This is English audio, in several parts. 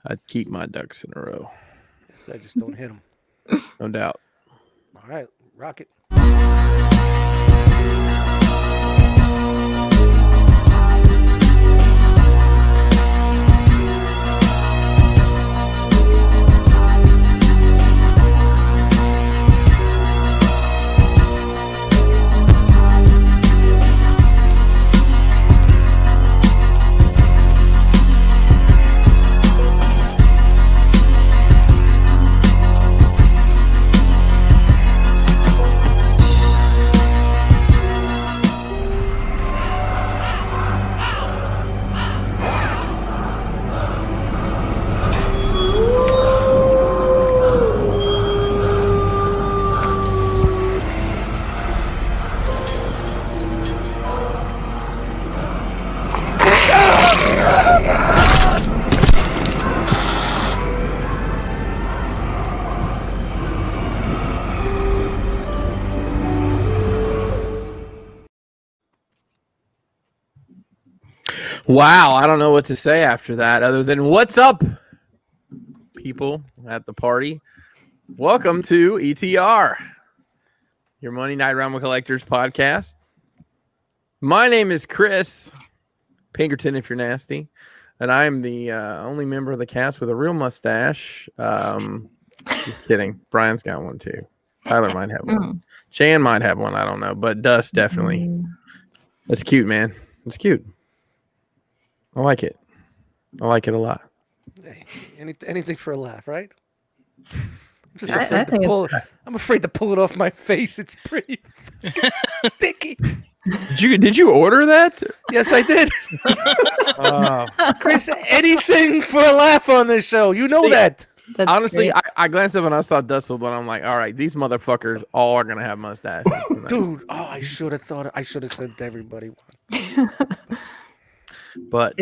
I'd keep my ducks in a row. Yes, I just don't hit them. No doubt. All right, rock it. Wow, I don't know what to say after that other than what's up, people at the party. Welcome to ETR, your Monday Night Realm of Collectors podcast. My name is Chris Pinkerton, if you're nasty, and I'm the only member of the cast with a real mustache. Just kidding. Brian's got one too. Tyler might have one. Chan might have one. I don't know, but Dust definitely. That's cute, man. It's cute. I like it. I like it a lot. Hey, anything for a laugh, right? I'm afraid to pull it off my face. It's pretty sticky. Did you order that? Yes, I did. Chris, anything for a laugh on this show. You know that. That's honestly, I glanced up and I saw Dustle, but I'm like, all right, these motherfuckers all are gonna have mustaches. Dude, I should have said to everybody. But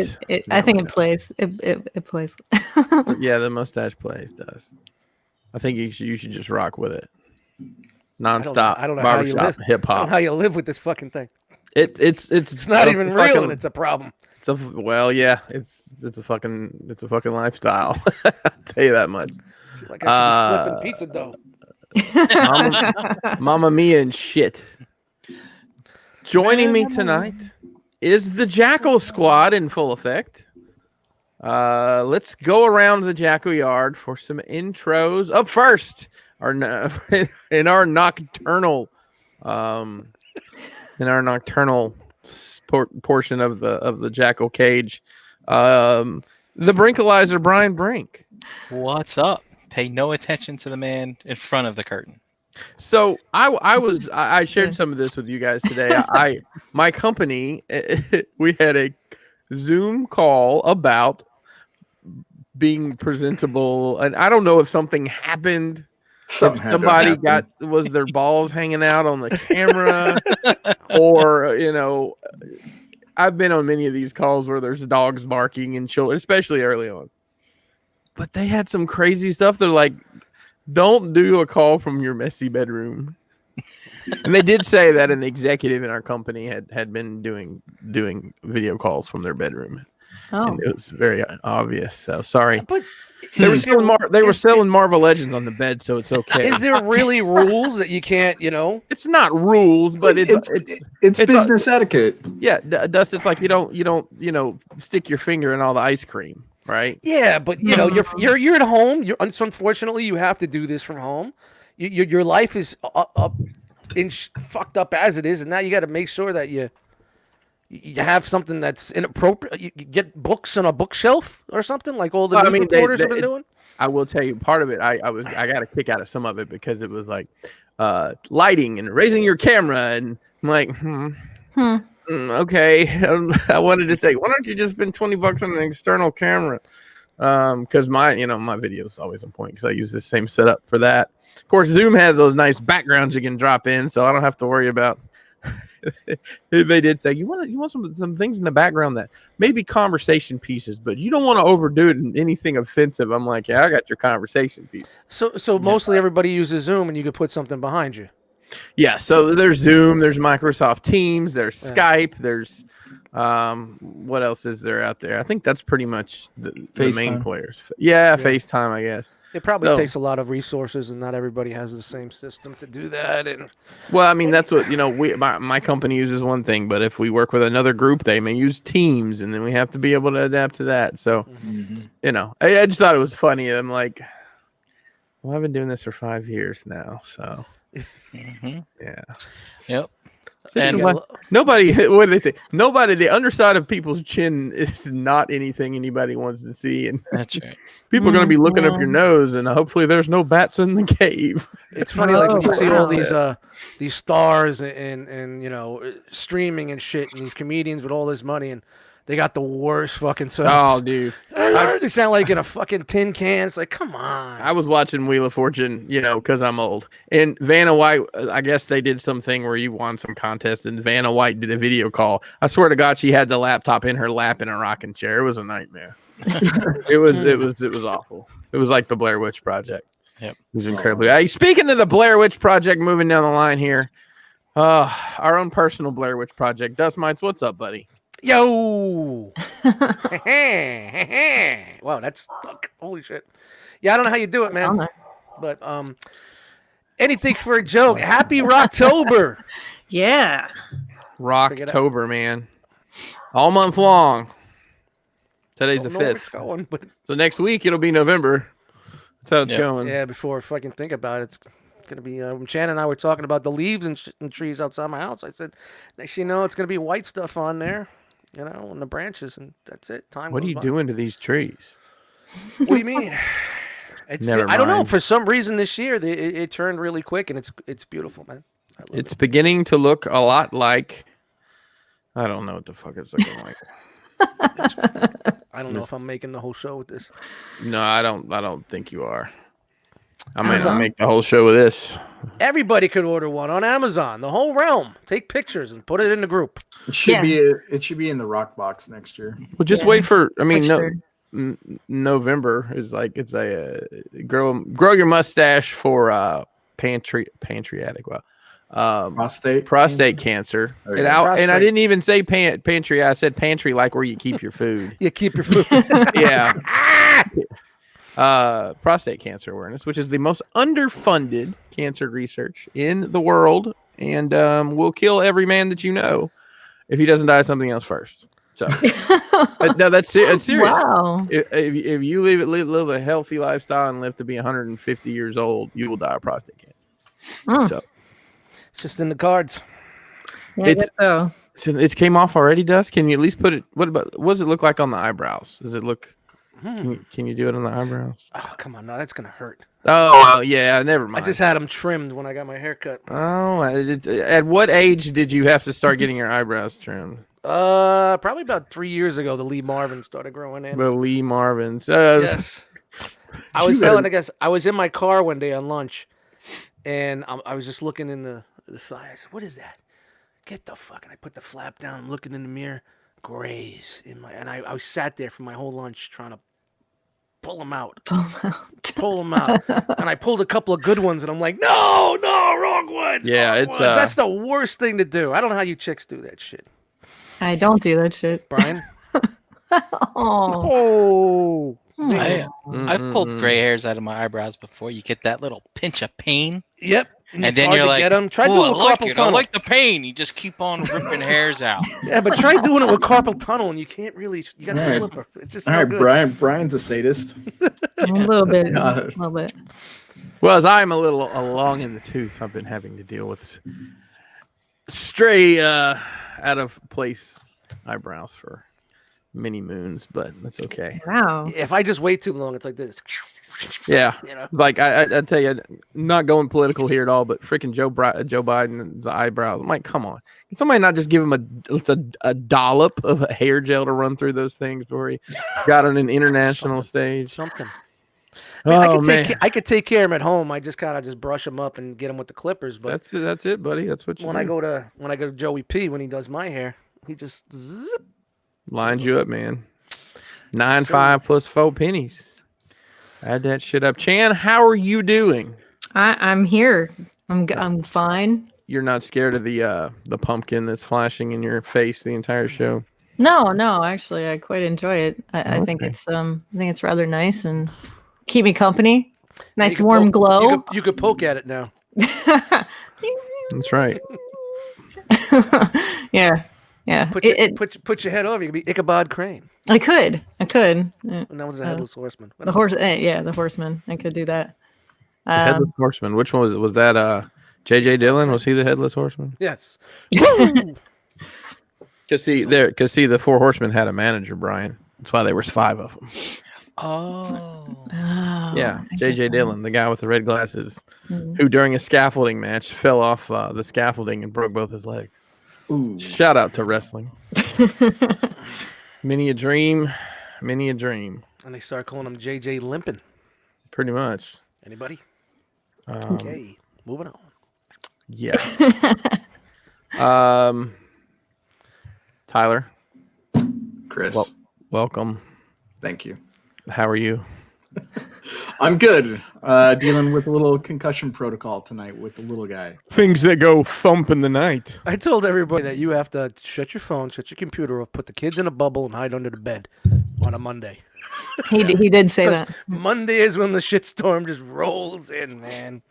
I think it plays. It plays. Yeah, the mustache plays does. I think you should just rock with it. Non-stop. I don't know barbershop hip I don't know hop. how you live with this fucking thing. It's not even real, and it's a problem. It's a it's a fucking lifestyle. I'll tell you that much. I feel like I should be flipping pizza dough. Mama Mia and shit. Joining me tonight is the Jackal Squad in full effect. Let's go around the Jackal Yard for some intros. Up first, in our nocturnal portion of the Jackal cage, the Brinkalizer, Brian Brink. What's up? Pay no attention to the man in front of the curtain. So I shared some of this with you guys today. My company, we had a Zoom call about being presentable, and I don't know if something happened. Somebody was their balls hanging out on the camera, or I've been on many of these calls where there's dogs barking and children, especially early on. But they had some crazy stuff. They're like, don't do a call from your messy bedroom. And they did say that an executive in our company had been doing video calls from their bedroom. Oh. And it was very obvious. So sorry. But they were selling Marvel Legends on the bed, so it's okay. Is there really rules that you can't, It's not rules, but it's business etiquette. Yeah, Dust, it's like you don't stick your finger in all the ice cream. Right. Yeah, but you're at home. Unfortunately, you have to do this from home. Your life is fucked up as it is, and now you got to make sure that you have something that's inappropriate. You get books on a bookshelf or something like all the reporters have been doing. I will tell you, part of it, I got a kick out of some of it because it was like lighting and raising your camera, and I'm like, okay. I wanted to say, why don't you just spend $20 on an external camera? Because my video is always on point because I use the same setup for that. Of course, Zoom has those nice backgrounds you can drop in, so I don't have to worry about. They did say you want some things in the background that maybe conversation pieces, but you don't want to overdo it in anything offensive. I'm like, yeah, I got your conversation piece. So mostly everybody uses Zoom, and you could put something behind you. Yeah, so there's Zoom, there's Microsoft Teams, there's Skype, there's What else is there out there? I think that's pretty much the main FaceTime. players. Yeah, FaceTime, I guess. It probably So- takes a lot of resources, and not everybody has the same system to do that. And Well, I mean, that's what, my company uses one thing, but if we work with another group, they may use Teams, and then we have to be able to adapt to that. So, I just thought it was funny. I'm like, well, I've been doing this for 5 years now. So, yeah. Yep. And And Nobody, what do they say? Nobody, the underside of people's chin is not anything anybody wants to see. And that's right. people are going to be looking up your nose, and hopefully there's no bats in the cave. it's funny, like when you see all wow. these stars and streaming and shit, and these comedians with all this money, and they got the worst fucking Oh, subs. dude. They sound like in a fucking tin can. It's like, come on. I was watching Wheel of Fortune, because I'm old. And Vanna White, I guess they did something where you won some contest, and Vanna White did a video call. I swear to God, she had the laptop in her lap in a rocking chair. It was a nightmare. it was awful. It was like the Blair Witch Project. Yep. It was incredibly. Hey, speaking of the Blair Witch Project, moving down the line here, our own personal Blair Witch Project. Dust Mites, what's up, buddy? Yo. Wow, that's stuck. Holy shit. Yeah, I don't know how you do it, man. But anything for a joke. Happy Rocktober. Yeah. Rocktober, man. All month long. Today's the Don't know where it's 5th. going, but So next week it'll be November. That's how it's going. yeah, before I fucking think about it, it's gonna be. Shannon and I were talking about the leaves and trees outside my house. I said, next you know, it's gonna be white stuff on there, on the branches, and that's it. Time. What are goes you by. doing to these trees? What do you mean? It's Never I don't know. mind. For some reason this year, it turned really quick, and it's beautiful, man. I love It's beginning to look a lot like. I don't know what the fuck it's looking like. I don't know if I'm making the whole show with this. No, I don't think you are. I might not Amazon? make the whole show with this. Everybody could order one on Amazon. The whole realm. Take pictures and put it in the group. It should Yeah. be it should be in the rock box next year. Well, just Yeah. wait for. I mean, For no, sure. November is like it's a grow your mustache for pancreatic. Well, prostate cancer. Okay. And I Prostate. didn't even say pantry. I said pantry, like where you keep your food. You keep your food. Yeah. Prostate cancer awareness, which is the most underfunded cancer research in the world, and will kill every man that you know if he doesn't die of something else first. So, no, that's serious. Wow. If you live a healthy lifestyle and live to be 150 years old, you will die of prostate cancer. Mm. So, It's just in the cards. Yeah, I guess so. so it came off already, Dust. Can you at least put it? What does it look like on the eyebrows? Does it look? Can you do it on the eyebrows? Oh, come on. No, that's going to hurt. Oh, well, yeah. Never I mind. just had them trimmed when I got my hair cut. Oh, at what age did you have to start getting your eyebrows trimmed? Probably about 3 years ago, the Lee Marvin started growing in. The Lee Marvins. Yes. I was You better- telling, I guess, I was in my car one day on lunch, and I was just looking in the side. I said, what is that? Get the fuck. And I put the flap down. I'm looking in the mirror. Grays in my, and I sat there for my whole lunch trying to pull them out. Pull them out. And I pulled a couple of good ones, and I'm like, no, wrong ones. Yeah, wrong it's, ones. That's the worst thing to do. I don't know how you chicks do that shit. I don't do that shit. Brian? Oh. Oh. I've pulled gray hairs out of my eyebrows before. You get that little pinch of pain, Yep. and it's then hard you're to like, get 'em. Try "Ooh, doing I it with like carpal it. I tunnel. like the pain." You just keep on ripping hairs out. Yeah, but try doing it with carpal tunnel, and you can't really. You got All the right. flipper. It's just All no right, good. Brian's a sadist. A little bit. Got A it. little bit. Well, as I'm a little long in the tooth, I've been having to deal with stray out of place eyebrows for many moons, but that's okay. Wow. If I just wait too long, it's like this. Yeah. You know. Like I tell you, not going political here at all, but freaking Joe Biden's eyebrows. I'm like, come on, can somebody not just give him a dollop of hair gel to run through those things before he got on an international stage? Something. I mean, Oh man, I could take care of him at home. I just kind of just brush him up and get him with the clippers. But that's it, buddy. That's what you when do. I go to Joey P when he does my hair, he just zip. Lines you up, man. 9.5 plus 4 pennies. Add that shit up. Chan, how are you doing? I'm here. I'm fine. You're not scared of the pumpkin that's flashing in your face the entire show? No, actually, I quite enjoy it. I think Okay. it's rather nice and keep me company. Nice You could warm poke- glow. You could poke at it now. That's right. Yeah, yeah. Put your head over. You could be Ichabod Crane. I could. And that was a headless horseman. The horseman. I could do that. The headless horseman. Which one was it? Was that J.J. Dillon? Was he the headless horseman? Yes. Because see, the Four Horsemen had a manager, Brian. That's why there was 5 of them. Oh. Yeah, I J.J. get that. Dillon, the guy with the red glasses, Mm. who during a scaffolding match fell off the scaffolding and broke both his legs. Ooh. Shout out to wrestling. Many a dream, many a dream. And they started calling him JJ Limpin. Pretty much. Anybody? Um, Okay. Moving on. Yeah. Tyler, Chris, welcome. thank you. How are you? I'm good. Dealing with a little concussion protocol tonight with the little guy. Things that go thump in the night. I told everybody that you have to shut your phone, shut your computer off, put the kids in a bubble, and hide under the bed on a Monday. He did say that. Monday is when the shitstorm just rolls in, man.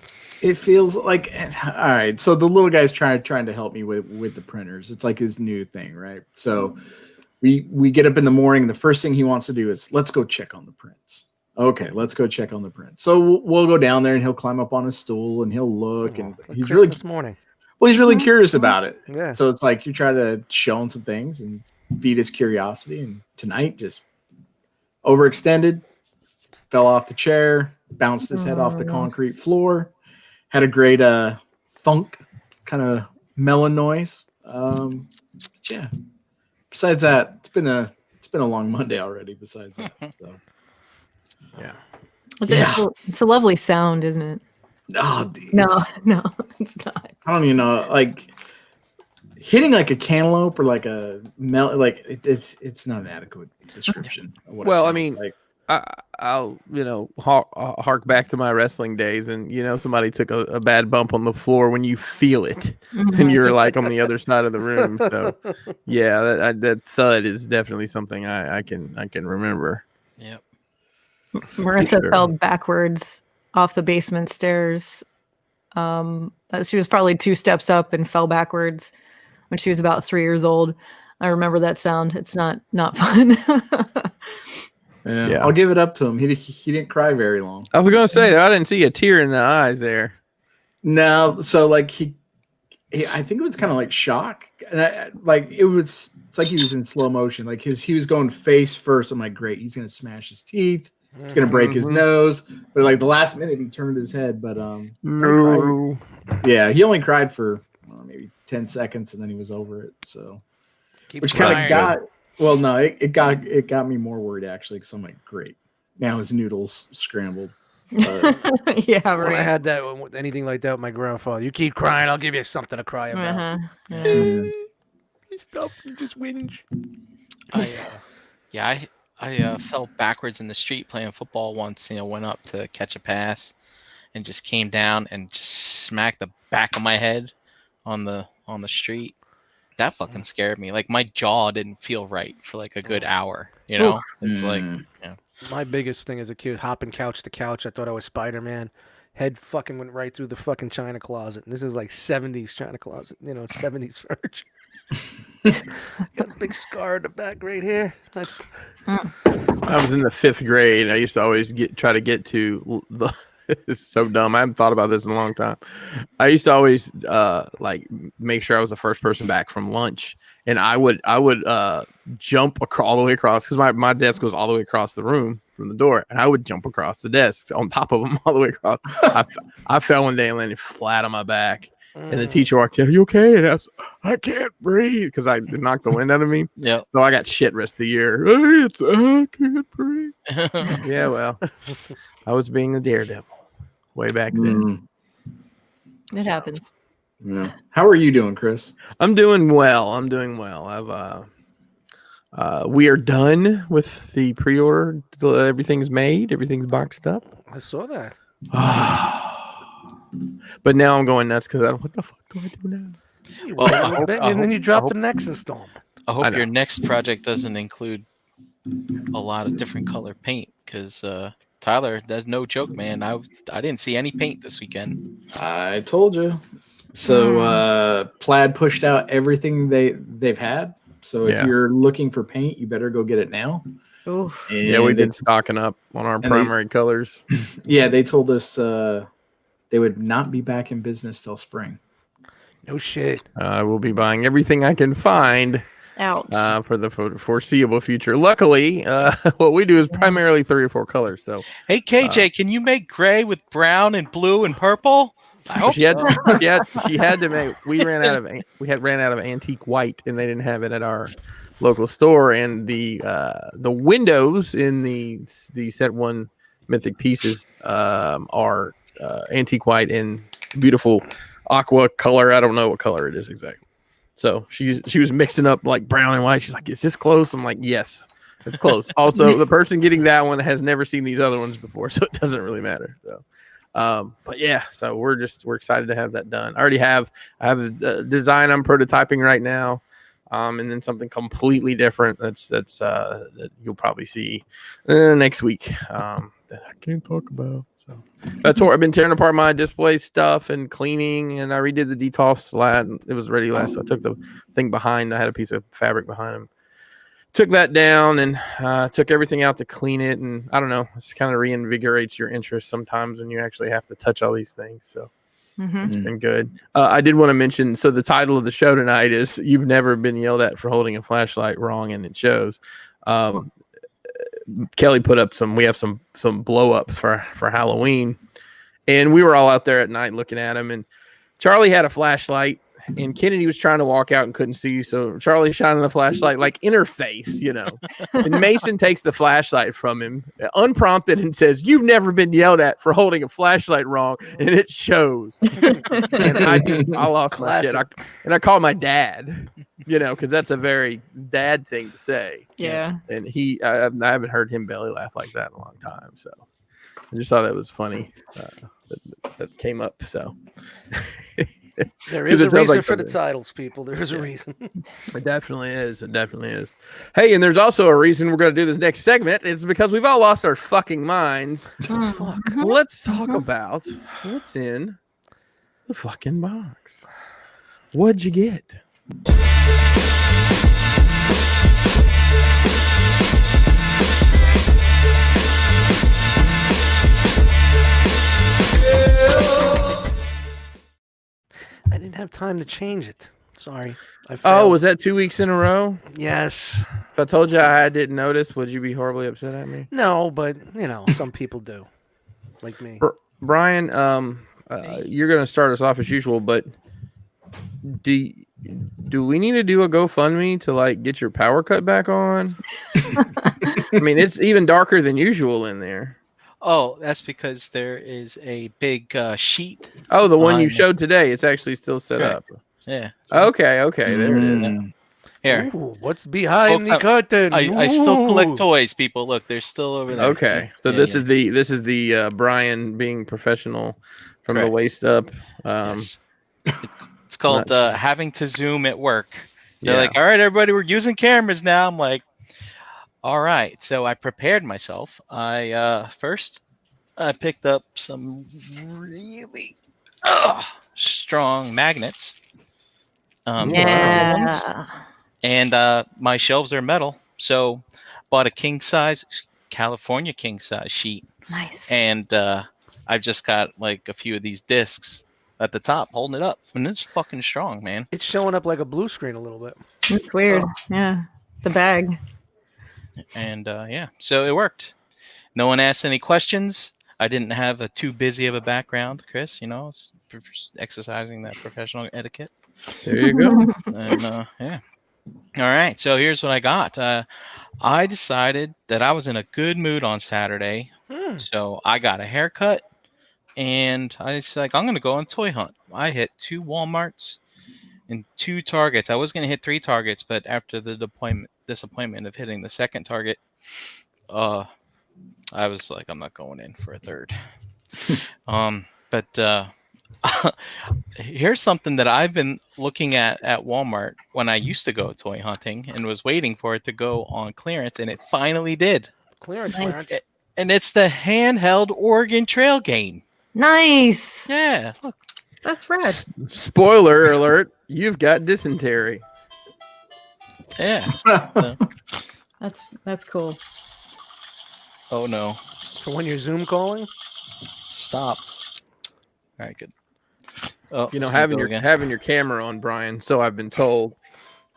It feels like all right. So the little guy's trying to help me with the printers. It's like his new thing, right? So we get up in the morning. The first thing he wants to do is let's go check on the prints. Okay, let's go check on the prints. So we'll go down there and he'll climb up on a stool and he'll look and Like he's Christmas morning. he's really curious about it. Yeah. So it's like you try to show him some things and feed his curiosity. And tonight just overextended, fell off the chair, bounced his head off the concrete floor, had a great thunk kind of melon noise. But yeah. Besides that, it's been a long Monday already. Besides that, so Yeah. It's a lovely sound, isn't it? oh, dude, No, it's not. I don't even know, like hitting like a cantaloupe or like a it's not an adequate description. Of what it Well, I sounds mean, like. I'll hark back to my wrestling days, and somebody took a bad bump on the floor when you feel it, and you're like on the other side of the room. So yeah, that thud is definitely something I can remember. Yep. Marissa Sure. fell backwards off the basement stairs. She was probably 2 steps up and fell backwards when she was about 3 years old. I remember that sound. It's not fun. Yeah, I'll give it up to him. He didn't cry very long. I was gonna say that I didn't see a tear in the eyes there. No, so like he I think it was kind of like shock, and it's like he was in slow motion. Like he was going face first. I'm like, great, he's gonna smash his teeth. He's gonna break his nose. But like the last minute, he turned his head. But No. yeah, he only cried for maybe 10 seconds, and then he was over it. So, which kind of got. Well, no, it got me more worried actually, because I'm like, great, now his noodles scrambled. But, Yeah, When I right. had that, with anything like that with my grandfather, you keep crying, I'll give you something to cry about. Uh-huh. Yeah. yeah. Stop, you just whinge. I fell backwards in the street playing football once. Went up to catch a pass, and just came down and just smacked the back of my head on the street. That fucking scared me. Like my jaw didn't feel right for like a good hour. It's like My biggest thing as a kid, hopping couch to couch, I thought I was Spider-Man. Head fucking went right through the fucking china closet. And this is like 70s china closet. 70s furniture. Got a big scar in the back right here. I was in the 5th grade. I used to always try to get to the. It's so dumb. I haven't thought about this in a long time. I used to always make sure I was the first person back from lunch, and I would jump all the way across, because my desk goes all the way across the room from the door, and I would jump across the desk on top of them all the way across. I fell one day and landed flat on my back, and the teacher walked in. Are you okay? And I can't breathe, because I knocked the wind out of me. Yep. So I got shit rest of the year. I can't breathe. Yeah, well, I was being a daredevil way back then. It happens. Yeah. How are you doing, Chris? I'm doing well. We are done with the pre-order. Everything's made. Everything's boxed up. I saw that. But now I'm going nuts because what the fuck do I do now? You Well, roll a bit, and then you drop the next installment. I hope know. your next project doesn't include a lot of different color paint, because Tyler, that's no joke, man. I didn't see any paint this weekend. I told you. So Plaid pushed out everything they've had. So if Yeah. you're looking for paint, you better go get it now. Oof. And Yeah, we've been stocking up on our primary colors. Yeah, they told us they would not be back in business till spring. No shit. I will be buying everything I can find Ouch. for the foreseeable future. Luckily, what we do is primarily 3 or 4 colors. So Hey KJ, can you make gray with brown and blue and purple? I hope she had so. she had to make. We ran out of antique white, and they didn't have it at our local store. And the windows in the set 1 mythic pieces are antique white and beautiful aqua color. I don't know what color it is exactly. So she was mixing up like brown and white. She's like, "Is this close?" I'm like, "Yes, it's close." Also, the person getting that one has never seen these other ones before, so it doesn't really matter. So, but yeah, so we're excited to have that done. I have a design I'm prototyping right now, and then something completely different that you'll probably see next week that I can't talk about. So that's what I've been tearing apart my display stuff and cleaning, and I redid the detolf slat. It was ready last, so I took the thing behind. I had a piece of fabric behind them. Took that down and took everything out to clean it, and I don't know, it just kind of reinvigorates your interest sometimes when you actually have to touch all these things. So it's been good. I did want to mention, so the title of the show tonight is "You've Never Been Yelled At for Holding a Flashlight Wrong," and it shows. Kelly put up we have some blow ups for Halloween, and we were all out there at night looking at them, and Charlie had a flashlight and Kennedy was trying to walk out and couldn't see, so Charlie shining the flashlight like in her face, and Mason takes the flashlight from him unprompted and says, "You've never been yelled at for holding a flashlight wrong," and it shows. And I lost my shit. I called my dad, because that's a very dad thing to say. Yeah. And I haven't heard him belly laugh like that in a long time. So I just thought that was funny that came up. So there is a reason for the titles, people. There is a reason. It definitely is. It definitely is. Hey, and there's also a reason we're going to do this next segment. It's because we've all lost our fucking minds. Let's talk about what's in the fucking box. What'd you get? I didn't have time to change it. Sorry. Oh, was that 2 weeks in a row? Yes. If I told you I didn't notice, would you be horribly upset at me? No, but some people do, like me. Brian, you're going to start us off as usual, but do we need to do a GoFundMe to get your power cut back on? I mean, it's even darker than usual in there. Oh, that's because there is a big sheet. Oh, the one you showed today. It's actually still set up. Yeah. Okay. There it is. Here. Ooh, what's behind the curtain? I still collect toys, people. Look, they're still over there. Okay. So this is the Brian being professional from the waist up. Yes. It's called having to Zoom at work. They're like, all right, everybody, we're using cameras now. I'm like, all right. So I prepared myself. First, I picked up some really strong magnets. And my shelves are metal. So bought a California king size sheet. Nice. And I've just got a few of these discs at the top holding it up. And it's fucking strong, man. It's showing up like a blue screen a little bit. It's weird. Yeah. The bag. And so it worked. No one asked any questions. I didn't have too busy of a background, Chris. Exercising that professional etiquette. There you go. And all right. So here's what I got. I decided that I was in a good mood on Saturday, so I got a haircut, and I was like, I'm gonna go on toy hunt. I hit 2 Walmarts and 2 Targets. I was gonna hit 3 Targets, but after the disappointment of hitting the second Target, I was like, I'm not going in for a third. But Here's something that I've been looking at Walmart when I used to go toy hunting and was waiting for it to go on clearance, and it finally did. Clearance, Nice. clearance. And it's the handheld Oregon Trail game. Nice. Yeah, look. That's rad. Spoiler alert, you've got dysentery. Yeah. That's cool. Oh no. For when you're Zoom calling? Stop. All right, good. Oh, You know, it's gonna go again. having your camera on, Brian, so I've been told,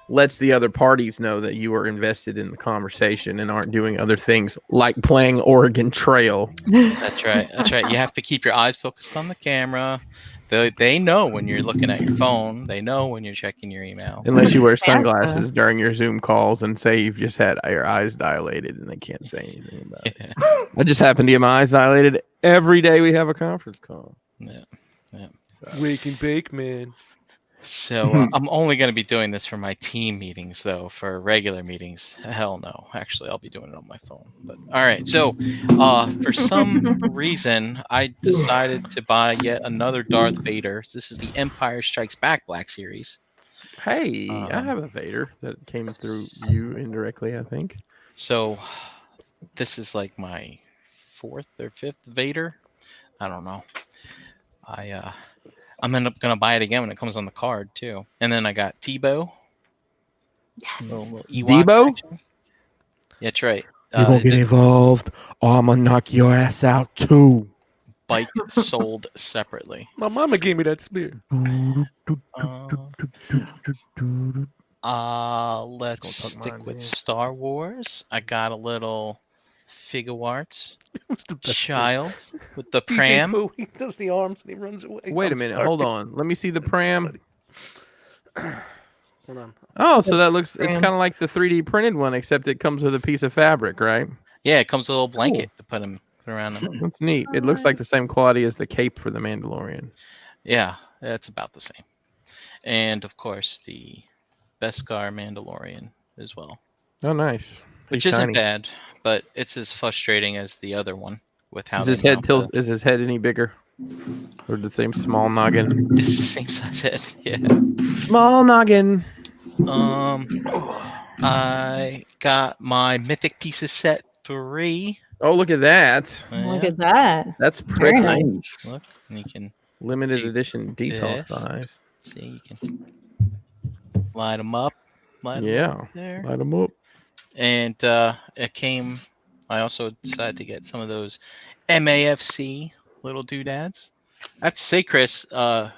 lets the other parties know that you are invested in the conversation and aren't doing other things like playing Oregon Trail. That's right. That's right. You have to keep your eyes focused on the camera. They know when you're looking at your phone. They know when you're checking your email. Unless you wear sunglasses during your Zoom calls and say you've just had your eyes dilated and they can't say anything about it. I just happen to get my eyes dilated every day we have a conference call. Yeah. Wake and bake, man. So I'm only going to be doing this for my team meetings, though. For regular meetings, hell no. Actually, I'll be doing it on my phone. But all right. So, for some reason, I decided to buy yet another Darth Vader. This is the Empire Strikes Back Black Series. Hey, I have a Vader that came through you indirectly, I think. So, this is like my 4th or 5th Vader. I don't know. I'm gonna buy it again when it comes on the card too. And then I got Tebow. Yes. Little Ewok Debo? action. Yeah, that's right. You're gonna get involved, or I'm gonna knock your ass out too. Bike sold separately. My mama gave me that spear. Let's tuck stick mine with in. Star Wars. I got a little figure arts Who's the best child with the DJ pram. Pooh, he does the arms and he runs away. Wait a I'm minute, sorry. hold on. Let me see the pram. Hold on. Oh, so that looks, it's Pram. kind of like the 3D printed one, except it comes with a piece of fabric, right? Yeah, it comes with a little blanket to put around him. That's neat. It looks like the same quality as the cape for the Mandalorian. Yeah, that's about the same. And of course, the Beskar Mandalorian as well. Oh, nice. Which He's isn't shiny. bad, but it's as frustrating as the other one with how Is they his head mount the- is his head any bigger? Or the same small noggin? It's the same size head. Yeah. Small noggin. I got my Mythic Pieces set 3. Oh, look at that. Look Yeah, at that. That's Very pretty. nice. Nice. look, and you can Limited See edition detail this? size. see, you can light them up. Light 'em Yeah. up there. Light them up. And it came. I also decided to get some of those MAFC little doodads. I have to say, Chris, I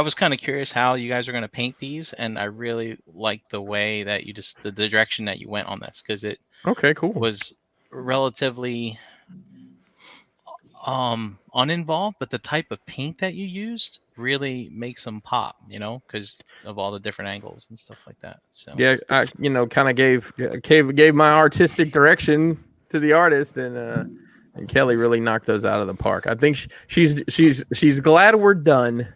was kind of curious how you guys are going to paint these, and I really like the way that you just the direction that you went on this, because it Okay, cool. was relatively uninvolved, but the type of paint that you used really makes them pop, because of all the different angles and stuff like that. So Yeah, I kind of gave my artistic direction to the artist, and Kelly really knocked those out of the park. I think she's glad we're done.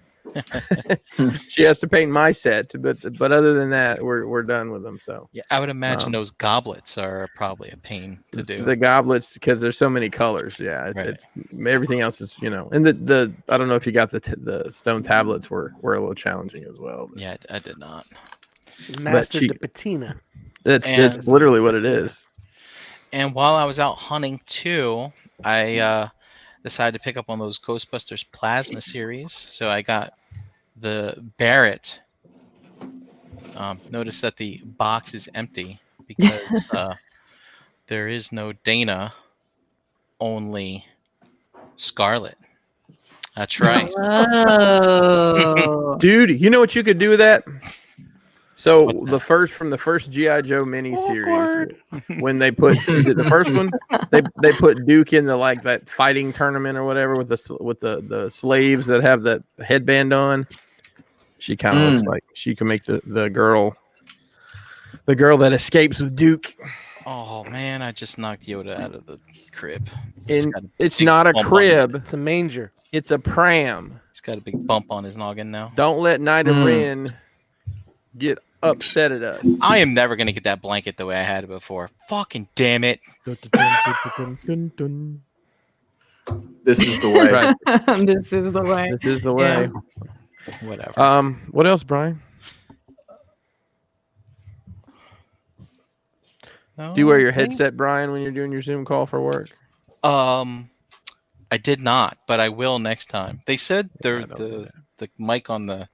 She has to paint my set, but other than that, we're done with them. So yeah, I would imagine those goblets are probably a pain to do. the goblets, because there's so many colors. Yeah, it's everything else is and the I don't know if you got the stone tablets were a little challenging as well. But Yeah, I did not. Mastered she- the patina. it's literally what it is. And while I was out hunting too, I decided to pick up one of those Ghostbusters Plasma series. So I got the Barrett. Notice that the box is empty because there is no Dana, only Scarlet. That's right. Oh. Dude, you know what you could do with that? So What's the first G.I. Joe miniseries, when they put the first one, they put Duke in the that fighting tournament or whatever with the slaves that have that headband on. She kind of looks like she can make the girl that escapes with Duke. Oh man, I just knocked Yoda out of the crib. And it's not a crib. It's a manger. It's a pram. He's got a big bump on his noggin now. Don't let Nyda Ren get upset at us. I am never gonna get that blanket the way I had it before. Fucking damn it. This is the way. Right. This is the way. This is the way. Whatever. What else, Brian? No, Do you wear your I think- headset, Brian, when you're doing your Zoom call for work? I did not, but I will next time. They said I don't do the mic on the,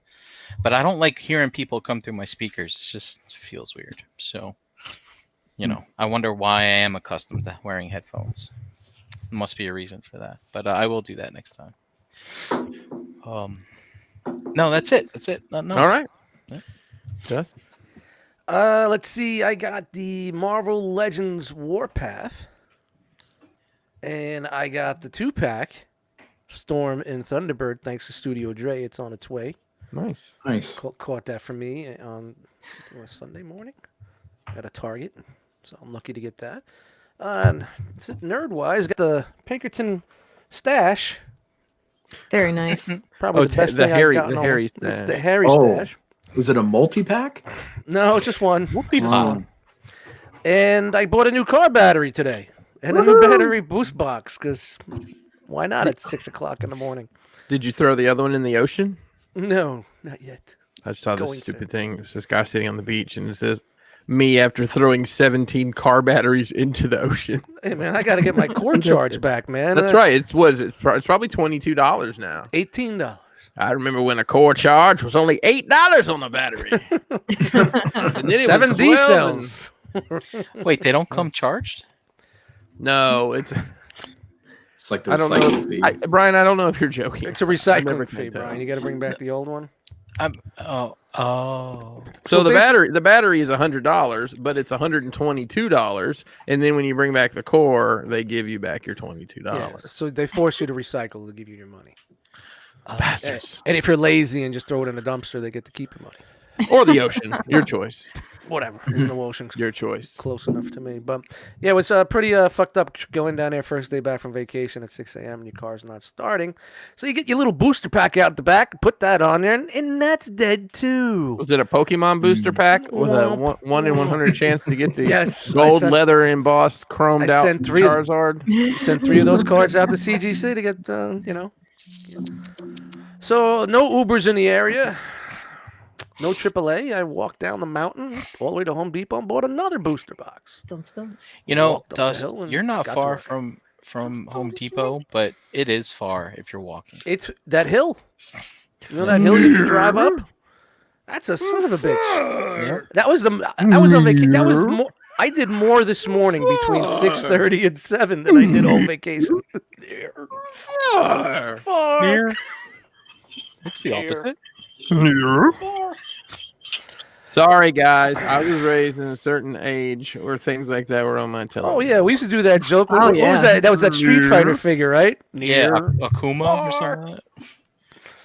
but I don't like hearing people come through my speakers. It feels weird. So, I wonder why I am accustomed to wearing headphones. Must be a reason for that, but I will do that next time. No, that's it. That's it. Nothing else. All right. Yeah. Just Let's see. I got the Marvel Legends Warpath, and I got the 2-pack Storm and Thunderbird. Thanks to Studio Dre, it's on its way. nice. Nice. Caught that for me on I think it was Sunday morning at a Target, so I'm lucky to get that. And nerd-wise, got the Pinkerton stash. Very nice. Probably Oh, the best the thing Harry- I've gotten. the all- Harry It's stash. the Harry Oh. stash. Was it a multi-pack? No, it's just one. Um, And I bought a new car battery today and a new battery boost box because why not at 6:00 in the morning? Did you throw the other one in the ocean? No, not yet. I just saw this Going to. stupid thing. It was this guy sitting on the beach, and it says, "Me after throwing 17 car batteries into the ocean." Hey man, I got to get my cord charge back, man. That's right. It's probably $22 now. $18. I remember when a core charge was only $8 on the battery, and then it 7 was D 12 and- cells. Wait, they don't come charged? No, it's it's like the I don't recycle know, fee. Brian. I don't know if you're joking. It's a never recycling fee, made that. Brian. You got to bring back the old one. Oh. So So the basi- the battery is $100, but it's $122, and then when you bring back the core, they give you back your $22. Yeah, so they force you to recycle to give you your money. Bastards. And if you're lazy and just throw it in a dumpster, they get to keep your money. Or the ocean. Your choice. Whatever. There's no ocean Your choice. close enough to me. But yeah, it was pretty fucked up going down there first day back from vacation at 6 a.m. and your car's not starting. So you get your little booster pack out the back, put that on there, and that's dead too. Was it a Pokemon booster pack with a 1 in 100 chance to get the Yes, gold I sent- leather embossed, chromed I out sent 3 of them. Charizard? Sent 3 of those cards out to CGC to get, So no Ubers in the area. No AAA. I walked down the mountain all the way to Home Depot and bought another booster box. Don't spill it. Walked up the Dust, hill and you're not got to far work. from Home Depot, but it is far if you're walking. It's that hill. You know that hill you can drive up? That's a son of a bitch. That was on vacation. That was more. I did more this morning between 6:30 and 7 than I did all vacation. Far. Near. It's the opposite. Sorry, guys. I was raised in a certain age where things like that were on my Oh television. yeah, we used to do that joke. Oh, What was yeah. that? That was that Street Fighter figure, right? Yeah, Near. Akuma or something like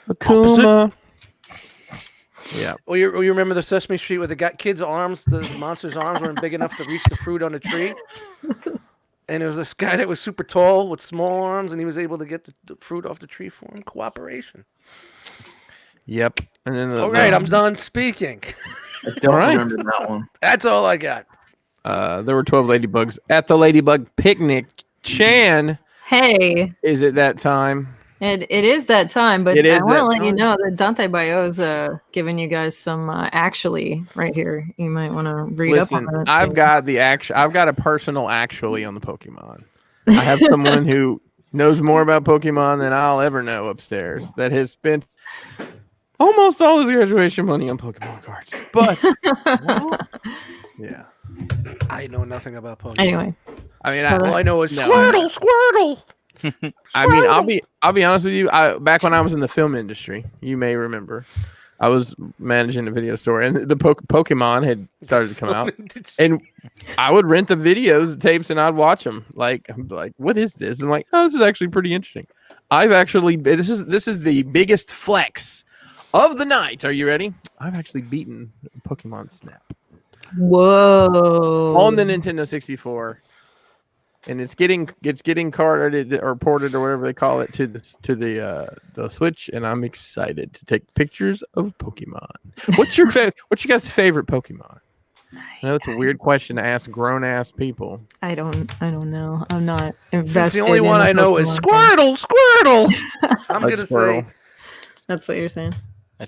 that. Akuma. Yeah. Well, you remember the Sesame Street where the kid's arms, the monster's arms weren't big enough to reach the fruit on the tree? And there was this guy that was super tall with small arms, and he was able to get the fruit off the tree for him. Cooperation. Yep. And then All right, I'm done speaking. I don't All right. remember that one. That's all I got. there were 12 ladybugs at the ladybug picnic. Chan, Hey, is it that time? it is that time, but It is I want to that let you time. know that Dante Bayo's giving you guys some actually right here. You might want to read Listen, up on it. I've so- got the I've got a personal actually on the Pokemon. I have someone who knows more about Pokemon than I'll ever know upstairs that has spent almost all his graduation money on Pokemon cards. But yeah, I know nothing about Pokemon. Anyway, I mean, All I know is No. Squirtle. I mean, I'll be honest with you. Back when I was in the film industry, you may remember, I was managing a video store, and the Pokemon had started to come out, and I would rent the videos, the tapes, and I'd watch them. I'm like, what is this? And I'm like, oh, this is actually pretty interesting. I've actually this is the biggest flex of the night. Are you ready? I've actually beaten Pokemon Snap whoa. on the Nintendo 64. And it's getting carded or ported or whatever they call it to the Switch, and I'm excited to take pictures of Pokemon. What's your guys' favorite Pokemon? I know it's a weird question to ask grown ass people. I don't know. I'm not invested. Since the only one in I know is Pokemon Squirtle. I'm Like gonna Squirtle. say That's what you're saying.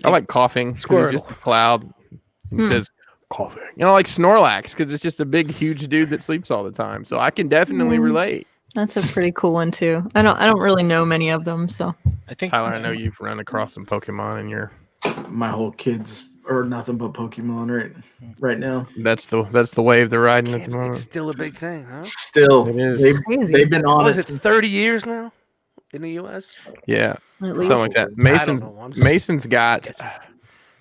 I like coughing because he's just a cloud. He says coughing. Like Snorlax because it's just a big, huge dude that sleeps all the time. So I can definitely relate. That's a pretty cool one too. I don't really know many of them, so. I think Tyler, I know you've run across some Pokemon in your. My whole kids are nothing but Pokemon right now. That's the wave they're riding at the it's moment. still a big thing, huh? Still, It is. they've been on What it. is it, 30 years now in the U.S.? Yeah, At least. something like that. I don't know. I'm just- Mason's got.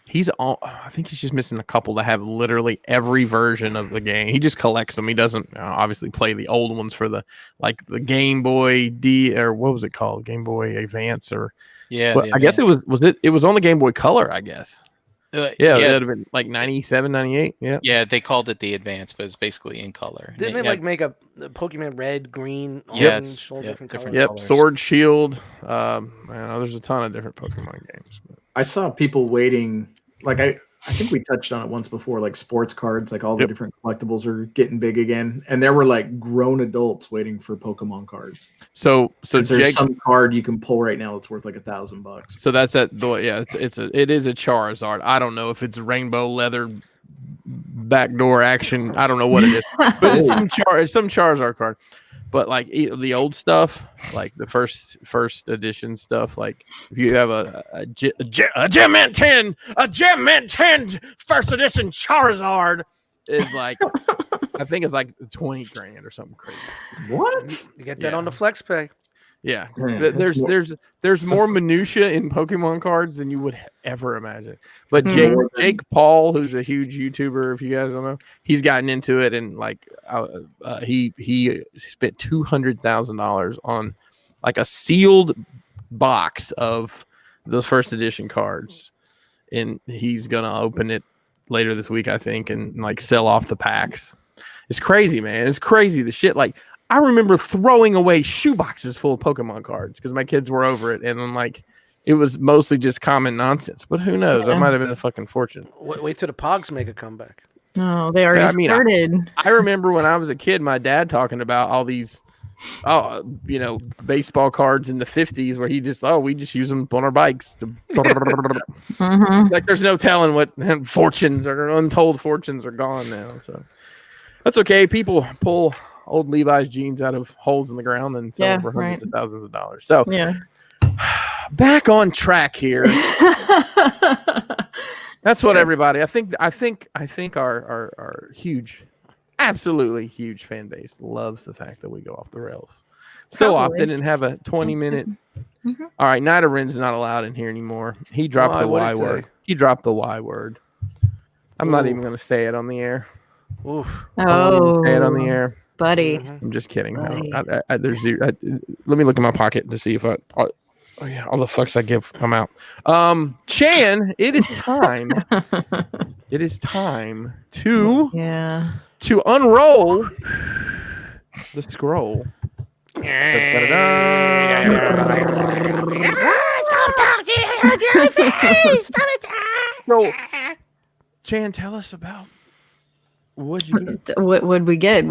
He's all. I think he's just missing a couple to have literally every version of the game. He just collects them. He doesn't obviously play the old ones for the Game Boy D or what was it called? Game Boy Advance or yeah. Well, the I guess it Advance. was on the Game Boy Color. I guess. Yeah, yeah, it would have been like 97, 98. Yeah. yeah. They called it the Advance, but it's basically in color. Didn't And they it make a Pokemon red, green, Yeah, orange, it's- all yeah, different different colors? Yep. colors. Sword, Shield. I know there's a ton of different Pokemon games. I saw people waiting. Like I think we touched on it once before. Like sports cards, like all the Yep. different collectibles are getting big again, and there were like grown adults waiting for Pokemon cards. So 'Cause there's Jake. some card you can pull right now that's worth like $1,000. So that's it is a Charizard. I don't know if it's rainbow leather backdoor action. I don't know what it is, but it's some Charizard card. But like the old stuff, like the first edition stuff, like if you have a Gem Mint 10 first edition Charizard is like I think it's like 20 grand or something crazy. What? You get that Yeah. on the flex pay. Yeah, Man, that's there's more minutia in Pokemon cards than you would ever imagine. But Mhm. Jake Paul, who's a huge YouTuber, if you guys don't know, he's gotten into it and like he spent $200,000 on like a sealed box of those first edition cards, and he's gonna open it later this week, I think, and like sell off the packs. It's crazy, man. It's crazy. The shit like. I remember throwing away shoeboxes full of Pokemon cards because my kids were over it, and then like it was mostly just common nonsense. But who knows? That Yeah. might have been a fucking fortune. Wait till the Pogs make a comeback. No, they already I mean, started. I remember when I was a kid, my dad talking about all these, baseball cards in the 50s where we just use them on our bikes. Mhm. Like there's no telling what fortunes or untold fortunes are gone now. So that's okay. People pull old Levi's jeans out of holes in the ground and sell them for hundreds of thousands of dollars. So Yeah. back on track here. That's what everybody. I think our huge, absolutely huge fan base loves the fact that we go off the rails so Probably. often and have a 20-minute. Mhm. All right, Nidoran's not allowed in here anymore. He dropped Why? the What'd Y he word. say? He dropped the Y word. I'm not Ooh. even going to say it on the air. Oof. I won't even Oh, say it on the air. buddy. Mhm. I'm just kidding. No, Right. there's zero. Let me look in my pocket to see if oh yeah, all the fucks I give come out. Chan, it is time. It is time to Yeah. unroll the scroll. So, Chan, tell us about what'd you get? What would we get?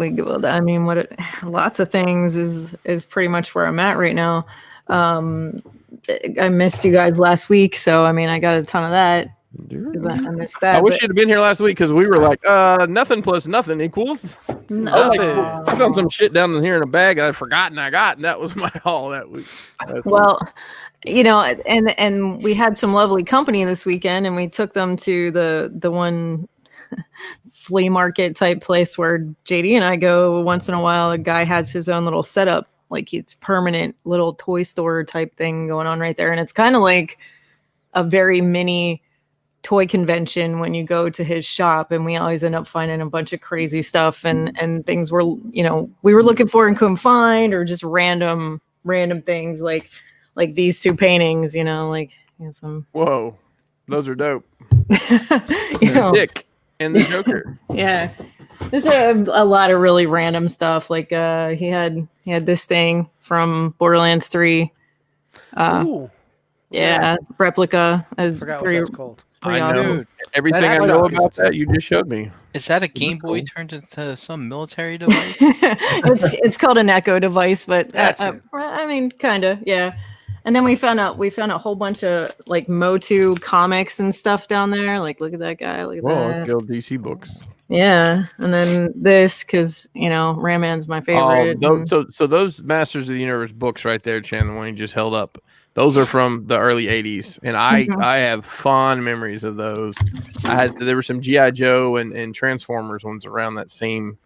Lots of things is pretty much where I'm at right now. I missed you guys last week, so I mean, I got a ton of that. 'Cause I missed that. I wish but- you'd have been here last week because we were like, nothing plus nothing equals. No. I found some shit down in here in a bag I'd forgotten I got, and that was my haul that week. Well, and we had some lovely company this weekend, and we took them to the one flea market type place where JD and I go once in a while. A guy has his own little setup, like it's permanent little toy store type thing going on right there, and it's kind of like a very mini toy convention when you go to his shop, and we always end up finding a bunch of crazy stuff and things we were looking for and couldn't find, or just random things like these two paintings, some Whoa, those are dope. Dick and the Joker. yeah, there's a lot of really random stuff. Like he had this thing from Borderlands 3. Ooh. Yeah, replica is Forgot what pretty that's called. I awesome. know Dude, everything I that's know like- about that. You just showed me. Is that a Game Boy cool. turned into some military device? It's called an Echo device, but That's it. I mean, kind of, yeah. And then we found a whole bunch of like Motu comics and stuff down there. Like, look at that guy, look at Whoa, that. let's go DC books. Yeah, and then this because Ram Man's my favorite. and- So those Masters of the Universe books right there, Chan, the one you just held up, those are from the early '80s, and I have fond memories of those. There were some GI Joe and Transformers ones around that same,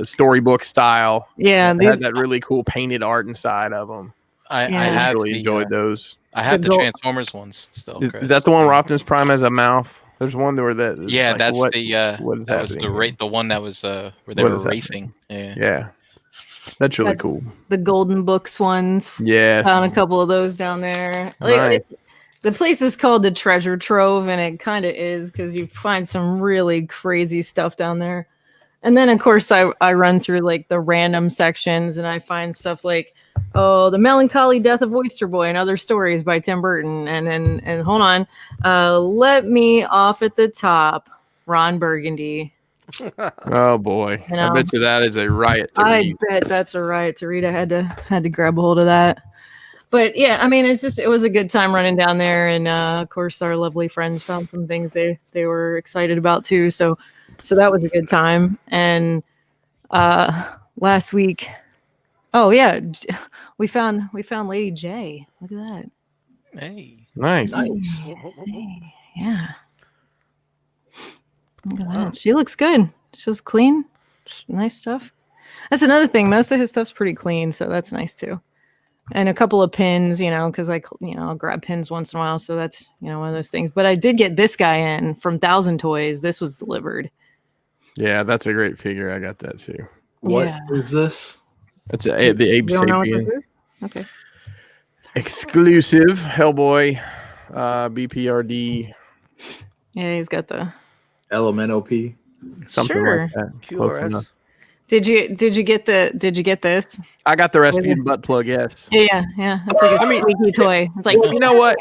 storybook style. Yeah, They had these that really cool painted art inside of them. I Yeah. I have really the, enjoyed those. I have The the gold- Transformers ones still. Is Chris. that the one where Optimus Prime has a mouth? There's one where that. it's Yeah, like, that's what, the what is that was happening? the one that was where they What were is happening? racing. Yeah. Yeah, that's really That- cool. the Golden Books ones. Yes. Found a couple of those down there. Like, Nice. the place is called the Treasure Trove, and it kind of is because you find some really crazy stuff down there. And then, of course, I run through like the random sections, and I find stuff like, oh, The Melancholy Death of Oyster Boy and Other Stories by Tim Burton. And hold on, let me off at the top, Ron Burgundy. Oh boy, You know, I bet you that is a riot to I read. bet that's a riot to read. I had to grab a hold of that. But yeah, I mean, it was a good time running down there, and of course, our lovely friends found some things they were excited about too. So that was a good time. And last week, oh yeah, we found Lady J. Look at that. Hey. Nice. Nice. Hey, yeah. Look at that. She looks good. She's clean. It's nice stuff. That's another thing. Most of his stuff's pretty clean, so that's nice too. And a couple of pins, because I'll grab pins once in a while. So that's, one of those things. But I did get this guy in from 1,000 Toys. This was delivered. Yeah, that's a great figure. I got that too. What Yeah. is this? That's the Abe You don't know what Sapien this is? Okay. exclusive Hellboy, BPRD, Yeah, he's got the. LMNOP. something Sure. like that. Close enough. QRS. Did you get this? I got the Rasputin butt plug. Yes. Yeah. It's like a squeaky toy. It's like, Well, you know what?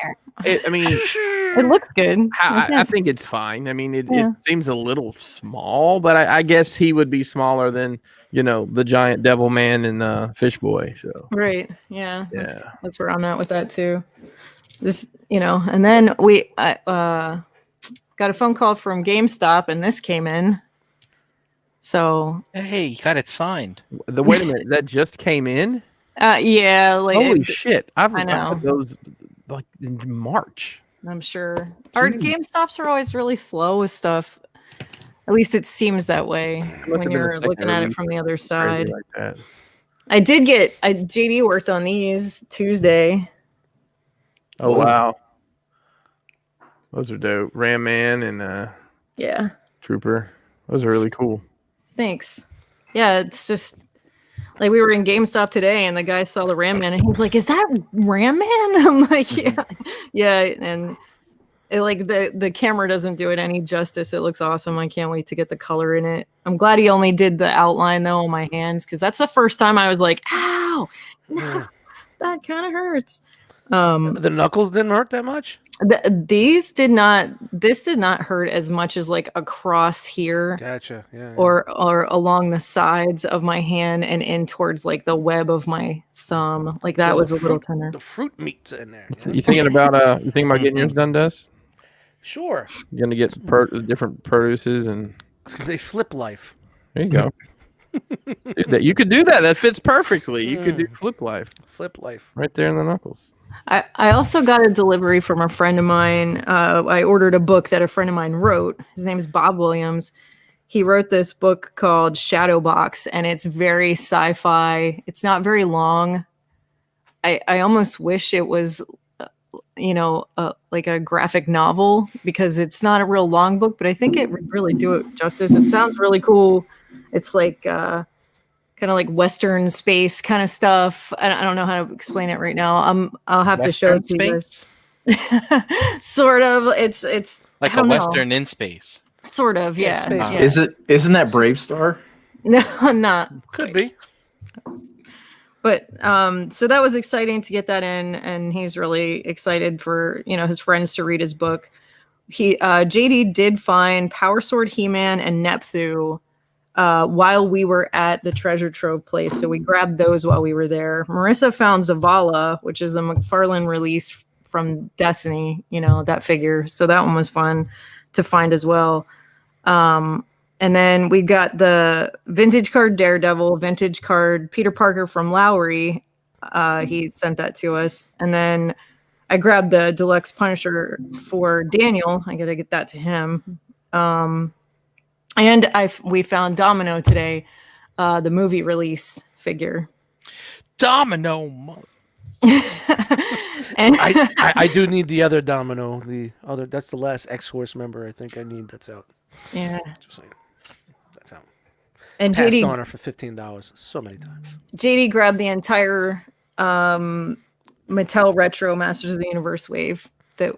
it It looks good. I think it's fine. I mean, it Yeah. seems a little small, but I guess he would be smaller than the giant devil man and Fish Boy. So Right. Yeah. Yeah. That's where I'm at with that too. Just and then I got a phone call from GameStop, and this came in. So Hey, you got it signed. wait a minute, that just came in. yeah, like Holy shit! I I know. got those like in March. I'm sure our Jeez. GameStops are always really slow with stuff. At least it seems that way must have when been you're a second looking at it release from the other Crazy side. like that. I did get JD worked on these Tuesday. Oh Whoa. wow, those are dope. Ram Man and Yeah. Trooper. Those are really cool. Thanks. Yeah, it's just like we were in GameStop today, and the guy saw the Ram Man, and he's like, "Is that Ram Man?" I'm like, "Yeah." And it, like the camera doesn't do it any justice. It looks awesome. I can't wait to get the color in it. I'm glad he only did the outline though on my hands, because that's the first time I was like, "Ow, no, that kind of hurts." The knuckles didn't hurt that much. This did not hurt as much as like across here. Gotcha. Yeah. Or along the sides of my hand and in towards like the web of my thumb. Like that So was the a little fruit- tender. The fruit meat's in there. You thinking about getting yours done, Des? Sure. You're gonna get different produces and It's because they flip life. there you go. Dude, that you could do that. That fits perfectly. You could do flip life Flip life. right there in the knuckles. I also got a delivery from a friend of mine. I ordered a book that a friend of mine wrote. His name's Bob Williams. He wrote this book called Shadow Box, and it's very sci-fi. It's not very long. I almost wish it was, like a graphic novel, because it's not a real long book, but I think it would really do it justice. It sounds really cool. It's like kind of like Western space kind of stuff. I don't know how to explain it right now. I'll have to show Western it to you space? guys. Sort of. It's Like I a don't know. Western in space. Sort of, Yeah, yeah. space. yeah. Isn't that Brave Star? No, not. Could be. But so that was exciting to get that in, and he's really excited for his friends to read his book. JD did find Power Sword, He-Man, and Nepthu while we were at the treasure trove place. So we grabbed those while we were there. Marissa found Zavala, which is the McFarlane release from Destiny, that figure. So that one was fun to find as well. And then we got the vintage card Daredevil, vintage card Peter Parker from Lowry. He sent that to us. And then I grabbed the deluxe Punisher for Daniel. I got to get that to him. And we found Domino today, the movie release figure. Domino. And I do need the other Domino. That's the last X-Force member I think I need. That's out. Yeah. Just saying. That's out. And Passed JD on her for $15 so many times. JD grabbed the entire Mattel Retro Masters of the Universe wave that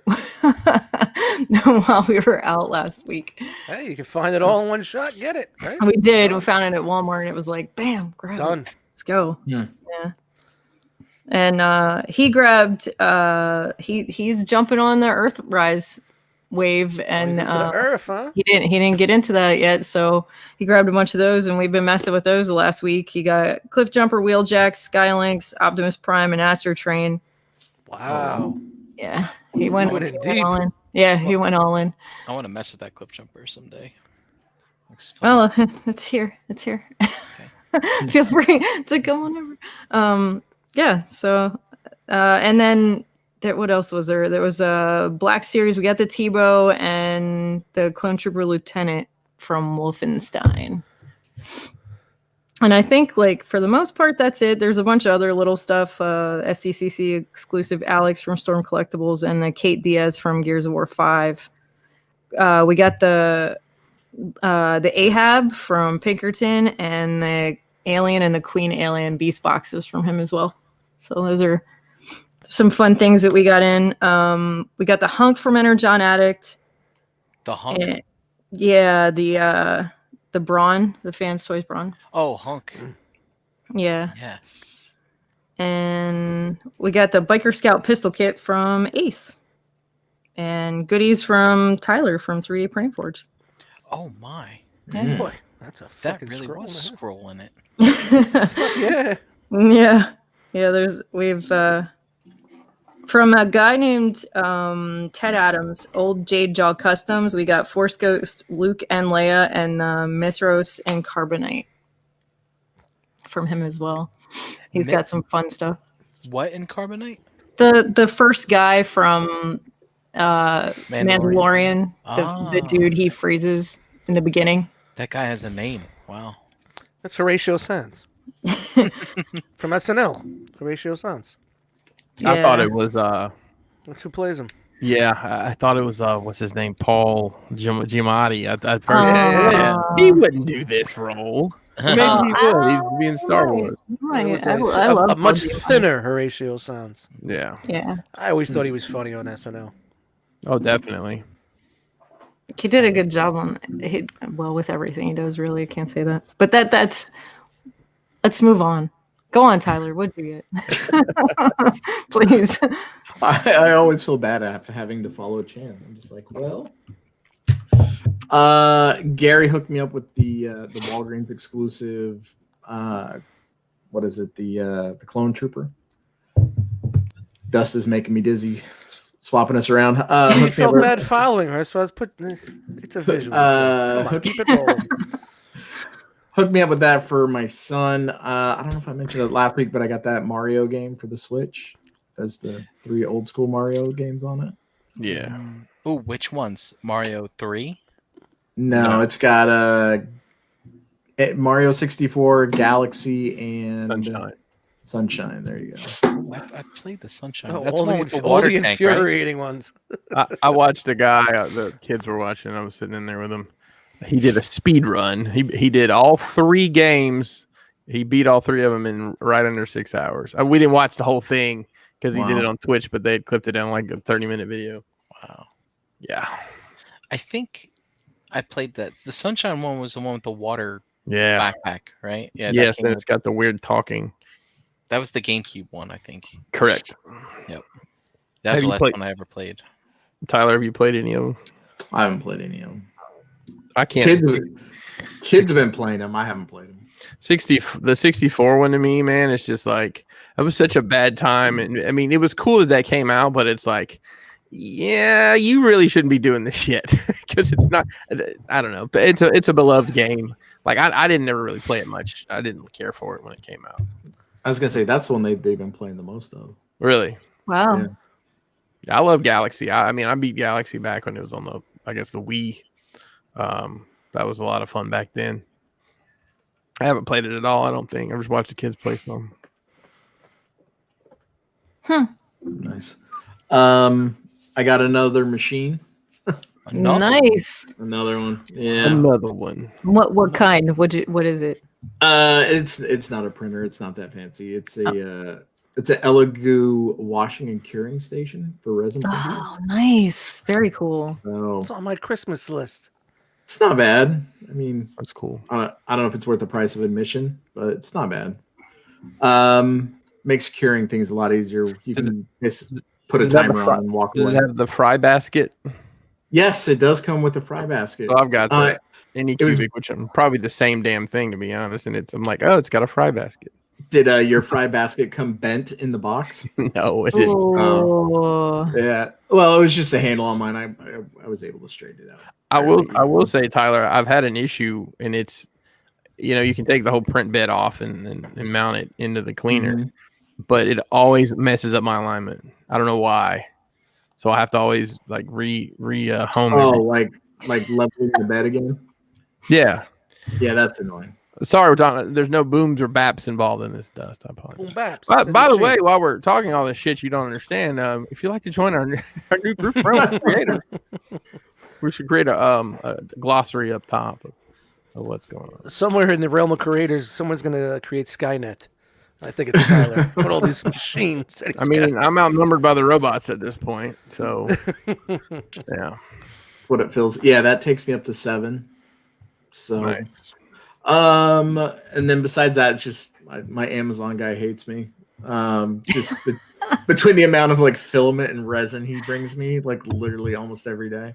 while we were out last week. Hey, you can find it all in one shot. Get it, right? We did. We found it at Walmart and it was like, bam, grab Done. it. Let's go. Yeah. And he grabbed he's jumping on the Earthrise wave and He's into the Earth, huh? he didn't get into that yet, so he grabbed a bunch of those and we've been messing with those the last week. He got Cliff Jumper, Wheeljack, Skylinks, Optimus Prime, and Astro Train. Wow. Yeah, he went deep. all in. Yeah, he went all in. I want to mess with that clip jumper someday. Looks fun. Well, it's here. Feel free to come on over. Yeah. So, and then what else was there? There was a Black Series. We got the Tebow and the Clone Trooper Lieutenant from Wolfenstein. And I think, for the most part, that's it. There's a bunch of other little stuff. SDCC exclusive Alex from Storm Collectibles and the Kate Diaz from Gears of War 5. We got the Ahab from Pinkerton and the Alien and the Queen Alien Beast boxes from him as well. So those are some fun things that we got in. We got the Hunk from Energon Addict. The Hunk? Yeah, the Brawn, the Fans Toys Brawn. Oh, Hunk. Yeah. Yes. And we got the Biker Scout pistol kit from Ace. And goodies from Tyler from 3D Printing Forge. Oh my. Yeah. Boy, that's a That fucking really scroll, was man. scroll in it. Yeah. Yeah, we've from a guy named Ted Adams, Old Jade Jaw Customs, we got Force Ghost, Luke and Leia, and Mithros and Carbonite from him as well. He's got some fun stuff. What in Carbonite? The first guy from Mandalorian, the dude he freezes in the beginning. That guy has a name. Wow. That's Horatio Sands. From SNL. Horatio Sands. Yeah. I thought it was That's who plays him. yeah, I thought it was what's his name, Paul Giamatti. At first, Oh. he wouldn't do this role. Maybe he would. He's being Star Wars. It I was love a much Paul Giamatti. thinner Horatio Sands. Yeah. Yeah, I always thought he was funny on SNL. Oh, definitely. he did a good job on with everything he does. Really, I can't say that. But that's. Let's move on. Go on, Tyler. What'd you get? Please. I always feel bad after having to follow Chan. I'm just like, well. Gary hooked me up with the Walgreens exclusive. What is it? The Clone Trooper. Dust is making me dizzy, swapping us around. I felt bad following her, so I was putting. It's a visual. Come on, keep it rolling. Hooked me up with that for my son. I don't know if I mentioned it last week, but I got that Mario game for the Switch. There's the 3 old school Mario games on it. Yeah. Oh, which ones? Mario 3? No, it's got Mario 64, Galaxy, and Sunshine. There you go. I played the Sunshine. Oh, That's all the one the, with the all water the tank, right? infuriating ones. I watched a guy. The kids were watching. I was sitting in there with him. He did a speed run. He did all 3 games. He beat all 3 of them in right under 6 hours. We didn't watch the whole thing because he did it on Twitch, but they had clipped it in like a 30-minute video. Wow. Yeah. I think I played that. The Sunshine one was the one with the water Yeah. backpack, right? Yeah. Yes, and it's got the weird talking. That was the GameCube one, I think. Correct. That was Have the you last played- one I ever played. Tyler, have you played any of them? I haven't played any of them. I can't. Kids have been playing them. I haven't played them. The 64 one to me, man, it's just like it was such a bad time. And I mean, it was cool that came out, but it's like, yeah, you really shouldn't be doing this yet because it's not. I don't know, but it's a beloved game. Like I didn't never really play it much. I didn't care for it when it came out. I was gonna say that's the one they've been playing the most of. Really? Wow. Yeah. I love Galaxy. I mean, I beat Galaxy back when it was on the Wii. That was a lot of fun back then. I haven't played it at all. I don't think. I just watched the kids play some. Nice. I got another machine. Nice. Another one. Yeah. Another one. What kind? What is it? It's not a printer. It's not that fancy. It's a it's an Elegoo washing and curing station for resin printers. Oh, nice. Very cool. So It's on my Christmas list. it's not bad. I mean, That's cool. I don't know if it's worth the price of admission, but it's not bad. Makes curing things a lot easier. You can just put a does it have timer on and walk Does away. it have the fry basket? Yes, it does come with a fry basket. So I've got the was- Anycubic, which I'm probably the same damn thing to be honest. And I'm like, oh, it's got a fry basket. Did your fry basket come bent in the box? No, it didn't. Oh. Yeah. Well, it was just a handle on mine. I was able to straighten it out. I will say, Tyler, I've had an issue, and it's you can take the whole print bed off and mount it into the cleaner, Mhm. but it always messes up my alignment. I don't know why. So I have to always like home. Oh, like leveling the bed again. Yeah. Yeah, that's annoying. Sorry, Don, there's no booms or baps involved in this dust. I apologize. Boom baps. By the way, while we're talking all this shit you don't understand, if you'd like to join our new group, creator, we should create a glossary up top of what's going on. Somewhere in the realm of creators, someone's gonna create Skynet. I think it's Tyler. Put all these machines. that he's I mean, I'm outnumbered by the robots at this point, so yeah. What it feels. Yeah, that takes me up to 7. So, Nice. and then besides that, it's just my Amazon guy hates me. Just between the amount of like filament and resin he brings me, like literally almost every day.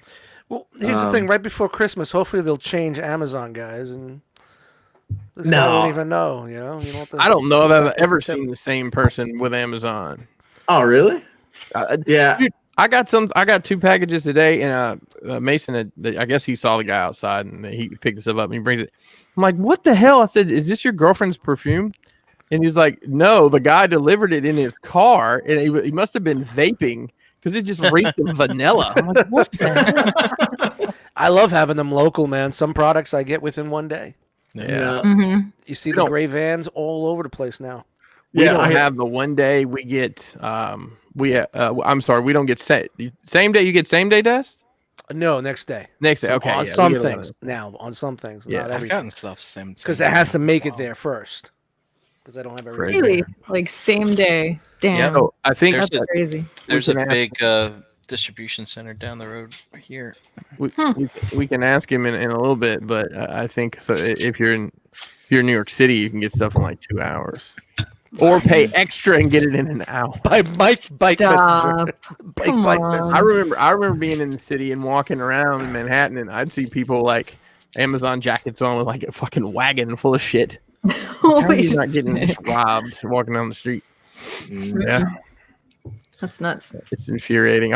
Well, here's the thing. Right before Christmas, hopefully they'll change Amazon guys, and this guy No. won't even know. You know, you don't. Have to- I don't know that I've ever seen the same person with Amazon. Oh, really? Yeah. Dude, I got 2 packages today, and Mason, I guess he saw the guy outside, and he picked this up and he brings it. I'm like, what the hell? I said, is this your girlfriend's perfume? And he's like, no, the guy delivered it in his car, and he must have been vaping because it just reeked of vanilla. I'm like, what the hell? I love having them local, man. Some products I get within one day. Yeah. Mm-hmm. You see We the don't- gray vans all over the place now. We Yeah, don't have the one day we get. I'm sorry, we don't get same day. You get same day dust. No, next day. Next day, okay. on yeah, we some get a lot things. of- Now, on some things, Yeah, not I've I've everything. gotten stuff same Because it has to make it there first. Because I don't have everything. Really? Like same day. Damn. Yeah. Oh, I think There's That's crazy. There's can a ask- big distribution center down the road here. we can ask him in a little bit, but I think so. If you're in New York City, you can get stuff in like 2 hours, or pay extra and get it in an hour. By Mike's bike Stop. messenger. Come Bike on. messenger. I remember being in the city and walking around in Manhattan, and I'd see people like Amazon jackets on with like a fucking wagon full of shit. How are Holy you not getting shit. robbed walking down the street? Yeah, That's nuts. it's infuriating.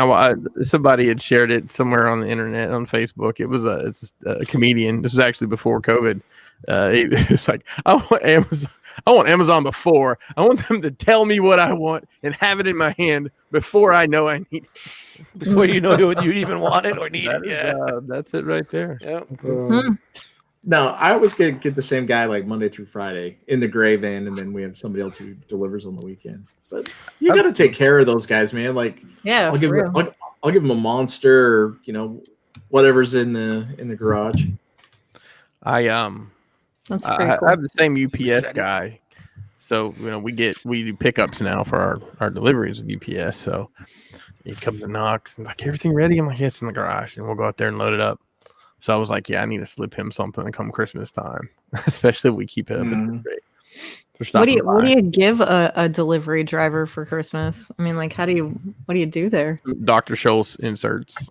Somebody had shared it somewhere on the internet on Facebook. It was it's a comedian. This was actually before COVID. It was like, I want Amazon before. I want them to tell me what I want and have it in my hand before I know I need it. Before you know what you even want it or need That it. is, Yeah. that's it right there. Yeah. No, I always get the same guy like Monday through Friday in the gray van, and then we have somebody else who delivers on the weekend. But you got to take care of those guys, man. Like, Yeah. I'll give for them, real. I'll give them a monster, or whatever's in the garage. That's pretty I cool. have the same UPS guy, so we do pickups now for our deliveries with UPS. So he comes and knocks and like, everything ready? I'm like, yeah, it's in the garage, and we'll go out there and load it up. So I was like, yeah, I need to slip him something come Christmas time, especially if we keep it up. Mhm. What do you give a delivery driver for Christmas? I mean, like, what do you do there? Dr. Scholl's inserts?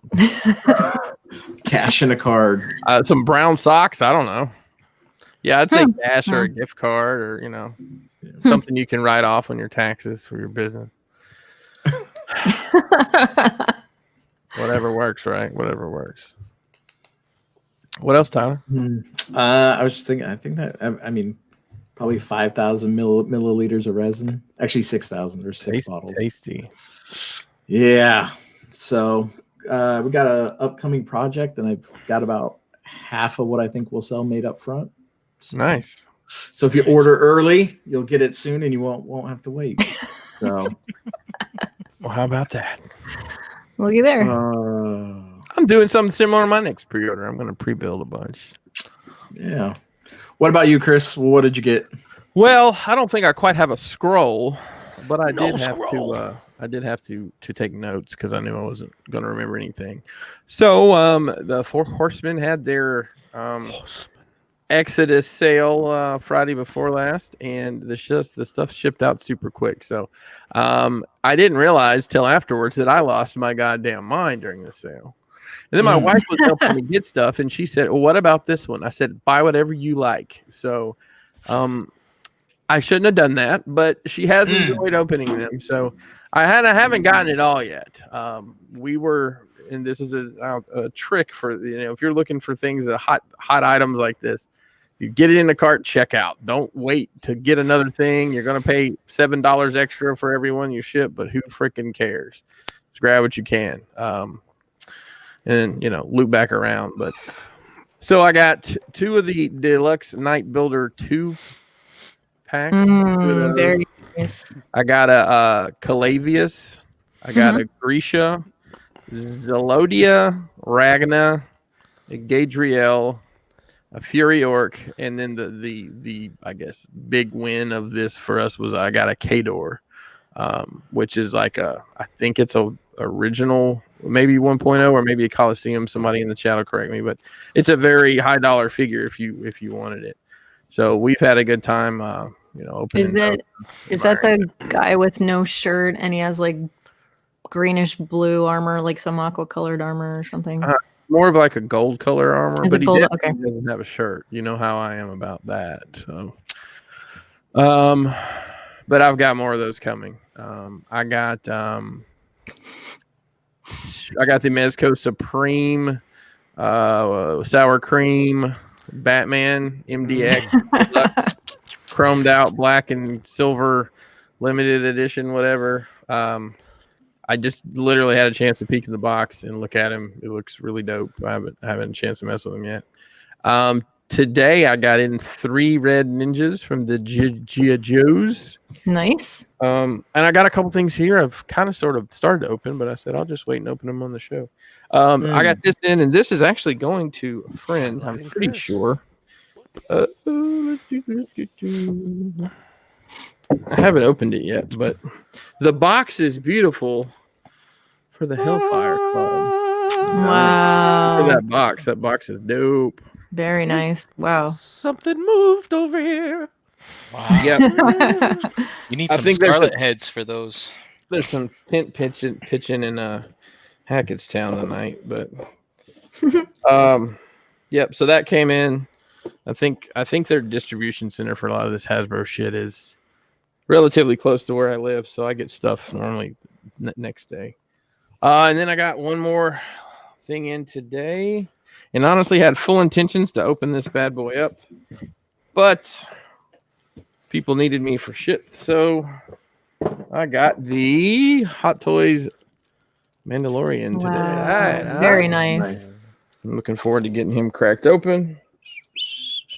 Cash in a card. Some brown socks. I don't know. Yeah, I'd say Hmm. cash or a gift card or something you can write off on your taxes for your business. Whatever works, right? Whatever works. What else, Tyler? I was just thinking. I think that I mean, probably 5,000 milliliters of resin. Actually, 6,000. There's six bottles. Tasty. Yeah. So we got a upcoming project, and I've got about half of what I think we'll sell made up front. So, Nice. So if you order early, you'll get it soon, and you won't have to wait. So, Well, how about that? Looky there. I'm doing something similar in my next pre-order. I'm going to pre-build a bunch. Yeah. What about you, Chris? What did you get? Well, I don't think I quite have a scroll, but I No did have scroll. to. I did have to take notes because I knew I wasn't going to remember anything. So, the Four Horsemen had their Exodus sale Friday before last, and the stuff shipped out super quick. So, I didn't realize till afterwards that I lost my goddamn mind during the sale. And then my wife was helping me get stuff, and she said, "Well, what about this one?" I said, "Buy whatever you like." So, I shouldn't have done that, but she has enjoyed opening them. So I haven't gotten it all yet. We were, and this is a trick for if you're looking for things that hot items like this, you get it in the cart, check out. Don't wait to get another thing. You're gonna pay $7 extra for every one you ship, but who freaking cares? Just grab what you can, and loop back around. But so I got two of the Deluxe Night Builder 2 packs. Very nice. I got a Calavius. I got a Grisha, Zelodia, Ragna, a Gadriel, a Fury Orc, and then the I guess big win of this for us was I got a Kador, which is like I think it's a original, maybe 1.0 or maybe a Coliseum. Somebody in the chat will correct me, but it's a very high dollar figure if you wanted it. So we've had a good time, opening. Is that the guy with no shirt and he has like greenish blue armor, like some aqua colored armor or something? More of like a gold color armor, Is but it gold? he Okay. doesn't have a shirt. You know how I am about that. So, but I've got more of those coming. I got the Mezco Supreme, sour cream, Batman MDX, chromed out black and silver, limited edition, whatever. I just literally had a chance to peek in the box and look at him. It looks really dope. I haven't had a chance to mess with him yet. Today I got in 3 red ninjas from the G.I. Joes. Nice. And I got a couple things here I've kind of sort of started to open, but I said I'll just wait and open them on the show. I got this in, and this is actually going to a friend, I'm pretty sure. I haven't opened it yet, but the box is beautiful for the Hellfire Club. Wow. Look at that box. That box is dope. Very nice. Wow. Something moved over here. Wow. Yeah, You need I some think there's Scarlet heads for those. there's some pitching in Hackettstown tonight, but yep. So that came in. I think their distribution center for a lot of this Hasbro shit is relatively close to where I live, so I get stuff normally next day. And then I got one more thing in today, and honestly had full intentions to open this bad boy up, but people needed me for shit, so I got the Hot Toys Mandalorian today. Wow. Very nice. I'm looking forward to getting him cracked open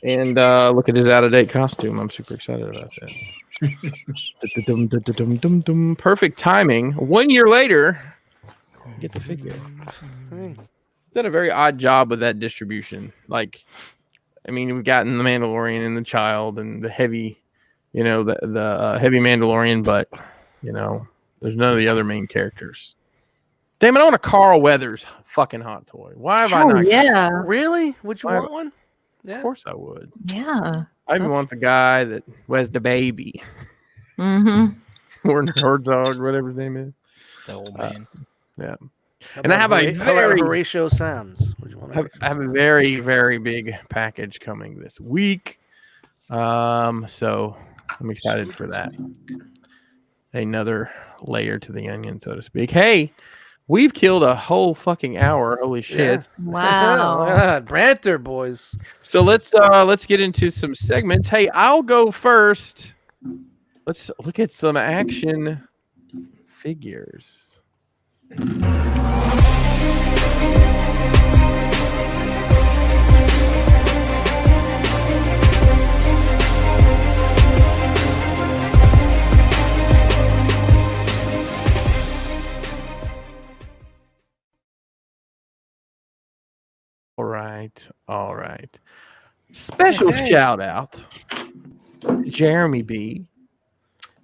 and look at his out-of-date costume. I'm super excited about that. Perfect timing. 1 year later, get the figure. Done a very odd job with that distribution. Like, I mean, we've gotten the Mandalorian and the Child and the heavy, the heavy Mandalorian, but there's none of the other main characters. Damn it! I want a Carl Weathers fucking hot toy. Why have I not? Yeah. Really? Would you Why- want one? Yeah. Of course I would. Yeah. I even want the guy that was the baby. Mm-hmm. Werner Herzog, whatever his name is. The old man. Yeah. And I have a very Horatio Sands. What do you want to I have a very, very big package coming this week. So I'm excited for that. Another layer to the onion, so to speak. Hey, we've killed a whole fucking hour. Holy shit. Yeah. Wow. Banter, boys. So let's get into some segments. Hey, I'll go first. Let's look at some action figures. All right. Special shout out to Jeremy B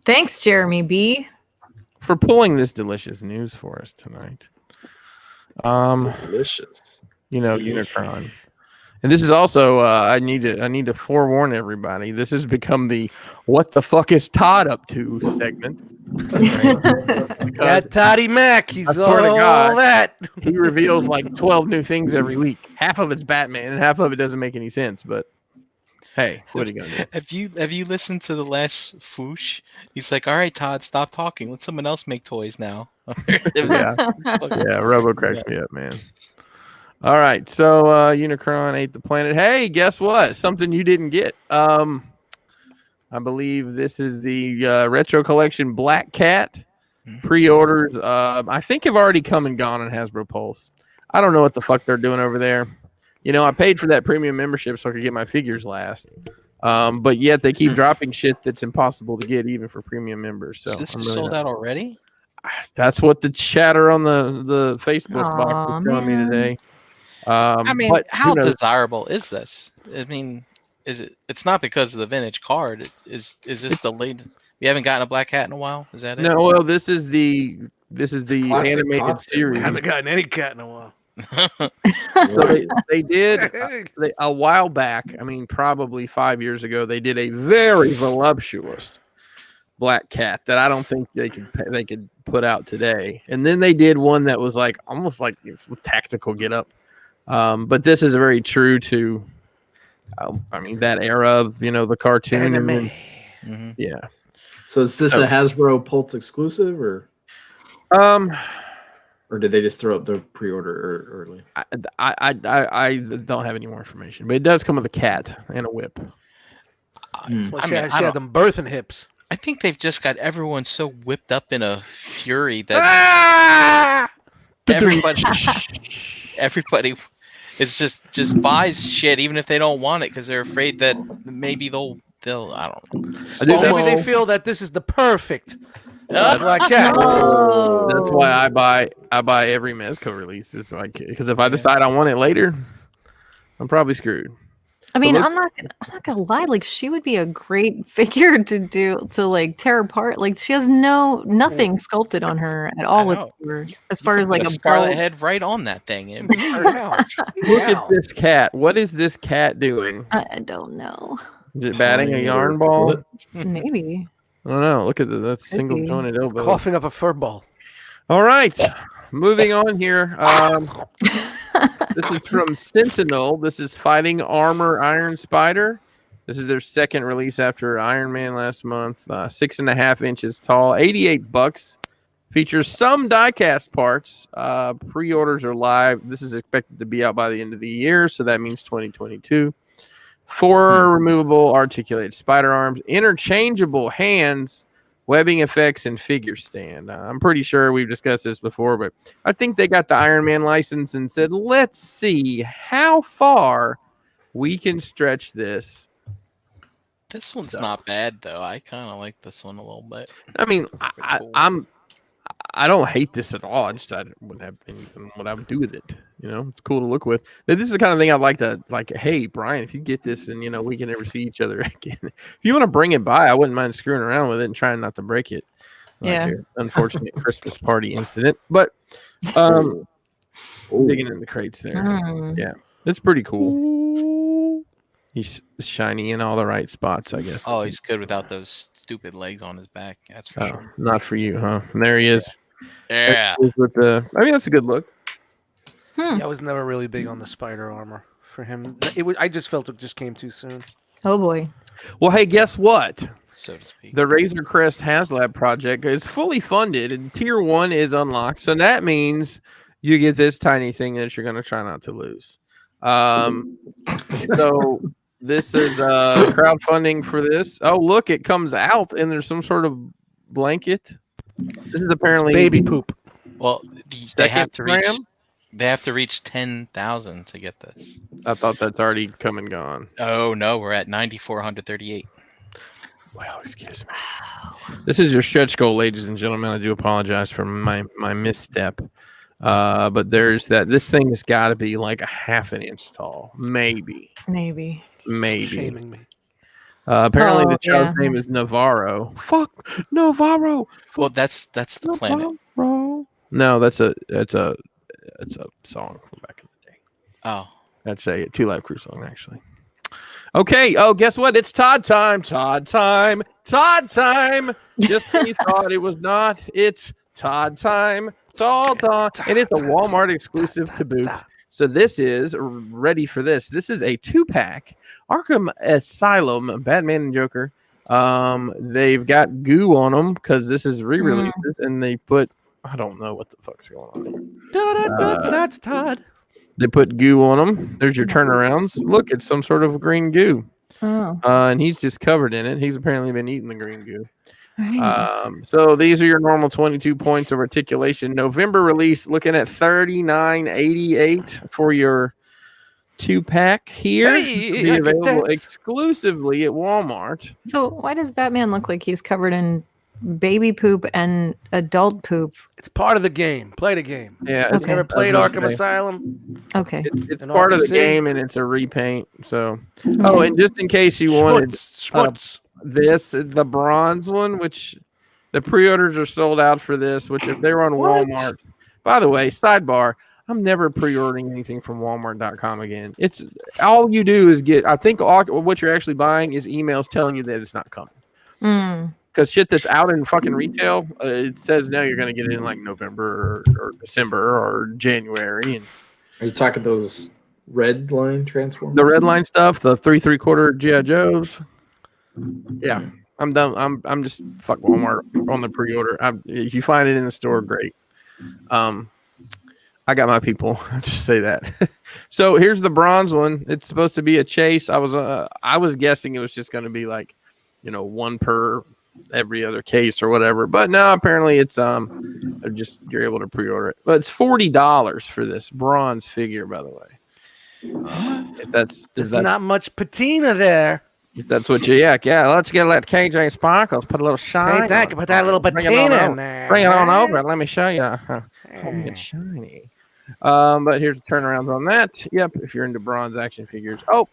Thanks, Jeremy B. for pulling this delicious news for us tonight. Delicious. Unicron. And this is also I need to forewarn everybody. This has become the "What the fuck is Todd up to" segment. That Toddy Mac, he's I swear to all God. that. He reveals like 12 new things every week. Half of it's Batman, and half of it doesn't make any sense. But hey, what are you gonna do? Have you listened to the last Foosh? He's like, all right, Todd, stop talking. Let someone else make toys now. Yeah, Robo cracks me up, man. All right, so Unicron ate the planet. Hey, guess what? Something you didn't get. I believe this is the Retro Collection Black Cat pre-orders. I think have already come and gone on Hasbro Pulse. I don't know what the fuck they're doing over there. I paid for that premium membership so I could get my figures last. But yet they keep dropping shit that's impossible to get even for premium members. So this I'm is really sold out already? That's what the chatter on the Facebook box was telling me today. But how desirable is this? I mean, it's not because of the vintage card. Is this the late? We haven't gotten a Black Cat in a while. Is that it? No, well, this is the Classic animated costume. series. I haven't gotten any cat in a while. So they did a while back. I mean, probably 5 years ago, they did a very voluptuous Black Cat that I don't think they could put out today. And then they did one that was like almost like tactical get up. But this is very true to, that era of the cartoon. And then, yeah. So is this a Hasbro Pulse exclusive, or did they just throw up the pre-order early? I don't have any more information, but it does come with a cat and a whip. Well, she had them birthing hips. I think they've just got everyone so whipped up in a fury that everybody is just buys shit even if they don't want it because they're afraid that maybe they'll I don't know. Maybe they feel that this is the perfect Black Cat. Oh. That's why I buy every Mezco release. It's like because if I decide I want it later, I'm probably screwed. I mean, I'm not gonna lie. Like, she would be a great figure to like tear apart. Like, she has nothing sculpted on her at all. With her, as far as like a scarlet head right on that thing. Look at this cat. What is this cat doing? I don't know. Is it batting a yarn ball? Maybe. I don't know. Look at that single jointed elbow. Coughing up a fur ball. All right. Moving on here. This is from Sentinel. This is Fighting Armor Iron Spider. This is their second release after Iron Man last month. 6.5 inches tall, $88. Features some diecast parts. Pre-orders are live. This is expected to be out by the end of the year, so that means 2022. 4 removable articulated spider arms, interchangeable hands, webbing effects, and figure stand. I'm pretty sure we've discussed this before, but I think they got the Iron Man license and said, let's see how far we can stretch this. This one's not bad, though. I kind of like this one a little bit. I mean, I don't hate this at all. I wouldn't have anything what I would do with it. It's cool to look with. This is the kind of thing I'd like to hey, Brian, if you get this and we can never see each other again. If you want to bring it by, I wouldn't mind screwing around with it and trying not to break it. Yeah. Your unfortunate Christmas party incident. But digging in the crates there. Yeah. It's pretty cool. He's shiny in all the right spots, I guess. Oh, he's good without those stupid legs on his back. That's for sure. Not for you, huh? And there he is. Yeah. With the, I mean, that's a good look. Hmm. Yeah, I was never really big on the spider armor for him. I just felt it just came too soon. Oh boy. Well, hey, guess what? So to speak. The Razor Crest HasLab project is fully funded and tier 1 is unlocked. So that means you get this tiny thing that you're going to try not to lose. So this is crowdfunding for this. Oh, look, it comes out and there's some sort of blanket. This is apparently Baby poop. Well, they have to reach. They have to reach 10,000 to get this. I thought that's already come and gone. Oh no, we're at 9,438. Well, excuse me. This is your stretch goal, ladies and gentlemen. I do apologize for my misstep. But there's that. This thing has got to be like a half an inch tall, maybe. Shaming me. Apparently, Oh, the child's yeah. name is Navarro. Fuck Navarro. Well, that's the planet. Navarro. No, that's a song from back in the day. Oh, That's a Two Live Crew song, actually. Okay. Oh, guess what? It's Todd time. Todd time. Todd time. Just when you thought it was not, it's Todd time. It's all Todd. And it's a Walmart exclusive to boot. So this is ready for this. This is a 2-pack Arkham Asylum Batman and Joker. They've got goo on them because this is re-releases, and they put, I don't know what the fuck's going on here. That's Todd. They put goo on them. There's your turnarounds. Look, it's some sort of green goo. Oh. And he's just covered in it. He's apparently been eating the green goo. Right. So these are your normal 22 points of articulation. November release, looking at $39.88 for your 2-pack here. Hey, Be I get available that. exclusively at Walmart. So why does Batman look like he's covered in baby poop and adult poop? It's part of the game. Play the game. Yeah, Okay. Never played I was gonna Arkham say, Asylum. Okay. It's An part of the RPG. game, and it's a repaint. So, oh, and just in case you wanted Schmutz. this, the bronze one, which the pre-orders are sold out for this, which if they were on What? Walmart, by the way, sidebar, I'm never pre-ordering anything from walmart.com again. It's all you do is get, I think what you're actually buying is emails telling you that it's not coming. Mm. Because shit that's out in fucking retail, it says now you're going to get it in like November or December or January. And Are you talking those red line transformers? the red line stuff, the 3/3/4 G.I. Joes. Yeah, I'm done. I'm just fuck Walmart on the pre-order. If you find it in the store, great. I got my people. I'll just say that. So here's the bronze one. It's supposed to be a chase. I was guessing it was just going to be like, one per every other case or whatever. But no, apparently it's you're able to pre-order it. But it's $40 for this bronze figure, by the way. If that's Not much patina there. If that's what you let's get let KJ Sparkles put a little shine. Hey, thank you. on Put it. that little Bring it patina on in there. Bring it on over. Let me show you how it's shiny. But here's the turnarounds on that. Yep, if you're into bronze action figures. Oh,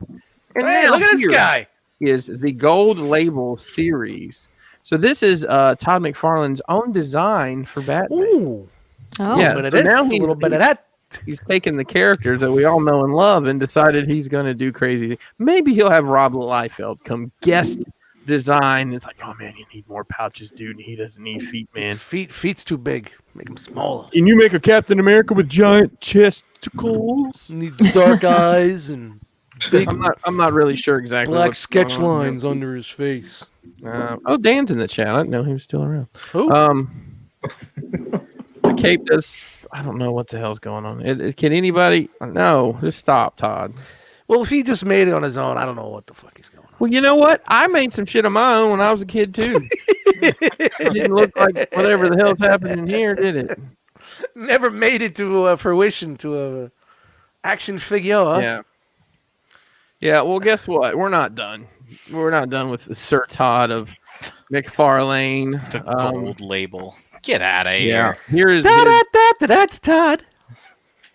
and Hey, now look at this here guy. is the Gold Label series. So this is Todd McFarlane's own design for Batman. Ooh. Oh. Yeah. A little bit so of this, now a he's- little bit of that. He's taken the characters that we all know and love and decided he's going to do crazy things. Maybe he'll have Rob Liefeld come guest design. It's like, oh man, you need more pouches, dude. He doesn't need feet, man. Feet's too big. Make him smaller. Can you make a Captain America with giant chesticles? Needs dark eyes and big I'm not really sure exactly. black what's sketch going on here. lines under his face. Oh, Dan's in the chat. I didn't know he was still around. Who? The cape does. I don't know what the hell's going on. Can anybody? No, just stop, Todd. Well, if he just made it on his own, I don't know what the fuck he's going on. Well, you know what? I made some shit of my own when I was a kid too. It didn't look like whatever the hell's happening here, did it? Never made it to fruition to a action figure. Yeah. Yeah. Well, guess what? We're not done. We're not done with Sir Todd of McFarlane. The gold label. Get out of Yeah. here. Here is Da, his da, da, da, that's Todd.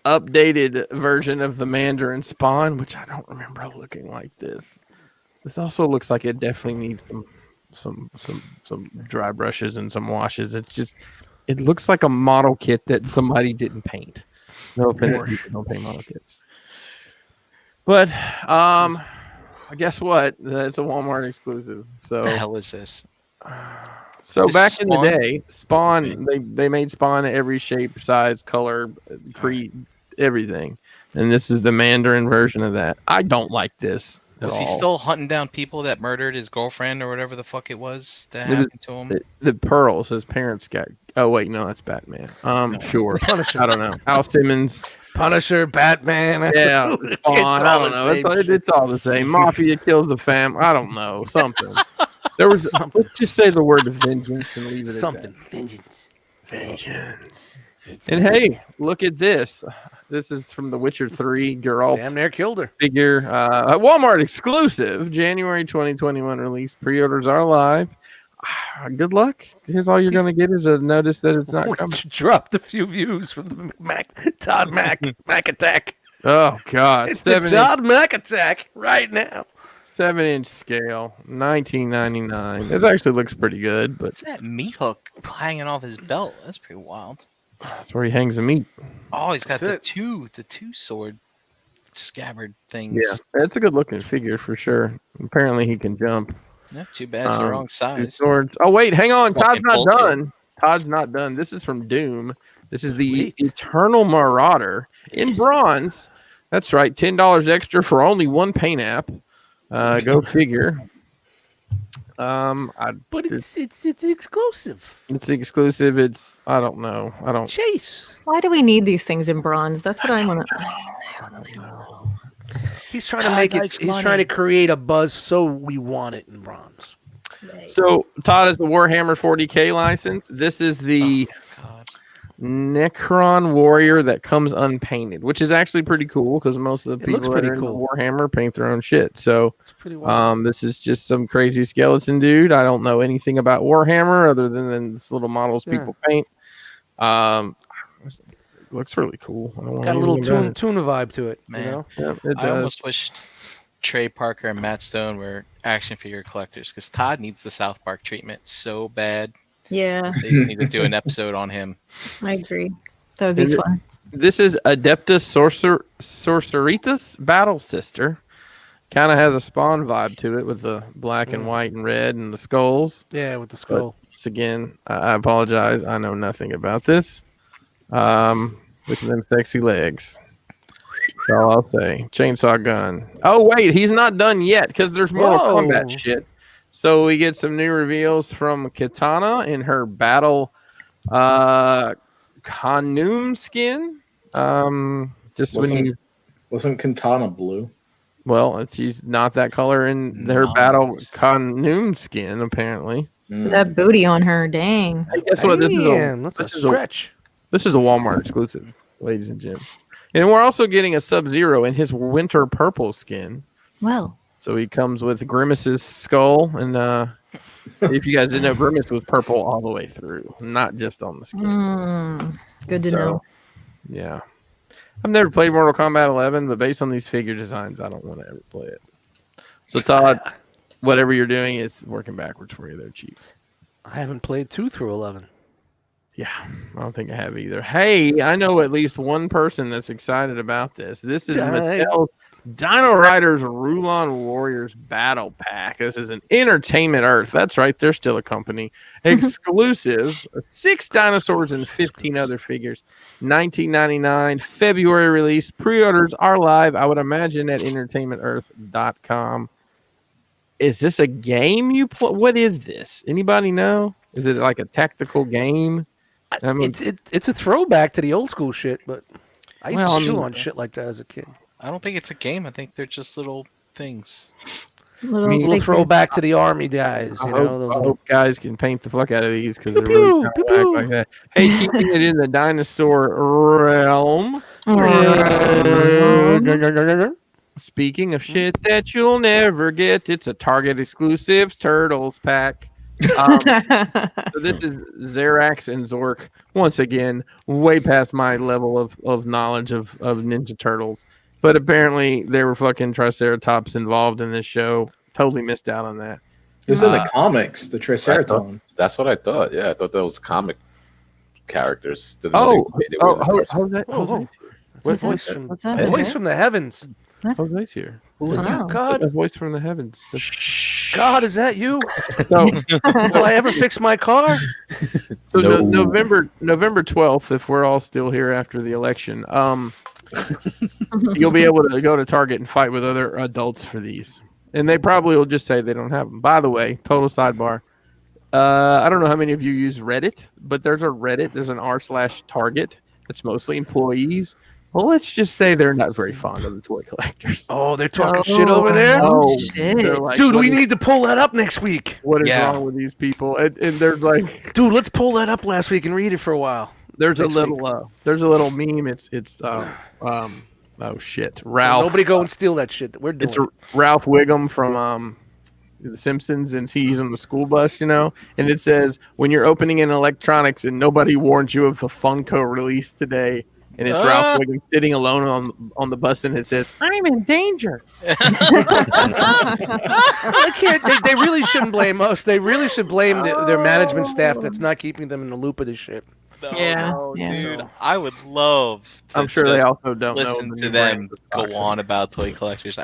updated version of the Mandarin Spawn, which I don't remember looking like this. This also looks like it definitely needs some dry brushes and some washes. It looks like a model kit that somebody didn't paint. No offense, people don't paint model kits. But guess what? That's a Walmart exclusive. So What the hell is this? So This back is in the Spawn? day, Spawn they made Spawn every shape, size, color, creed, everything, and this is the Mandarin version of that. I don't like this at Was he all. still hunting down people that murdered his girlfriend or whatever the fuck it was that It was happened to him? the pearls his parents got. Oh wait, no, that's Batman. No. Sure, Punisher. I don't know. Al Simmons. Punisher, Batman. Yeah, It's Spawn. I all don't the know. same shit. It's all the same. Mafia kills the fam. I don't know. Something. There was. Let's just say the word vengeance and leave it Something. at Vengeance. that. Vengeance. And hey, look at this. This is from The Witcher 3 Geralt Damn near killed her. figure. A Walmart exclusive. January 2021 release. Pre-orders are live. Good luck. Here's all you're gonna get is a notice that it's not coming. Dropped a few views from the Todd Mac attack. Oh God! It's the Todd Mac attack right now. 7-inch scale, 1999. This actually looks pretty good, but What's that meat hook hanging off his belt? That's pretty wild. that's where he hangs the meat. Oh, he's got That's the two sword scabbard things. Yeah, it's a good looking figure for sure. Apparently, he can jump. Not too bad. It's the wrong Two size. swords. Oh wait, hang on. Todd's Fucking not bulky. done. Todd's not done. This is from Doom. This is the Sweet. Eternal Marauder in bronze. That's right. $10 extra for only one paint app. Go figure. But it's exclusive. It's exclusive. It's I don't know. I don't. Chase. Why do we need these things in bronze? That's what I want to. He's trying to Todd make it. likes He's money. trying to create a buzz, so we want it in bronze. So Todd is the Warhammer 40K license. This is the God. Necron Warrior that comes unpainted, which is actually pretty cool because most of the It looks people that pretty are into cool. Warhammer paint their own shit. So It's pretty wild. this is just some crazy skeleton dude. I don't know anything about Warhammer other than this little models Yeah. people paint. Looks really cool. I don't want Got a little anything about tuna vibe to it. Man. You know? it. Yeah, it I does. almost wished Trey Parker and Matt Stone were action figure collectors because Todd needs the South Park treatment so bad. Yeah, They just need to do an episode on him. I agree. That would be Is it- fun. This is Adeptus Sorceritas Battle Sister. Kind of has a Spawn vibe to it with the black and white and red and the skulls. Yeah, with the skull. Once again, I apologize. I know nothing about this. With them sexy legs. That's all I'll say. Chainsaw gun. Oh, wait. He's not done yet because there's Mortal Whoa. Kombat shit. So we get some new reveals from Kitana in her battle Khanum skin. Just when you... Wasn't Quintana blue? Well, she's not that color in her Nice. battle Khanum skin, apparently. That booty on her, dang. Hey, guess what? Damn, This that's is a a stretch. This is a Walmart exclusive, ladies and gents. And we're also getting a Sub-Zero in his winter purple skin. Well, So he comes with Grimace's skull. And if you guys didn't know, Grimace was purple all the way through, not just on the skin. good to So, know. Yeah. I've never played Mortal Kombat 11, but based on these figure designs, I don't want to ever play it. So, Todd, whatever you're doing, it's working backwards for you there, Chief. I haven't played 2 through 11. Yeah, I don't think I have either. Hey, I know at least one person that's excited about this. This is Mattel's Dino Riders Rulon Warriors Battle Pack. This is an Entertainment Earth. That's right, they're still a company. Exclusive, 6 dinosaurs and 15 other figures. 1999 February release. Pre-orders are live. I would imagine at entertainmentearth.com. Is this a game you play? What is this? Anybody know? Is it like a tactical game? I mean, It's a throwback to the old school shit, but I used Well, to I chew mean- on shit like that as a kid. I don't think it's a game. I think they're just little things. Little Me- A little figure. throwback to the army guys, I you hope, know. Those I little- hope guys can paint the fuck out of these because Pew, they're really pew, kind pew, of pew. like that. Hey, keeping it in the dinosaur realm. Speaking of shit that you'll never get, it's a Target exclusives Turtles pack. So this is Xerax and Zork once again, way past my level of knowledge of Ninja Turtles. But apparently there were fucking Triceratops involved in this show. Totally missed out on that. It was in the comics, the I thought- Triceratons. That's what I thought. Yeah, I thought that was comic characters. Didn't Oh, know they were in person. Jose, Oh, Jose's What's that? voice from What's that? voice from the heavens. here. Jose's here. Who is Wow. that? God. A voice from the heavens. God, is that you? So, Will I ever fix my car? so No. November 12th, if we're all still here after the election, you'll be able to go to Target and fight with other adults for these. And they probably will just say they don't have them. By the way, total sidebar. I don't know how many of you use Reddit, but there's a Reddit. There's an r/Target. It's mostly employees. Well, let's just say they're not very fond of the toy collectors. Oh, they're talking shit over there? Oh, they're shit. like, Dude, what we is- need to pull that up next week. What is Yeah. wrong with these people? And they're like, Dude, let's pull that up last week and read it for a while. there's a Next little meme. It's oh shit, Ralph. Nobody go and steal that shit that we're doing. It's Ralph Wiggum from The Simpsons, and he's on the school bus, and it says, when you're opening in electronics and nobody warned you of the Funko release today, and it's Ralph Wiggum sitting alone on the bus, and it says, I'm in danger. They really shouldn't blame us. They really should blame their management staff that's not keeping them in the loop of this shit. No, Yeah, no, yeah. dude, I would love to I'm sure they just also don't listen know the to new them brands of go toxin. on about toy collectors.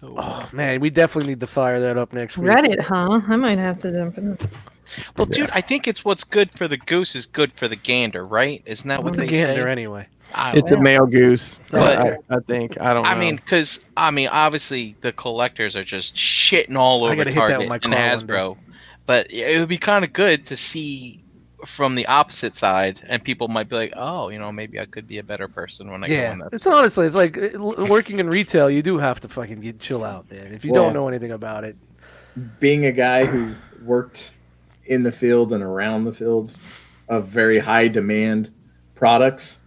Oh, man, we definitely need to fire that up next week. Reddit, huh? I might have to jump in. Well, dude, I think it's what's good for the goose is good for the gander, right? Isn't that what What's a they gander say? anyway? I don't It's a male goose. But- I think. I don't know. I mean, obviously the collectors are just shitting all I over gotta hit that Target with my and car one Hasbro, but it would be kind of good to see from the opposite side, and people might be like, "Oh, maybe I could be a better person when I go Yeah, in that." it's honestly, it's like working in retail. You do have to fucking chill out, man. If you Well- don't know anything about it, Being a guy who worked in the field and around the field of very high demand products,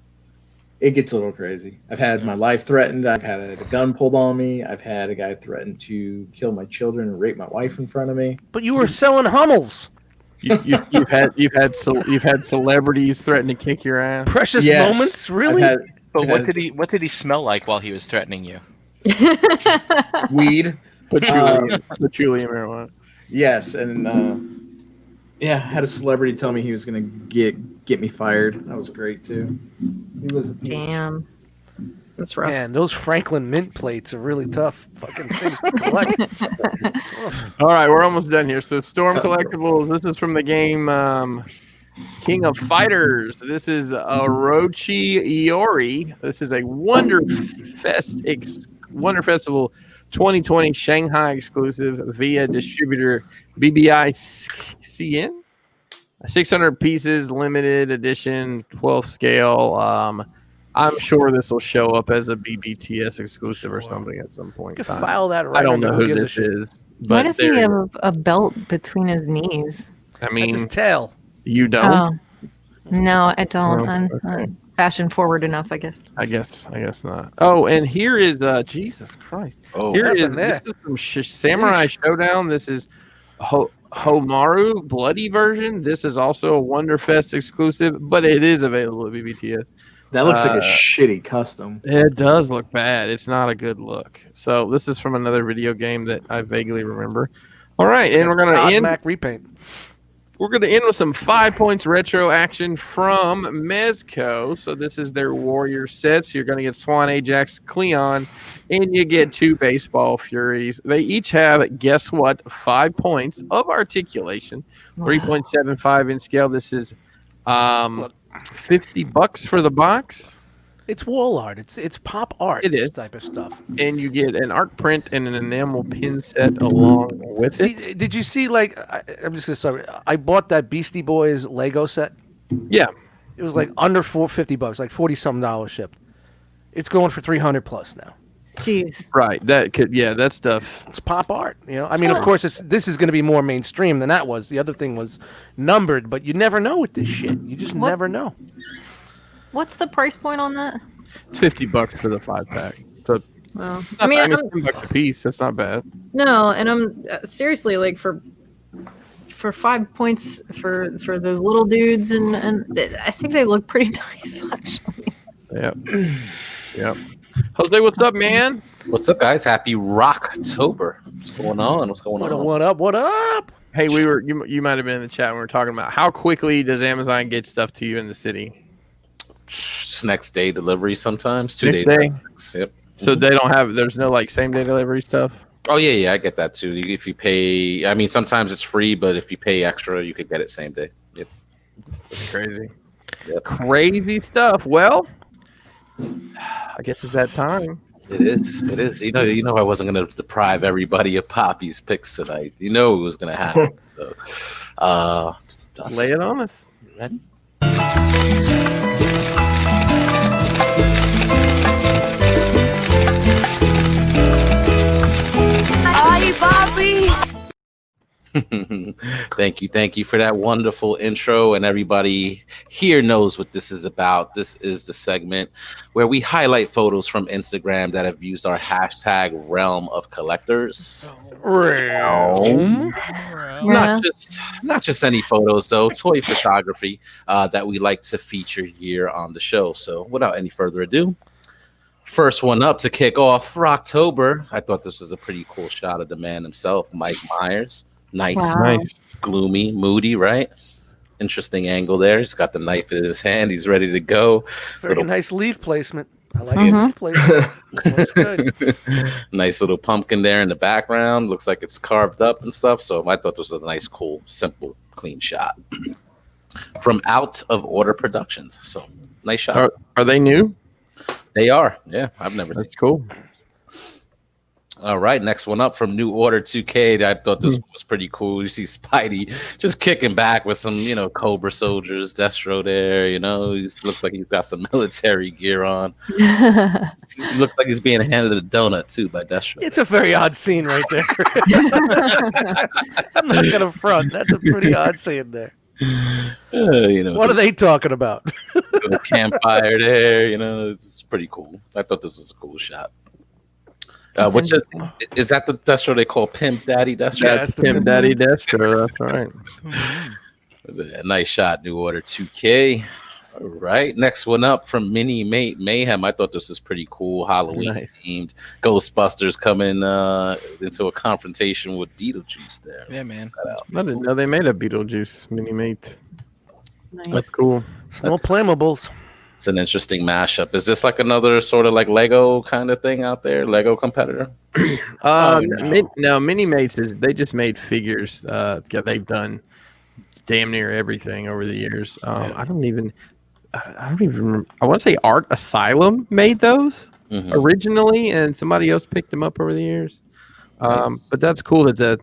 it gets a little crazy. I've had my life threatened. I've had a gun pulled on me. I've had a guy threaten to kill my children and rape my wife in front of me. but you were selling Hummels, you've had celebrities threaten to kick your ass. precious Yes, moments, I've really? had- But I've what had did he smell like while he was threatening you? weed? Patchouli and marijuana. Yes, and yeah, I had a celebrity tell me he was gonna get me fired. That was great too. He was Damn. That's rough. Man, those Franklin mint plates are really tough fucking things to collect. All right, we're almost done here. So Storm Collectibles, this is from the game King of Fighters. This is R.O.C. Iori. This is a Wonder Festival 2020 Shanghai exclusive via distributor BBICN. 600 pieces, limited edition, 12 scale. I'm sure this will show up as a BBTS exclusive or something at some point. You in can time. file that right. I don't under know who who gives a this shit. is. Why But does he there- have a belt between his knees? I That's mean, his tail. you don't. Oh. No, I don't. Oh, I'm okay. fashion forward enough, I guess. I guess not. Oh, and here is Jesus Christ. Oh, Here happened is there? this is some Samurai Showdown. This is Homaru Bloody version. This is also a Wonderfest exclusive, but it is available at BBTS. that looks like a shitty custom. It does look bad. It's not a good look. So this is from another video game that I vaguely remember. All right, and we're gonna Todd end. Mac repaint. We're going to end with some 5 points retro action from Mezco. So this is their Warrior sets. You're going to get Swan Ajax, Cleon, and you get 2 Baseball Furies. They each have, guess what, 5 points of articulation, 3.75 in scale. This is $50 for the box. It's wall art. It's pop art. It this is. type of stuff. And you get an art print and an enamel pin set along with See, it. did you see? Like, I'm just gonna start. I bought that Beastie Boys Lego set. Yeah. It was like under $50, like $40-something shipped. It's going for 300 plus now. Jeez. Right. That could, yeah, that stuff. It's pop art. I mean, of course, this is going to be more mainstream than that was. The other thing was numbered, but you never know with this shit. You just What's- never know. What's the price point on that? It's $50 for the 5-pack. So Well, I mean, I'm- it's $10 a piece. That's not bad. no, and I'm seriously like for 5 points for those little dudes, and I think they look pretty nice actually. Yep. Yep. Jose, what's up, man? what's up, guys? Happy Rocktober. What's going on? What's going on? What up? What up? Hey, you might have been in the chat when we were talking about how quickly does Amazon get stuff to you in the city? It's next day delivery sometimes. 2 Next days. day? max. Yep. So they don't have. There's no like same day delivery stuff. Oh yeah, I get that too. If you pay, I mean, sometimes it's free, but if you pay extra, you could get it same day. Yep. That's crazy. Yep. Crazy stuff. Well, I guess it's that time. It is. It is. You know, I wasn't going to deprive everybody of Poppy's picks tonight. You know it was going to happen. So, Lay it on us. Ready? Hi, Bobby. Thank you for that wonderful intro, and everybody here knows what this is about. This is the segment where we highlight photos from Instagram that have used our hashtag realm of collectors. Realm. Yeah. Not just any photos though, toy photography that we like to feature here on the show. So without any further ado, first one up to kick off for October. I thought this was a pretty cool shot of the man himself, Mike Myers. Nice, Wow. Nice. gloomy, moody, right? Interesting angle there. He's got the knife in his hand. He's ready to go. Very Little- nice leaf placement. I like Mhm. leaf placement. Looks good. Nice little pumpkin there in the background. Looks like it's carved up and stuff. So I thought this was a nice, cool, simple, clean shot from Out of Order Productions. So nice shot. Are they new? They are. Yeah, I've never seen. That's cool. All right, next one up from New Order 2K. I thought this was pretty cool. You see Spidey just kicking back with some, Cobra soldiers, Destro there. He looks like he's got some military gear on. He looks like he's being handed a donut too by Destro. It's a very odd scene right there. I'm not gonna front. That's a pretty odd scene there. What are they talking about? The campfire there. It's pretty cool. I thought this was a cool shot. That's Which interesting. is that the Destro they call Pimp Daddy Destro? Yeah, That's it's the Pimp Pimp Daddy Destro. That's right. A nice shot, New Order 2K. All right, next one up from Mini Mate Mayhem. I thought this was pretty cool, Halloween Nice. themed. Ghostbusters coming into a confrontation with Beetlejuice there. Yeah, man. I didn't know they made a Beetlejuice mini mate. Nice. That's cool. No playmables. It's an interesting mashup. Is this like another sort of like Lego kind of thing out there? Lego competitor? No, Mini Mates they just made figures. Yeah, they've done damn near everything over the years. I don't even. I want to say Art Asylum made those Mhm. originally, and somebody else picked them up over the years. Nice. But that's cool that the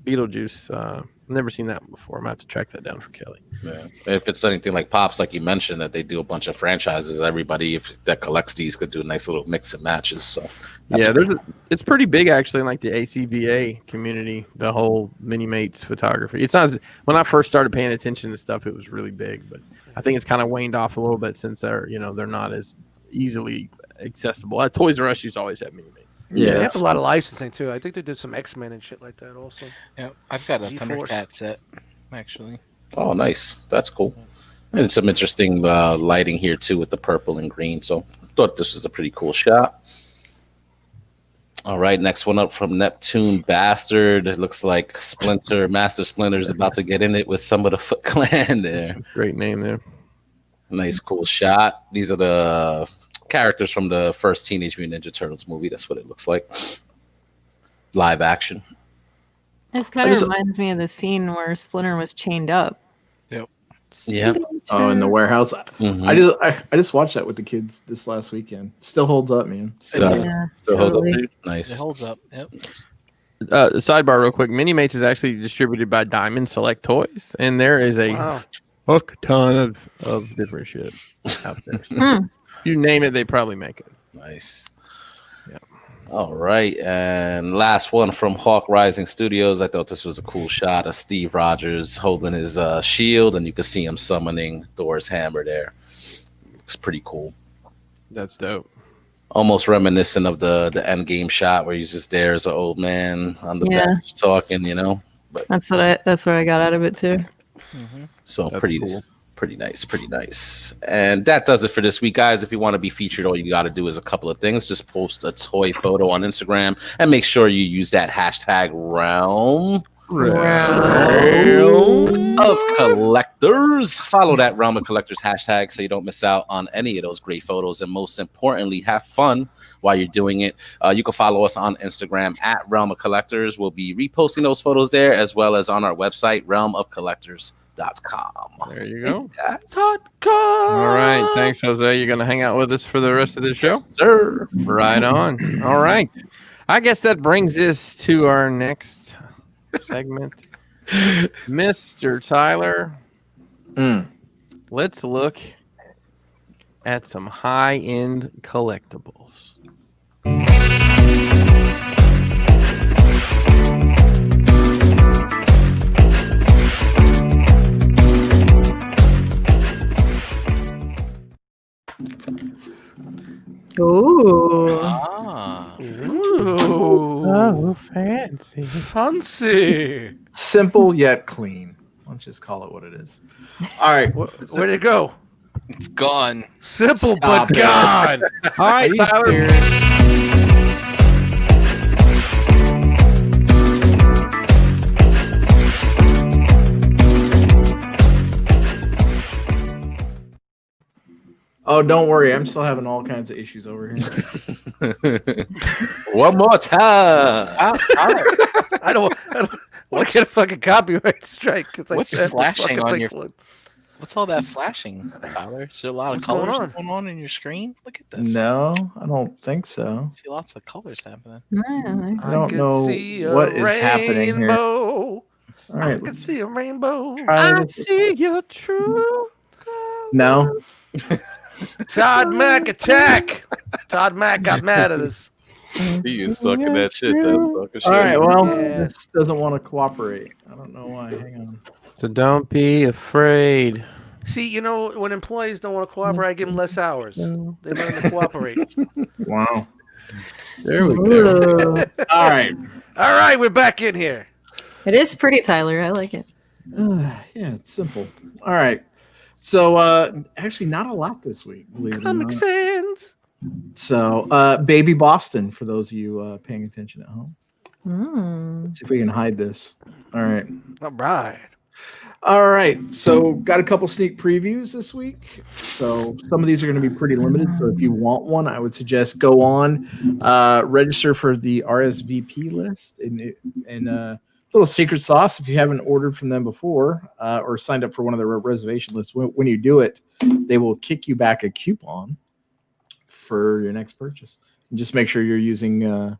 Beetlejuice. I've never seen that one before. I'm gonna have to track that down for Kelly. Yeah. If it's anything like Pops, like you mentioned, that they do a bunch of franchises, everybody that collects these could do a nice little mix and matches. So that's Yeah, pretty- it's pretty big actually in like the ACBA community. The whole Mini Mates photography. It's not when I first started paying attention to stuff, it was really big, but I think it's kind of waned off a little bit since they're not as easily accessible. Toys R Us used to always have Mini Mates. Yeah, they that's- have a lot of licensing too. I think they did some X-Men and shit like that also. Yeah, I've got a G-Force. Thundercat set, actually. Oh, nice. That's cool. And some interesting lighting here too with the purple and green. So I thought this was a pretty cool shot. All right, next one up from Neptune Bastard. It looks like Master Splinter is about to get in it with some of the Foot Clan there. Great name there. Nice, cool shot. These are the characters from the first Teenage Mutant Ninja Turtles movie. That's what it looks like. Live action. This kind of reminds me of the scene where Splinter was chained up. Yeah. Oh, in the warehouse. Mhm. I just watched that with the kids this last weekend. Still holds up, man. Still holds up. totally. Dude. It Nice. holds up. Yep. Sidebar, real quick. Mini Mates is actually distributed by Diamond Select Toys, and there is a Wow. fuck ton of different shit out there. Hmm. You name it, they probably make it. Nice. Yeah. All right. And last one from Hawk Rising Studios. I thought this was a cool shot of Steve Rogers holding his shield, and you can see him summoning Thor's hammer there. Looks pretty cool. That's dope. Almost reminiscent of the Endgame shot where he's just there as an old man on the Yeah. bench talking, That's what I got out of it too. Mm-hmm. So That's pretty cool. pretty nice. And that does it for this week, guys. If you want to be featured, all you got to do is a couple of things. Just post a toy photo on Instagram and make sure you use that hashtag realm Realm of Collectors. Follow that Realm of Collectors hashtag so you don't miss out on any of those great photos. And most importantly, have fun while you're doing it. You can follow us on Instagram at Realm of Collectors. We'll be reposting those photos there as well as on our website, realmofcollectors.com. There you go. Guys. All right. Thanks, Jose. You're going to hang out with us for the rest of the show? Yes, sir. Right on. All right. I guess that brings us to our next segment. Mr. Tyler, let's look at some high-end collectibles. Ooh. Ah. Ooh. Fancy. Fancy. Simple yet clean. Let's just call it what it is. All right. Where'd it go? It's gone. Simple Stop but it. gone. All right, Are you Tyler. serious? Oh, don't worry. I'm still having all kinds of issues over here. One more time. I don't want to get a fucking copyright strike. 'Cause I What's said the flashing fucking on thing your- flew. What's all that flashing, Tyler? Is there a lot What's of going colors on? going on in your screen? Look at this. No, I don't think so. I see lots of colors happening. Yeah. I don't could know see a what is happening here. rainbow. All I right. can see a rainbow. Try this. see your true. No. Todd Mack attack. Todd Mack got mad at us. You sucking that shit. That sucker shit. All right. Well, Yeah. this doesn't want to cooperate. I don't know why. Hang on. So don't be afraid. See, you know, when employees don't want to cooperate, I give them less hours. They learn to cooperate. Wow. There we go. Ooh. All right. All right, we're back in here. It is pretty, Tyler. I like it. Yeah, it's simple. All right. So, actually, not a lot this week. Believe it or Comic not. Sans. So, Baby Boston, for those of you paying attention at home. Mm. Let's see if we can hide this. All right. All right. All right. So, got a couple sneak previews this week. So, some of these are going to be pretty limited. So, if you want one, I would suggest go on, register for the RSVP list, and little secret sauce. If you haven't ordered from them before or signed up for one of their reservation lists, when you do it, they will kick you back a coupon for your next purchase. And just make sure you're using our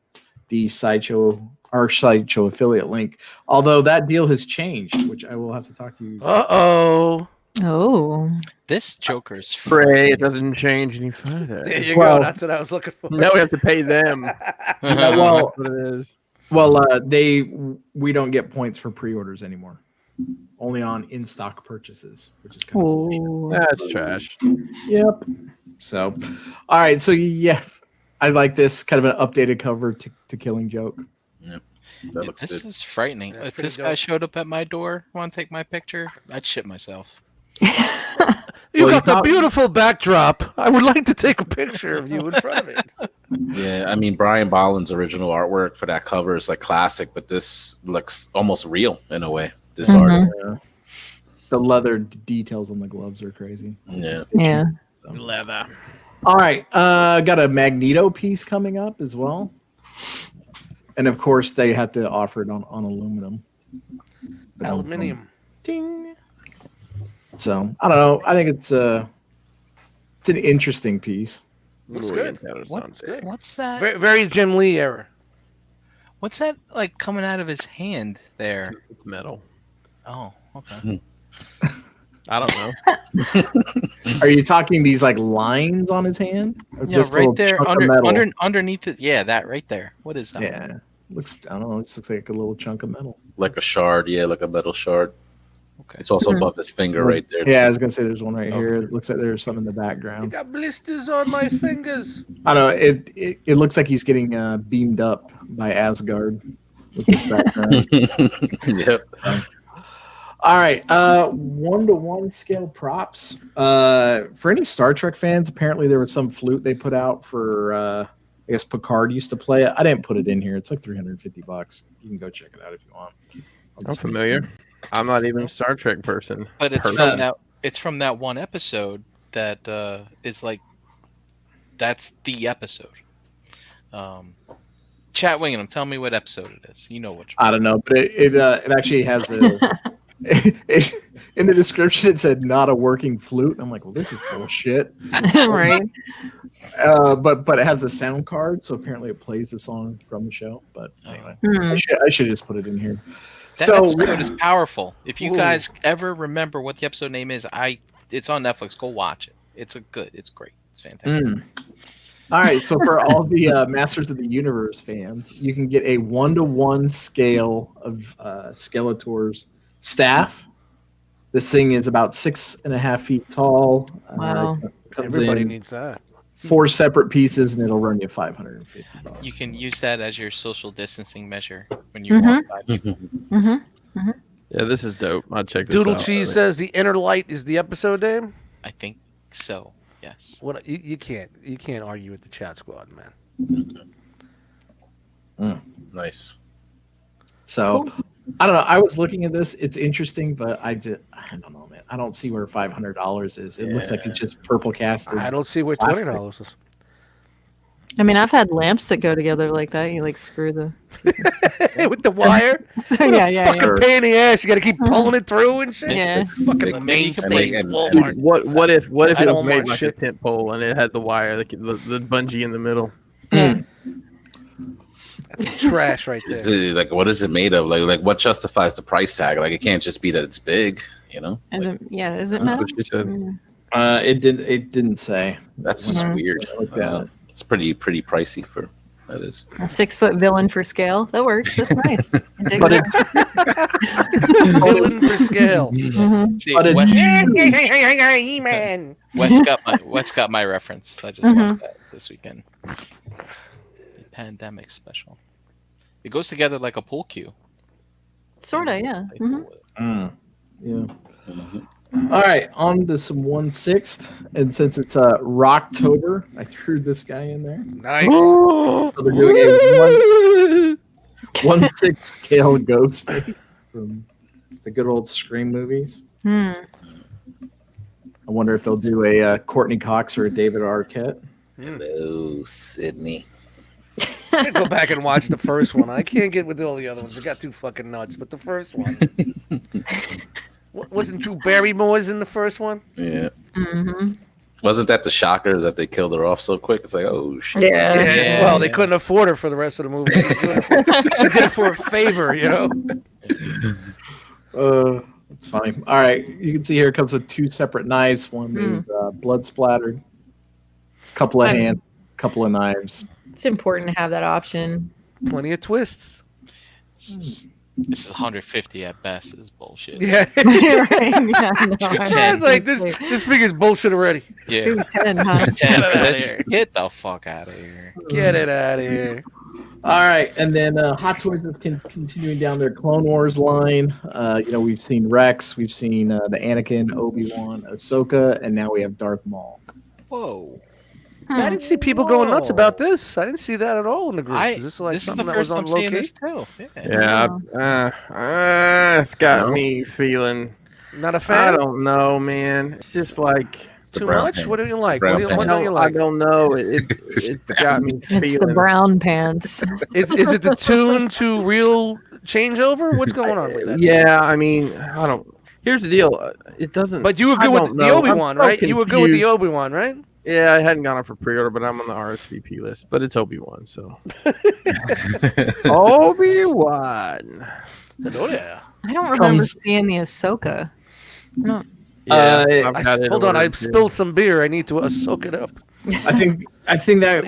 Sideshow affiliate link. Although that deal has changed, which I will have to talk to you. Uh-oh. Oh. This Joker's Pray it doesn't change any further. There you Well- go. That's what I was looking for. Now we have to pay them. Well, That's what it is. Well, we don't get points for pre-orders anymore. Only on in-stock purchases, which is kind of bullshit. Ooh. That's trash. Yep. So, all right. So yeah, I like this kind of an updated cover to Killing Joke. That looks This good. is frightening. That's If pretty this guy dope. showed up at my door, want to take my picture, I'd shit myself. You Well, got the you beautiful backdrop. I would like to take a picture of you in front of it. Yeah, I mean Brian Bolland's original artwork for that cover is like classic, but this looks almost real in a way. This Mhm. art, The leather details on the gloves are crazy. yeah. Yeah. Leather. All right. Got a Magneto piece coming up as well. And of course, they have to offer it on aluminum. Aluminium. Ding. So I don't know. I think it's an interesting piece. Looks Ooh, good. that What? sounds good. What's that? Very, very Jim Lee era. What's that like coming out of his hand there? It's metal. Oh, okay. I don't know. Are you talking these like lines on his hand? Or Yeah, just a right little there chunk of metal? underneath it. Yeah, that right there. What is that? Yeah. Looks. I don't know. It just looks like a little chunk of metal. Like a shard, yeah, like a metal shard. Okay. It's also above his finger right there. Yeah, I too. was gonna say there's one right here. It looks like there's some in the You background. got blisters on my fingers. I don't know. It looks like he's getting beamed up by Asgard with this background. Yep. All right, 1-to-1 scale props. For any Star Trek fans, apparently there was some flute they put out for. I guess Picard used to play it. I didn't put it in here. It's like $350. You can go check it out if you want. I'm familiar. I'm not even a Star Trek person. But it's Person. from that one episode that is like that's the episode. Chat Wingham, tell me what episode it is. You know which one. I don't know, but it actually has a in the description. It said not a working flute. I'm like, well, this is bullshit. Right. But it has a sound card, so apparently it plays the song from the show. But anyway, I should just put it in here. That episode is powerful. If you guys ever remember what the episode name is, it's on Netflix. Go watch it. It's great. It's fantastic. All right, so for all the Masters of the Universe fans, you can get a 1-to-1 scale of Skeletor's staff. This thing is about 6.5 feet tall. Wow. Everybody needs that. 4 separate pieces, and it'll run you $550. You can use that as your social distancing measure when you walk by people. Yeah, this is dope. I'll check this Doodle out. Cheese says the Inner Light is the episode name. I think so. Yes. What you can't argue with the chat squad, man. Nice. So, I don't know. I was looking at this. It's interesting, but I don't know, man. I don't see where $500 is. It looks like it's just purple casted. I don't see where plastic. $20 is. I mean, I've had lamps that go together like that. You like screw the. With the wire. So yeah. Fucking pain in the ass. You got to keep pulling it through and shit. Yeah. Fucking mainstays. and- Walmart. What if I it don't was made want like shit. a tent pole and it had the wire, the bungee in the middle? That's trash right It's there. like, what is it made of? Like what justifies the price tag? Like, it can't just be that it's big, you know? Is it That's metal? what she said. It didn't say. That's just weird. Look at it. It's pretty pricey for that is. A 6-foot villain for scale. That works. That's nice. I dig But that. Villain for scale. See, But it- He-Man. Wes got my reference. I just watched that this weekend. The pandemic special. It goes together like a pool cue. Sorta, yeah. Like, Yeah. All right, on to some 1/6, and since it's Rocktober, I threw this guy in there. Nice. So they're doing a 1/6 scale ghost face from the good old Scream movies. I wonder if they'll do a Courtney Cox or a David Arquette. Hello, Sydney. I'm gonna go back and watch the first one. I can't get with all the other ones. They got too fucking nuts. But the first one. Wasn't Drew Barrymore's in the first one? Yeah. Mm-hmm. Wasn't that the shockers that they killed her off so quick? It's like, oh shit. Yeah. Yeah, well, they couldn't afford her for the rest of the movie. She did it for a favor, you know? It's funny. All right, you can see here it comes with 2 separate knives. One is blood splattered, couple of hands, couple of knives. It's important to have that option. Plenty of twists. This is 150 at best. This is bullshit. Yeah. Right? Yeah, no, It's like this figure's bullshit already. Yeah. 210, huh? 10 for outta this. here. Get the fuck out of here. Get it out of here. All right, and then Hot Toys is continuing down their Clone Wars line. We've seen Rex, we've seen the Anakin, Obi-Wan, Ahsoka, and now we have Darth Maul. Whoa. I didn't see people going nuts about this. I didn't see that at all in the group. Is this like This is something the that was first on time seeing location? this too. Yeah, it's got me feeling. Not a I fan? don't know, man. It's just like Too brown much? What do pants. you It's like? the What brown do you pants. like? I don't know. It got me It's the feeling. brown pants. Is it the tune to real changeover? What's going on with that? Yeah, I mean, I don't. Here's the deal. It doesn't. But you were I good with don't the know. Obi-Wan, I'm so right? You were good with the confused. Obi-Wan, right? Yeah, I hadn't gone up for pre-order, but I'm on the RSVP list. But it's Obi-Wan, so Obi-Wan. Oh, yeah. I don't remember seeing the Ahsoka. No. Yeah, I've got it Hold on, I ordered, too. spilled some beer. I need to soak it up. I think that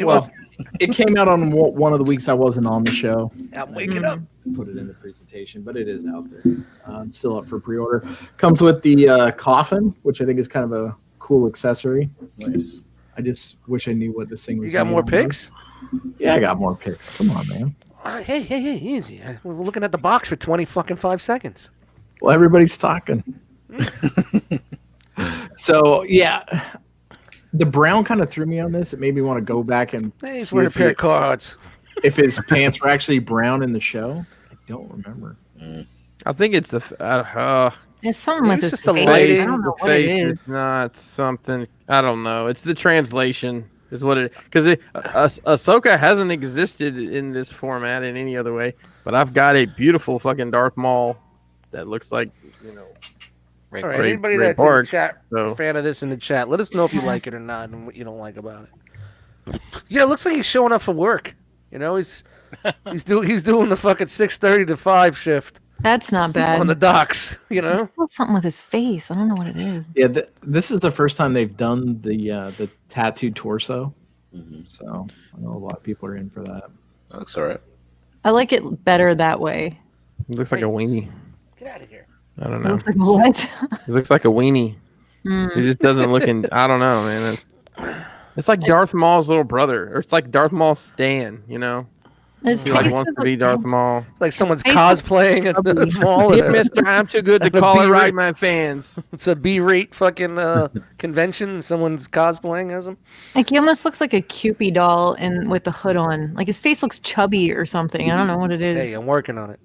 it came out on one of the weeks I wasn't on the show. I'm waking up. Put it in the presentation, but it is out there. Still up for pre-order. Comes with the coffin, which I think is kind of a cool accessory. Nice. I just wish I knew what this thing was. You got made more of. picks? Yeah, I got more picks. Come on, man. Hey, easy. We're looking at the box for 5 seconds. Well, everybody's talking. So yeah, the brown kind of threw me on this. It made me want to go back and Hey, he's see wearing a if, pair of cards. if his pants were actually brown in the show. I don't remember. I think it's It's something Maybe with it's his just the face. lighting. I don't the know what it face is. is not something. I don't know. It's the translation is what it because Ahsoka hasn't existed in this format in any other way. But I've got a beautiful fucking Darth Maul that looks like All right, Ray- anybody Ray that's Park, in chat, so- fan of this in the chat, let us know if you like it or not and what you don't like about it. Yeah, it looks like he's showing up for work. You know, he's doing the fucking 6:30 to 5 shift That's not bad. on the docks. You There's know, still something with his face. I don't know what it is. Yeah, this is the first time they've done the tattooed torso. So I know a lot of people are in for that. That looks all right. I like it better that way. It looks like a weenie. get out of here. I don't It know. looks like what? It looks like a weenie. It just doesn't look in. I don't know, man. It's like Darth Maul's little brother, or it's like Darth Maul's Stan. You know, His he like face wants is to be Darth Maul. Like someone's face is cosplaying at the chubby. mall. Yeah, Mister, I'm too good to and a call it B-rate. right, my fans. It's a B-rate fucking convention. And someone's cosplaying as him. Like he almost looks like a Cupid doll and with the hood on. Like his face looks chubby or something. I don't know what it is. Hey, I'm working on it.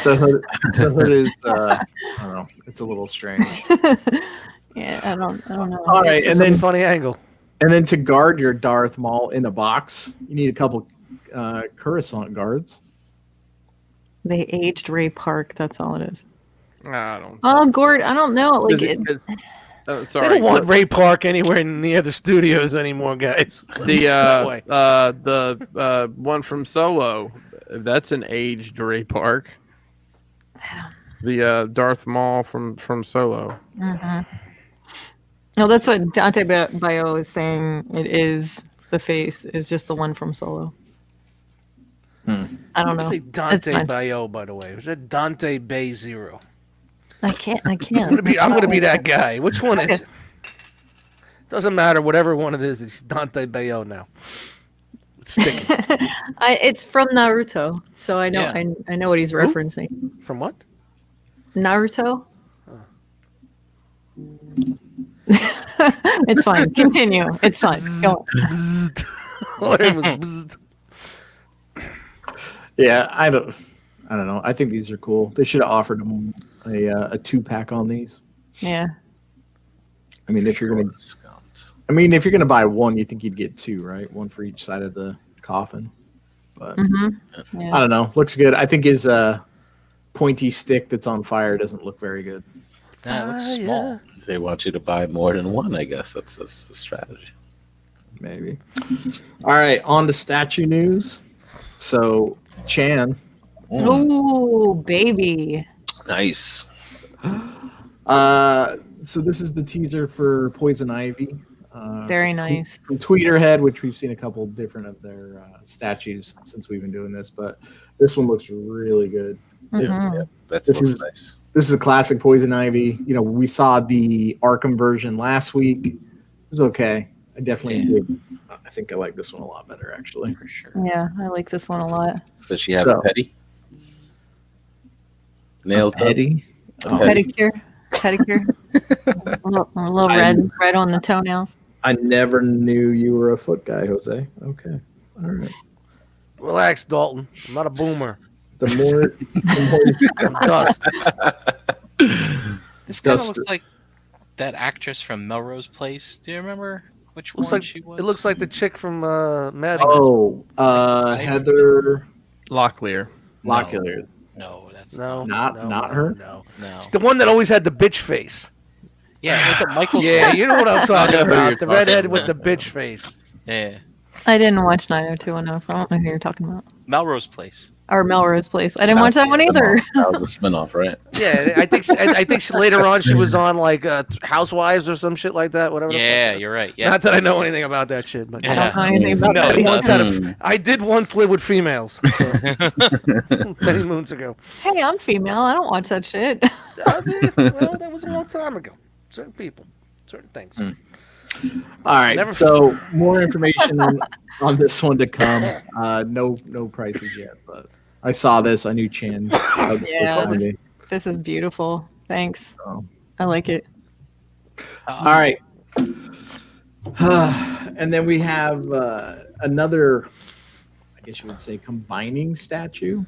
The hood is I don't know. It's a little strange. Yeah, I don't know. All right, It's and just a then funny angle. to guard your Darth Maul in a box, you need a couple Coruscant guards. They aged Ray Park. That's all it is. I don't. Oh, Gord, I don't know. Like They sorry. don't want Ray Park anywhere near the studios anymore, guys. The one from Solo. That's an aged Ray Park. The Darth Maul from Solo. no, that's what Dante Bio is saying. It is the face. Is just the one from Solo. I don't know. Say It's Dante fine. Bayo, by the way. Was that Dante Bay Zero? I can't. I'm gonna be that guy. Which one is it? Doesn't matter. Whatever one it is, it's Dante Bayo now. It's sticking. It's from Naruto, so I know. Yeah. I know what he's referencing. From what? Naruto. It's fine. Continue. It's fine. Go on. Oh, it was bzzzt. Yeah, I don't know. I think these are cool. They should have offered them a 2-pack on these. Yeah. I mean, if you're gonna buy one, you think you'd get 2, right? One for each side of the coffin. But Yeah. I don't know. Looks good. I think his pointy stick that's on fire doesn't look very good. That looks small. They want you to buy more than one, I guess. That's the strategy. Maybe. All right, on to statue news. So Chan. Oh, baby. Nice. So this is the teaser for Poison Ivy. Very nice. From Tweeterhead, which we've seen a couple different of their statues since we've been doing this, but this one looks really good. Yeah, that This looks is- nice. This is a classic Poison Ivy. You know, we saw the Arkham version last week. It was okay. I definitely did. I think I like this one a lot better, actually. For sure. Yeah, I like this one a lot. Does she have a So- petty? Nails done? Eddie. Oh. Pedicure. a little red on the toenails. I never knew you were a foot guy, Jose. Okay. All right. Relax, Dalton. I'm not a boomer. The more I'm dust. This kind of Dust- looks like that actress from Melrose Place. Do you remember which Looks one like she was? it looks like the chick from Mad. Heather Locklear. Locklear. No, that's No, Not her? No, no. the one that always had the bitch face. Yeah, was it Michael? Yeah, Scott? you know what I'm talking I know who about. you're The talking redhead with about. the bitch face. Yeah, I didn't watch 90210, so I don't know who you're talking about. Melrose Place. Or Melrose Place. I didn't watch that one either. That was a spinoff, right? Yeah, I think she, later on she was on like Housewives or some shit like that. Whatever. the fuck Yeah, that- you're right. Yeah, Not that I know anything about that shit, but I don't know anything about No, that. it once doesn't. had I did once live with females so, many moons ago. Hey, I'm female. I don't watch that shit. Well, that was a long time ago. Certain people, certain things. All right. Never- So more information on this one to come. No prices yet, but I saw this. I knew Chan. Yeah, this is beautiful. Thanks. Oh. I like it. All right. And then we have another, I guess you would say, combining statue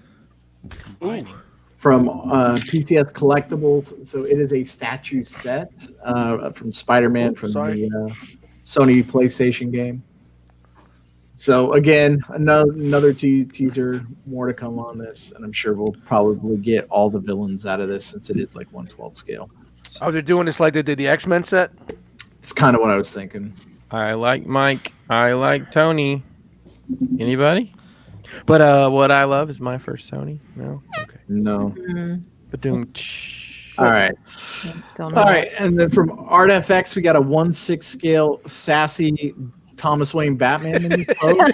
Combining. from PCS Collectibles. So it is a statue set from Spider-Man from the Sony PlayStation game. So again, another teaser, more to come on this, and I'm sure we'll probably get all the villains out of this since it is like 1/12 scale. Oh, they're doing this like they did the X-Men set? It's kind of what I was thinking. I like Mike. I like Tony. Anybody? But what I love is my first Sony. No? Okay. No. But doing. All right. Don't know. All right. And then from ArtFX, we got a 1/6 scale sassy Thomas Wayne Batman in his pose.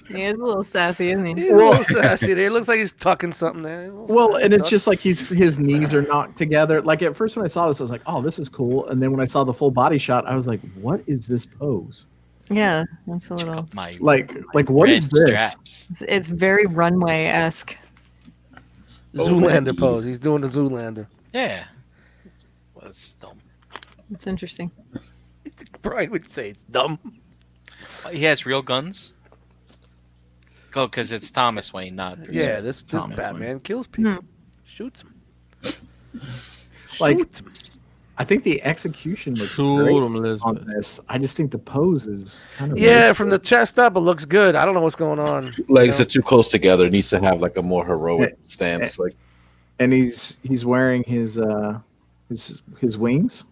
He is a little sassy, isn't he? He's a little sassy there. It looks like he's tucking something there. Well, and it's just like his knees are knocked together. Like at first when I saw this, I was like, "Oh, this is cool." And then when I saw the full body shot, I was like, "What is this pose?" Yeah, that's a little. My Like what red is this? straps. It's very runway-esque. Zoolander pose. He's doing the Zoolander. Yeah. Well, it's dumb. It's interesting. Brian would say it's dumb. He has real guns. Go, because it's Thomas Wayne, not Bruce Yeah, Wayne. this Thomas Batman kills people. Shoots them. Like Shoots 'em. I think the execution looks Shoot great 'em, Elizabeth. on this. I just think the pose is kind of Yeah, from the chest up, it looks good. I don't know what's going on. Legs are too close together. It needs to have like a more heroic stance. Like and he's wearing his wings.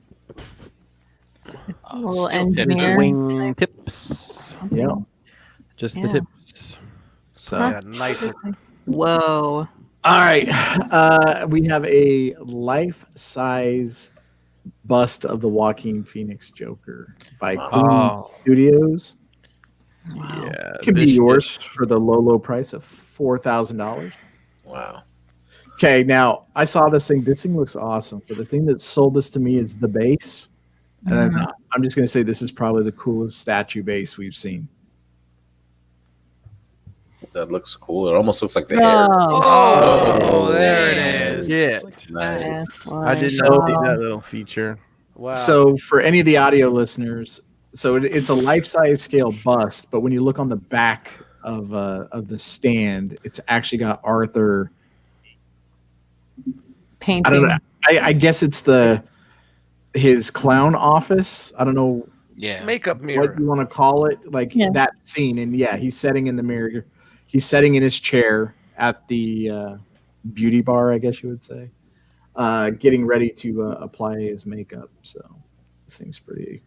A little Steel engineer. Wing tips. Yeah. Just the Yeah. tips. So Yeah, knife. Whoa. all right, we have a life-size bust of the Joaquin Phoenix Joker by Queen Oh. Studios. Wow. Yeah. Can be this yours for the low price of $4,000. wow. Okay, now I saw this thing. This thing looks awesome. But the thing that sold this to me is the base. And I'm just going to say this is probably the coolest statue base we've seen. That looks cool. It almost looks like the hair. Oh, there it is. Yeah. Nice. That's I did So- not see that little feature. Wow. So for any of the audio listeners, so it's a life-size scale bust, but when you look on the back of the stand, it's actually got Arthur. Painting. I don't know. I guess it's his clown office. I don't know Yeah. makeup mirror. what you want to call it, like Yeah. that scene. And yeah, he's sitting in the mirror. He's sitting in his chair at the beauty bar, I guess you would say, getting ready to apply his makeup. So this thing's pretty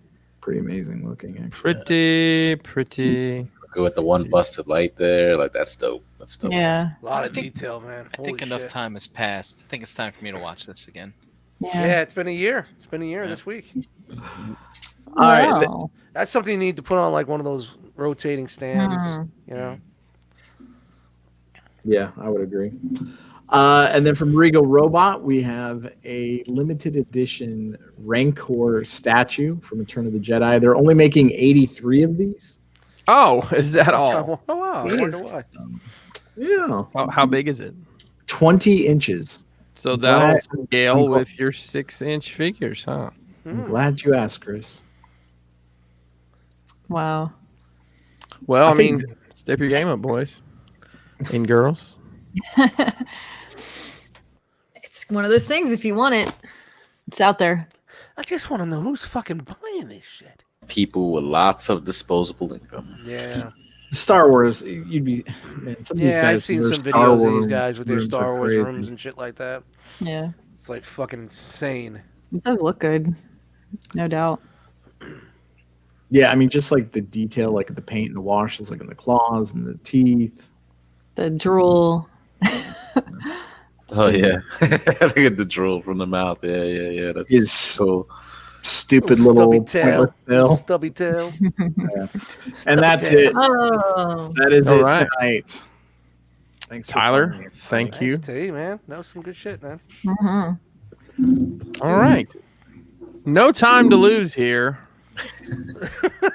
amazing looking. Actually. Pretty. Go with the one busted light there. Like that's dope. That's dope. Yeah. A lot of I think- detail, man. I think Holy enough shit. time has passed. I think it's time for me to watch this again. Yeah, it's been a year. It's been a year Yeah. this week. All right. Wow. That's something you need to put on like one of those rotating stands. You know. Yeah, I would agree. And then from Regal Robot, we have a limited edition Rancor statue from Return of the Jedi. They're only making 83 of these. Oh, is that all? Oh wow! I wonder why. Yeah. How big is it? 20 inches. So that'll Glad- scale I'm- with your 6-inch figures, huh? I'm glad you asked, Chris. Wow. Well, I, I think- mean, step your game up, boys and girls. It's one of those things. If you want it, it's out there. I just want to know who's fucking buying this shit. People with lots of disposable income. Yeah. Star Wars, you'd be, man, some of these Yeah, guys I've seen wear some Star videos of Wars these guys with their rooms are Star Wars crazy. rooms and shit like that. Yeah. It's like fucking insane. It does look good. No doubt. Yeah, I mean, just like the detail, like the paint and the washes, like in the claws and the teeth. The drool. Oh yeah, look at the drool from the mouth. Yeah. That's His so. stupid Little little stubby tail. pointless bill. Stubby tail. And that's tail. it. Oh. That is All it right. thanks. Thanks, for Tyler, coming. thank you. Nice tea, man. That was some good shit, man. Mhm. All right. No time to lose here.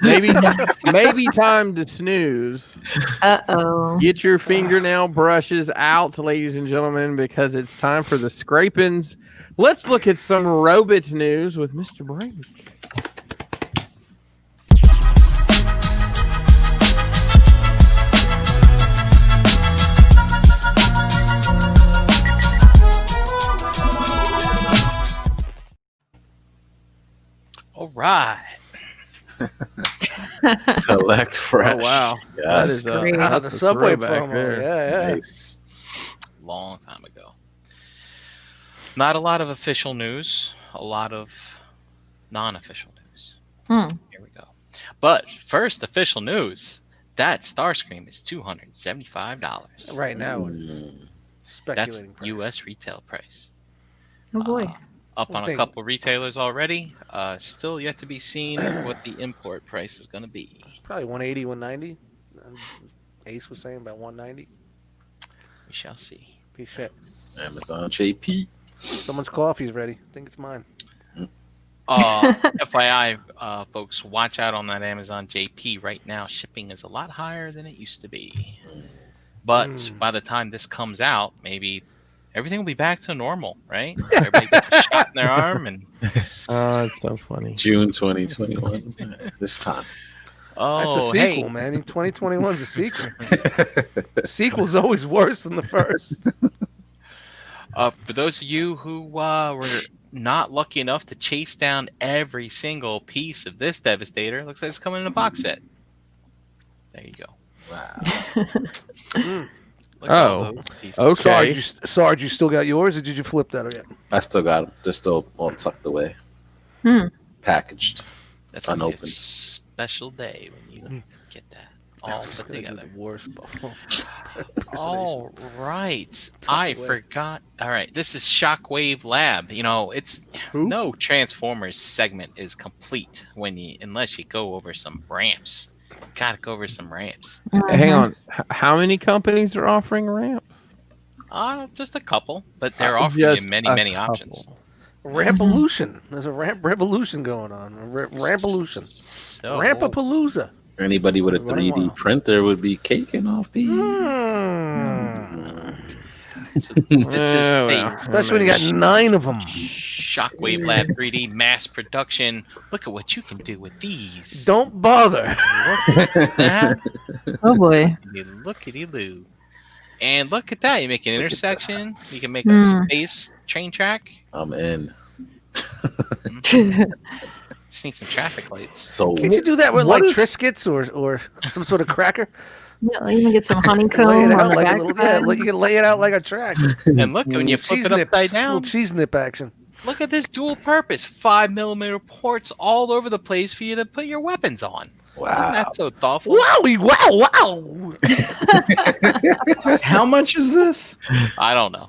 maybe time to snooze. Uh-oh. Get your fingernail brushes out, ladies and gentlemen, because it's time for the scrapings. Let's look at some Robot news with Mr. Brady. Collect fresh. Oh wow, Yes. is Great. Out of the that's a subway throwback promo. there. Yeah. Nice. Long time ago. Not a lot of official news. A lot of non-official news. Here we go. But first official news. That Starscream is $275. Right now, we're Mm. That's speculating. price. U.S. retail price. Oh boy. Up Well, on a thank- couple retailers already. Still yet to be seen what the import price is going to be. Probably 180, 190. Ace was saying about 190. We shall see. Piece of shit. Amazon JP. Someone's coffee's ready. I think it's mine. FYI, folks, watch out on that Amazon JP right now. Shipping is a lot higher than it used to be. But by the time this comes out, maybe everything will be back to normal, right? Everybody gets a shot in their arm and Oh, it's so funny. June 2021. This time. That's oh, a sequel, hey, man. 2021's a sequel. Sequel's always worse than the first. for those of you who were not lucky enough to chase down every single piece of this Devastator, looks like it's coming in a box set. There you go. Wow. Look at all Oh, those pieces. okay. Sarge, you still got yours, or did you flip that yet? I still got them. They're still all tucked away. Packaged. That's gonna be a unopened. special day when you get that all put together. The worst. All right. I away. forgot. All right. This is Shockwave Lab. You know, it's no Transformers segment is complete unless you go over some ramps. Gotta go over some ramps. Hang on. How many companies are offering ramps? Just a couple, but they're offering Just you many, a many couple. options. Rampolution. There's a revolution going on. Rampolution. So, Rampapalooza. Anybody with a Running 3D wild. printer would be caking off these. this is Oh, the well. Especially when you got 9 of them. Shockwave Lab 3D mass production. Look at what you can do with these. Don't bother. Look at that. Oh boy. Lookity loo. And look at that. You make an intersection. You can make a space train track. I'm in. Just need some traffic lights. So Can't you do that with What like is- Triscuits or some sort of cracker? Yeah, even get some Lay honeycomb it on out the like a back. little. Yeah, you can lay it out like a track. And look, when you flip Cheese it nips. upside down, Little cheese nip action. look at this dual purpose 5mm ports all over the place for you to put your weapons on. Isn't wow. that so thoughtful? Wowie! Wow! Wow! How much is this? I don't know.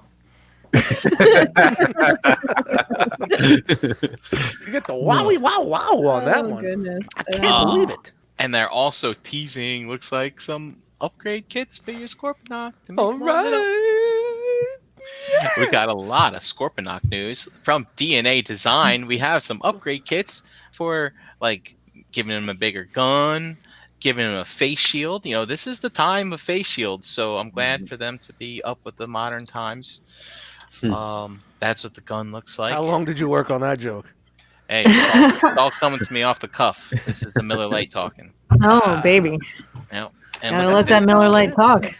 You get the wowie! Wow! On that Oh, one. goodness. I can't believe it. And they're also teasing, looks like, some upgrade kits for your Scorponok. To make All them a little- right. We got a lot of Scorponok news from DNA Design. We have some upgrade kits for like giving him a bigger gun, giving him a face shield. You know, this is the time of face shields, so I'm glad for them to be up with the modern times. That's what the gun looks like. How long did you work on that joke? Hey, it's all coming to me off the cuff. This is the Miller Lite talking. Oh, baby. Yep. And Gotta look let at that this. Miller Lite talk.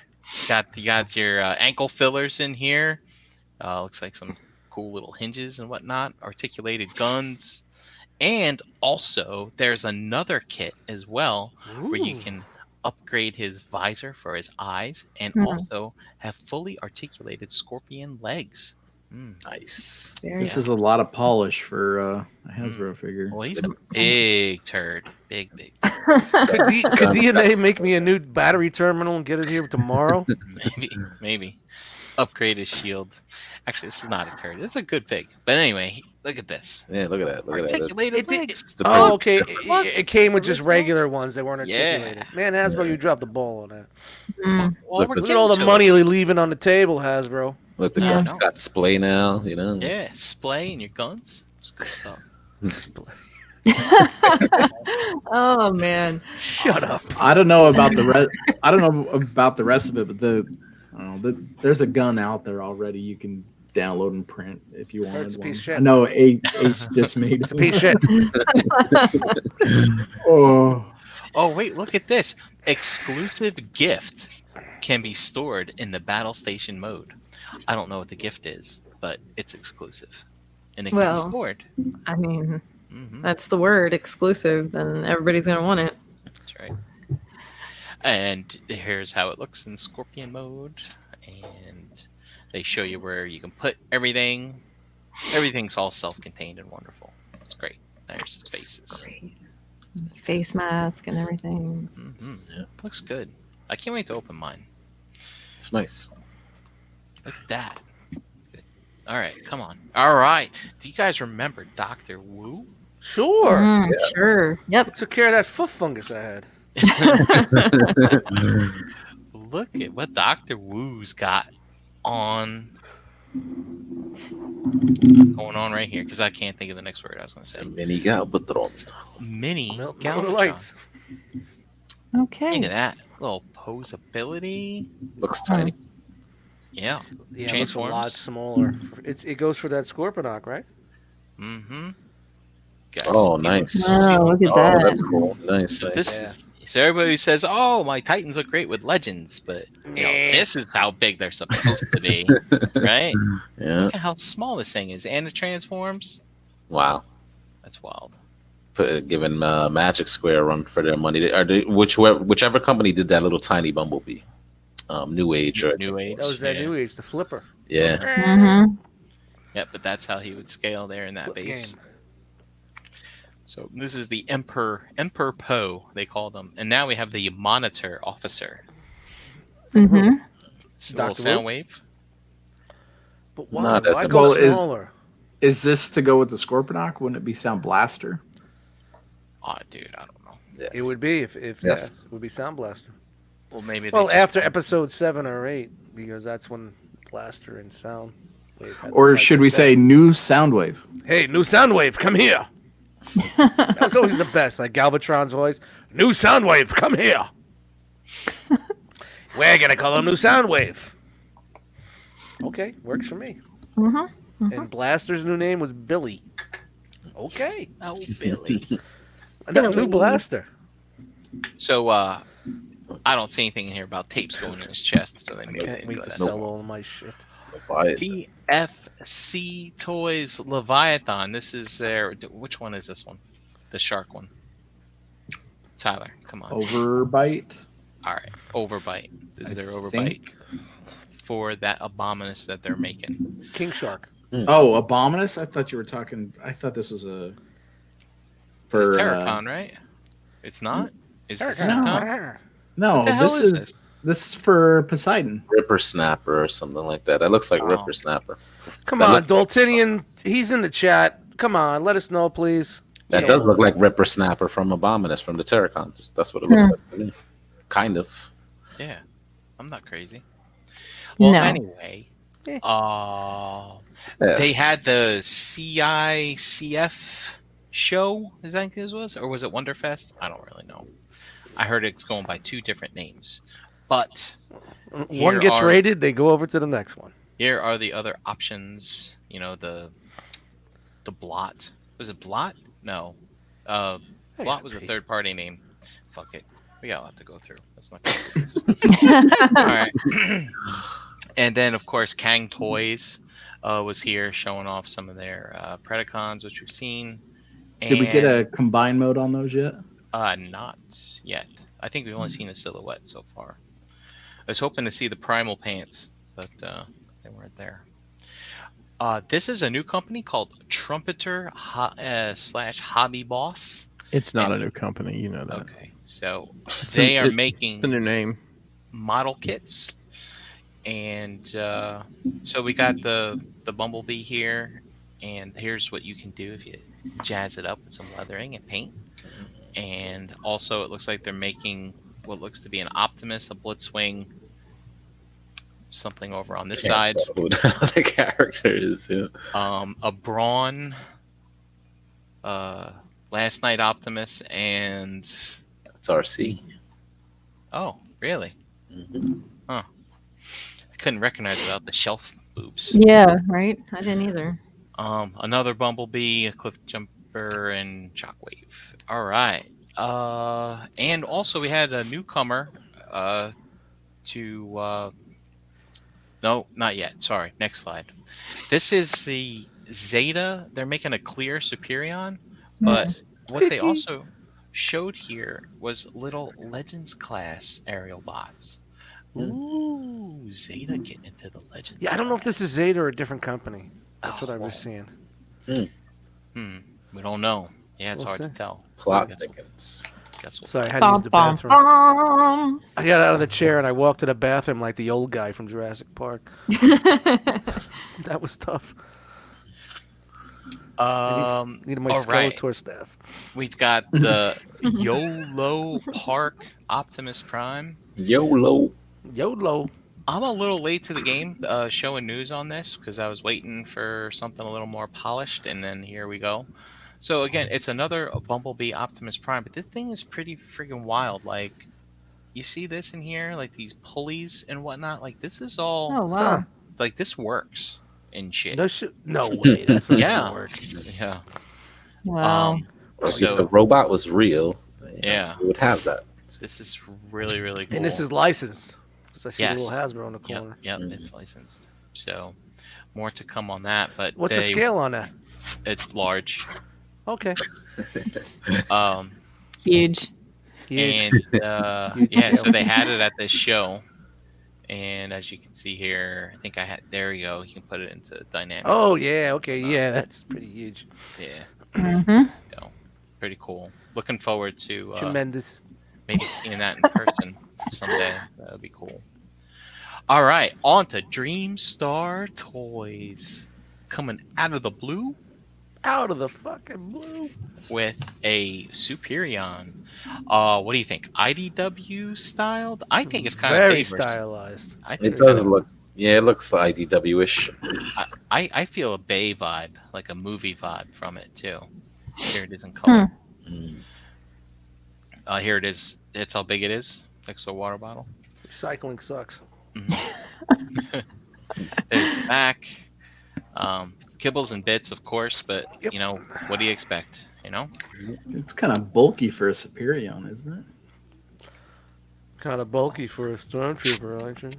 You got your ankle fillers in here. Looks like some cool little hinges and whatnot. Articulated guns. And also, there's another kit as well where you Ooh. can upgrade his visor for his eyes and also have fully articulated scorpion legs. Nice. Very This is a lot of polish for a Hasbro figure. Well, he's a big turd. Big. Could DNA make me a new battery terminal and get it here tomorrow? Maybe. Upgrade his shield. Actually, this is not a turd. This is a good fig. But anyway, look at this. Yeah, look at that. Look at that. Articulated legs. It's a Oh, pretty- okay. It came with just regular ones. They weren't Yeah. articulated. Man, Hasbro, you dropped the ball on that. Mm. Well, Look, we're look Look at all the getting to money you're leaving on the table, Hasbro. Look, the Yeah. gun's got splay now, you know? it. Yeah, splay in your guns. It's good stuff. Oh man. Shut up. I don't know about the rest. I don't know about the rest of it, but there's a gun out there already. You can download and print if you It's wanted a one. piece of shit. I know Ace just made It's a piece of shit. Oh, Oh, wait, look at this. Exclusive gift can be stored in the battle station mode. I don't know what the gift is, but it's exclusive. And it can Well, be stored. I mean, That's the word, exclusive. Then everybody's gonna want it. That's right. And here's how it looks in Scorpion mode. And they show you where you can put everything. Everything's all self-contained and wonderful. It's great. There's the faces. Great. Face mask and everything. Yeah. Looks good. I can't wait to open mine. It's nice. Look at that. Good. All right, come on. All right. Do you guys remember Dr. Wu? Sure. Sure. Yep. Took care of that foot fungus I had. Look at what Dr. Wu's got on going on right here, because I can't think of the next word I was going to say. Mini Galvatron. Mini Melt the Galvatron. lights. Okay. Look at that. Little posability. Looks tiny. Yeah. Yeah, it looks a lot Transforms. smaller. It goes for that Scorponok, right? Mm-hmm. Oh, nice. Oh, look at Oh, that. that's cool. Nice. So nice. this Yeah. is so everybody says, "Oh, my Titans look great with Legends," but you know, this is how big they're supposed to be, right? Yeah. Look at how small this thing is, and it transforms. Wow. That's wild. Giving Magic Square a run for their money. Whichever company did that little tiny Bumblebee, New Age or New Age. That was that yeah. New Age, the flipper. yeah. Mm-hmm. Yeah, but that's how he would scale there in that Flip base. game. So this is the Emperor Poe, they call them, and now we have the Monitor Officer. Mm-hmm. It's a little Dr. sound Wu? wave. But No, why? that's Why a- go Well, is- smaller? Is this to go with the Scorponok? Wouldn't it be Sound Blaster? Oh, dude, I don't know. It would be if Yes. yeah, it would be Sound Blaster. Well, maybe. Well, they just after want- episode 7 or 8, because that's when Blaster and Sound Wave had Or the should fight we to say death. new Soundwave? Hey, new Soundwave, come here. That was always the best, like Galvatron's voice. New Soundwave, come here. We're gonna call him New Soundwave. Okay, works for me. Mm-hmm. And Blaster's new name was Billy. Okay, Oh, Billy. new Blaster. So, I don't see anything in here about tapes going in his chest, so they I knew can't they wait knew to that. sell all my shit. Leviathan. TFC Toys Leviathan. This is their. Which one is this one? The shark one. Tyler, come on. Overbite? All right, Overbite. This is I their Overbite think. for that Abominus that they're making. King Shark. Oh, Abominus? I thought you were talking. I thought this was a. For It's Terracon, right? It's not. Is this No. Terracon? no, What the hell this is is this is for Poseidon. Ripper Snapper or something like that. That looks like Oh. Ripper Snapper. Come That on, looks- Daltinian. He's in the chat. Come on, let us know, please. That Yeah. does look like Ripper Snapper from Abominus from the Terracons. That's what it looks like to me. Kind of. Yeah, I'm not crazy. Well, No. anyway, Eh. Yeah. they had the CICF show. Is that what this was, or was it Wonderfest? I don't really know. I heard it's going by 2 different names, but One Here gets are- rated, they go over to the next one. here are the other options. You know, the Blot. Was it Blot? No. Blot was a Pete. third-party name. Fuck it. We got a lot to go through. Let's not go through this. All right. And then, of course, Kang Toys was here showing off some of their Predacons, which we've seen. Did we get And, a combined mode on those yet? Not yet. I think we've only seen a silhouette so far. I was hoping to see the Primal Pants, but they weren't there. This is a new company called Trumpeter / Hobby Boss. It's not a new company, you know that. Okay, so It's they are it's making a new name. model kits, and so we got the Bumblebee here, and here's what you can do if you jazz it up with some leathering and paint. And also, it looks like they're making what looks to be an Optimus, a Blitzwing, something over on this side, Can't tell who the character is. Yeah. a Brawn, Last Night Optimus, and It's RC. oh, really? Mhm. I couldn't recognize without the shelf boobs. Yeah, right? I didn't either. Another Bumblebee, a Cliff Jumper, and Shockwave. All right. And also we had a newcomer to no, not yet. Sorry. Next slide. This is the Zeta. They're making a clear Superion But what they Picky. also showed here was little Legends class aerial bots. Ooh, Zeta getting into the Legends. Yeah, I don't know if this is class. Zeta or a different company. That's what I was Oh, seeing. We don't know. Yeah, it's We'll hard see. to tell. Plot Guess thickens. Guess we'll Sorry, I find had to use the Bum, bathroom. bum, I got out of the chair and I walked to the bathroom like the old guy from Jurassic Park. bum. That was tough. Needed my all right. Skeletor staff. We've got the YOLO Park Optimus Prime. YOLO. YOLO. I'm a little late to the game showing news on this because I was waiting for something a little more polished, and then here we go. So again, it's another Bumblebee Optimus Prime, but this thing is pretty freaking wild. Like, you see this in here, like these pulleys and whatnot. Like, this is all Oh wow. like this works and shit. No way. That's not Yeah. gonna work. Yeah. Wow. If So the robot was real, yeah, it would have that. this is really really cool. And this is licensed. Because I see Yes. a little Hasbro in the corner. Yep, it's licensed. So more to come on that, but What's the scale on that? It's large. Okay. Huge. And Huge yeah, scale. so they had it at this show, and as you can see here, I think I had. There we go. You can put it into dynamic. Oh yeah. Okay. Yeah, that's pretty huge. Yeah. Mm-hmm. So pretty cool. Looking forward to Tremendous. maybe seeing that in person someday. That would be cool. All right, on to Dream Star Toys, coming out of the blue Out of the fucking blue. with a Superion. What do you think? IDW styled? I think it's kind Very of favored. stylized. I think It it's does kind of- look. Yeah, it looks IDW-ish. I feel a Bay vibe, like a movie vibe from it too. Here it is in color. Here it is. It's how big it is next to a water bottle. Recycling sucks. There's the back. Kibbles and bits, of course, but Yep. you know, what do you expect? You know, It's kind of bulky for a Superion, isn't it? Kind of bulky for a stormtrooper, actually.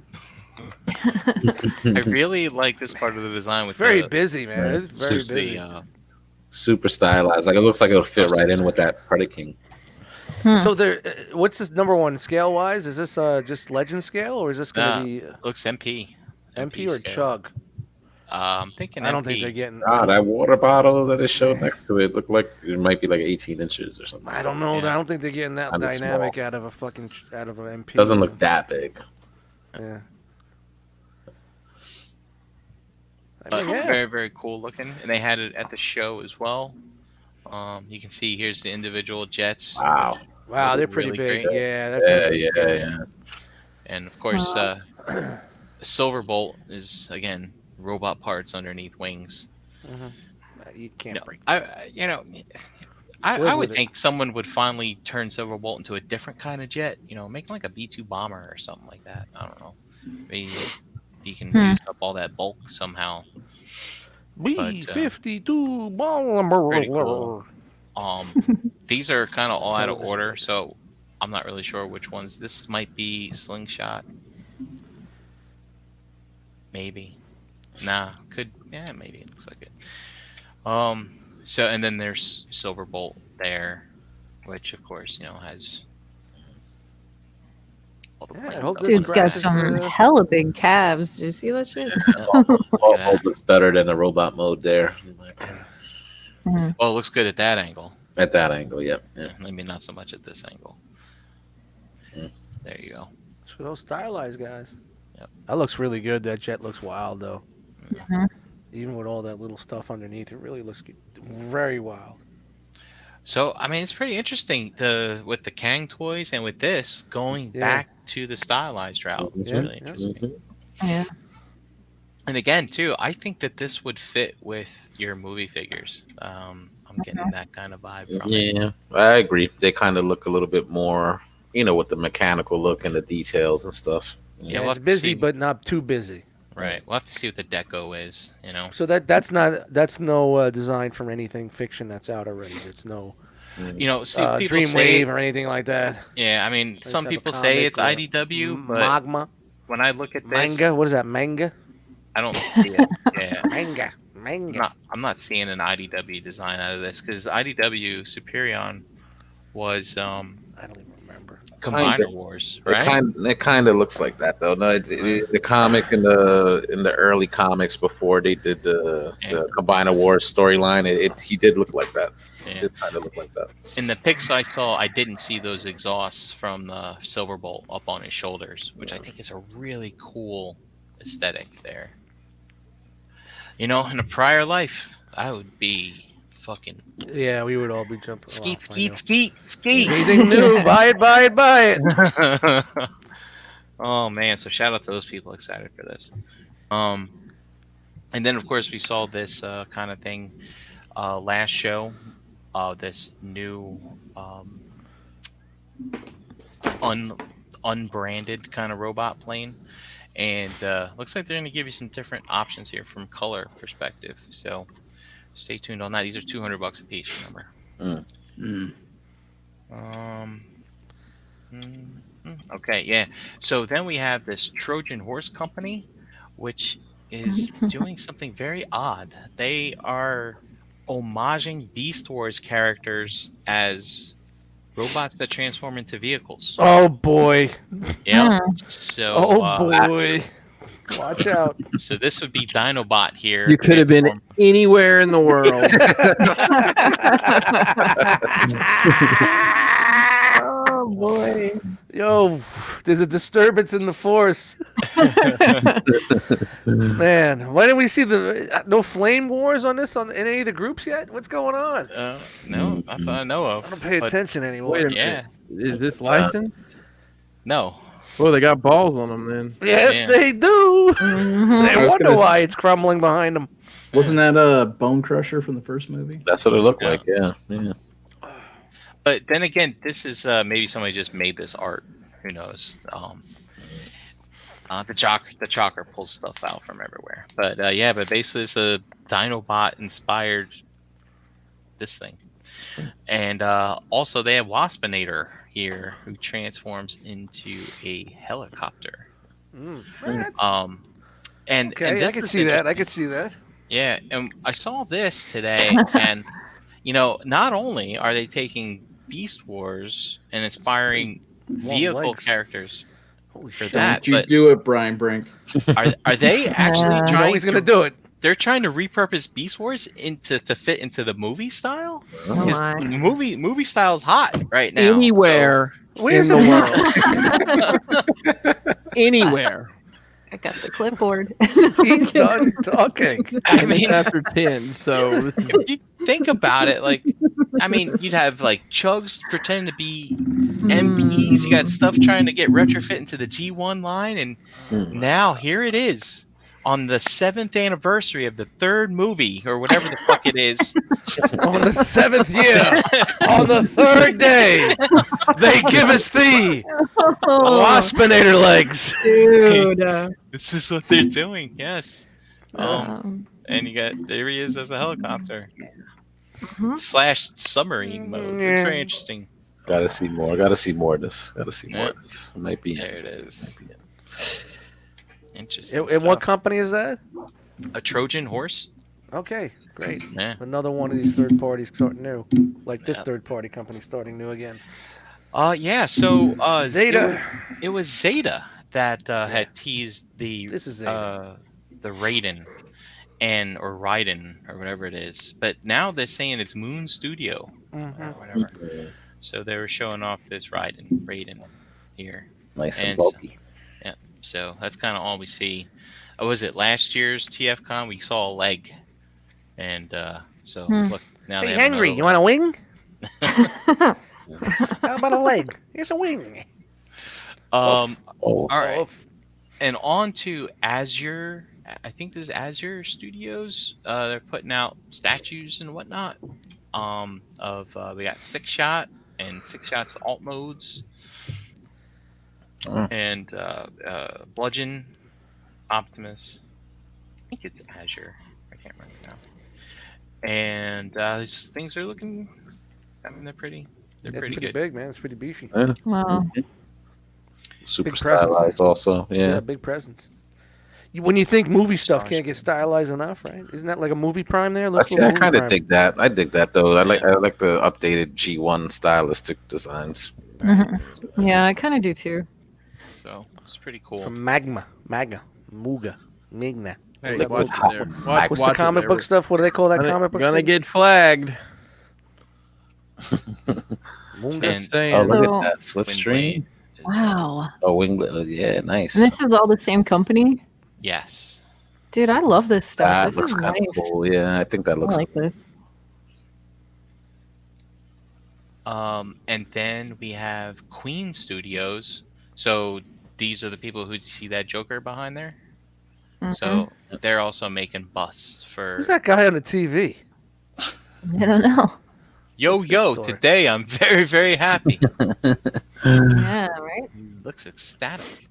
I really like this part of the design with It's very the, busy, man. It's very Suits busy. Super stylized. Like it looks like it'll fit right in with that Predaking. So there, what's this number one scale wise? Is this just legend scale or is this going to be looks MP. MP or scale. Chug? I'm thinking I don't MP. think they're getting. Ah, that water bottle that it showed next to it looked like it might be like 18 inches or something. I don't know. Yeah. I don't think they're getting that Kinda dynamic small. out of an MP. Doesn't look that big. Yeah. But Yeah. very, very cool looking. And they had it at the show as well. You can see here's the individual jets. Wow. Wow, they're pretty Really big. great. Yeah. That's Yeah. And of course, Silverbolt is again robot parts underneath wings. You can't No, break. I Live would with it. think someone would finally turn Silverbolt into a different kind of jet. You know, make like a B-2 bomber or something like that. I don't know. Maybe you can use up all that bulk somehow. B-52 Pretty cool. bomber. These are kind of all out of order, so I'm not really sure which ones. This might be Slingshot. Maybe. Nah, could. Yeah, maybe it looks like it. So and then there's Silverbolt there, which of course has all the Yeah, I plain hope stuff. this Dude's got scratches some the- hella big calves. Did you see that shit? All mode looks better than the robot mode there. Mhm. Well, it looks good at that angle. At that angle, yeah. Maybe not so much at this angle. There you go. It's for those stylized guys. Yep. That looks really good. That jet looks wild, though. Mhm. Even with all that little stuff underneath, it really looks very wild. So I mean, it's pretty interesting with the Kang toys and with this going Yeah. back to the stylized route. It's Yeah, really yeah. interesting. Yeah. And again, too, I think that this would fit with your movie figures. I'm getting that kind of vibe from it. Yeah, I agree. They kind of look a little bit more, with the mechanical look and the details and stuff. Yeah, Yeah, we'll it's have to busy, see. but not too busy. Right. We'll have to see what the deco is. So that's no design from anything fiction that's out already. It's no See, people say, Dreamwave or anything like that. yeah, I mean, some type of people say it's comic or IDW, but Magma, when I look at this, manga. What is that? Manga, I don't see it. Yeah. manga, manga. I'm not seeing an IDW design out of this because IDW Superion was I don't even remember. Combiner Wars, right? It kind of looks like that though. No, the comic in the early comics before they did the Combiner Wars storyline, he did look like that. Yeah. It did kind of look like that. In the pics I saw, I didn't see those exhausts from the Silverbolt up on his shoulders, which I think is a really cool aesthetic there. You know, in a prior life, I would be fucking Yeah, we would all be jumping. skeet, off, I know. skeet, skeet, skeet. Anything new? Buy it, buy it, buy it. Oh man, so shout out to those people excited for this. And then of course we saw this kind of thing last show. This new unbranded kind of robot plane, and looks like they're going to give you some different options here from color perspective. So stay tuned on that. These are $200 a piece. Remember. Okay, yeah. So then we have this Trojan Horse Company, which is doing something very odd. They are homaging Beast Wars characters as robots that transform into vehicles. Oh boy. Yeah. So. Oh boy. Watch out. So this would be Dinobot here. You could have been anywhere in the world. Oh boy. Yo, there's a disturbance in the force. Man, why didn't we see the no flame wars on this in any of the groups yet? What's going on? No, not that I know of. I don't pay attention anymore. Wait a Yeah. minute. Is this licensed? No. Well, they got balls on them then. Yes, Yeah. they do. Mhm. They I was wonder gonna why it's crumbling behind them. Wasn't that a Bone Crusher from the first movie? That's what it looked Yeah. like. Yeah. But then again, this is maybe somebody just made this art. Who knows? The Chalker pulls stuff out from everywhere. But yeah, but basically it's a Dinobot inspired this thing. And also they have Waspinator here who transforms into a helicopter. Mm. And Okay, and this I can is see that. I interesting. can see that. Yeah, and I saw this today, and you know, not only are they taking Beast Wars and inspiring vehicle legs. characters Holy for shit. that, Don't you but do it, Brian Brink. are they actually Yeah. You know trying he's gonna to? do it. They're trying to repurpose Beast Wars to fit into the movie style. Oh Because my. movie style is hot right now. Anywhere Where's in the it? world. Anywhere. I got the clipboard. He's done talking. I And it's mean, after 10, so this is if you think about it, like, I mean, you'd have like Chugs pretending to be MPs. You got stuff trying to get retrofit into the G1 line, and now here it is on the 7th anniversary of the 3rd movie or whatever the fuck it is. On the 7th year, on the 3rd day, they give us the Waspinator legs. Dude. This is what they're doing. Yes. Um, And you got there he is as a helicopter mhm. / submarine mode. It's very interesting. Gotta see more. Gotta see more of this. Gotta see more Yeah. of this. It might be. There it is. Interesting. And what stuff. company is that? A Trojan horse? Okay, great. Yeah. Another one of these third parties starting new. Like this Yeah. third party company starting new again. Yeah. So Zeta. It was Zeta that had teased the This is Zeta. The Raiden or Raiden or whatever it is. But now they're saying it's Moon Studio or Mhm. whatever. So they were showing off this Raiden here. Nice and And- bulky. So that's kind of all we see. Was it last year's TFCon? We saw a leg, and so look now. Hey they have Henry, another you one. want a wing? How about a leg? Here's a wing. Oh, All right, Oh, and on to Azure. I think this is Azure Studios. They're putting out statues and whatnot. We got 6-shot and 6-shot's alt modes. Oh. And Bludgeon, Optimus. I think it's Azure. I can't remember now. And these things are looking. I mean, they're pretty. They're That's pretty pretty good. big, man. It's pretty beefy. Wow. Super Big presence. stylized, also. Yeah, Yeah. big presence. When you think movie stuff Stars. can't get stylized enough, right? Isn't that like a movie prime there? I Looks see. like a I movie kind of prime. dig that. I dig that though. I like the updated G1 stylistic designs. Mhm. Yeah, I kind of do too. So it's pretty cool. From Magna, Muga. Hey, What's watch that it there. Watch, What's watch the comic it there. book stuff? What do they call that Gonna, comic book? gonna shit? get flagged. Moonga. Just Oh, saying. look So- at that Slipstream. Wow. Oh, Winglet. Oh, yeah, nice. And this is all the same company? Yes. Dude, I love this stuff. That This looks is kind of nice. cool. Yeah, I think that I looks. like this. And then we have Queen Studios. So these are the people who see that Joker behind there. Mhm. So they're also making busts for Who's that guy on the TV? I don't know. Yo What's this yo. story? Today I'm very very happy. Yeah, right? He looks ecstatic.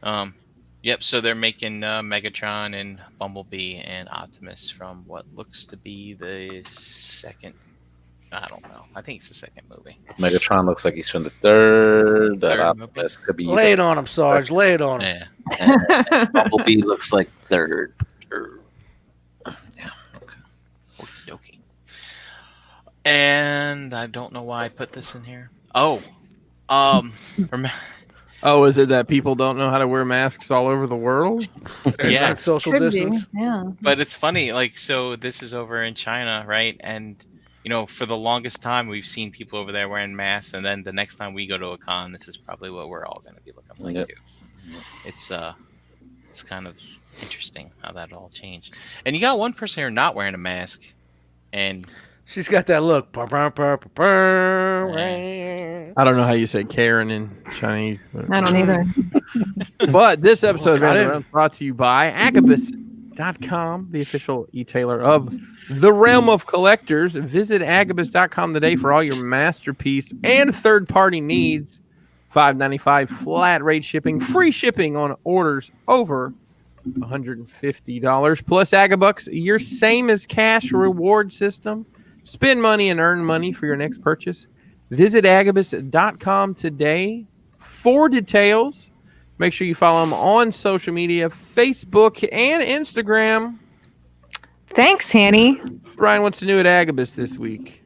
Yep. So they're making Megatron and Bumblebee and Optimus from what looks to be the second. I don't know. I think it's the second movie. Megatron looks like he's from the third. Third Optimus could be. Lay it on him, Sarge. Lay it on him. Yeah. Bumblebee looks like third. Okie dokie. And I don't know why I put this in here. Oh, rem- Oh, is it that people don't know how to wear masks all over the world? yeah. Not social Could be, distance. yeah. But it's funny, like, so this is over in China, right? And you know, for the longest time, we've seen people over there wearing masks, and then the next time we go to a con, this is probably what we're all going to be looking like Yep. too. It's kind of interesting how that all changed. And you got one person here not wearing a mask, and She's got that look. I don't know how you say Karen in Chinese. I don't either. But this episode Got is brought to you by Agabucks.com, the official e-tailer of the realm of collectors. Visit Agabucks.com today for all your masterpiece and third-party needs. $5.95 flat rate shipping, free shipping on orders over $150. Plus Agabucks, your same as cash reward system. Spend money and earn money for your next purchase. Visit Agabucks.com today for details. Make sure you follow them on social media, Facebook and Instagram. Thanks, Hanny. Brian, what's new at Agabus this week?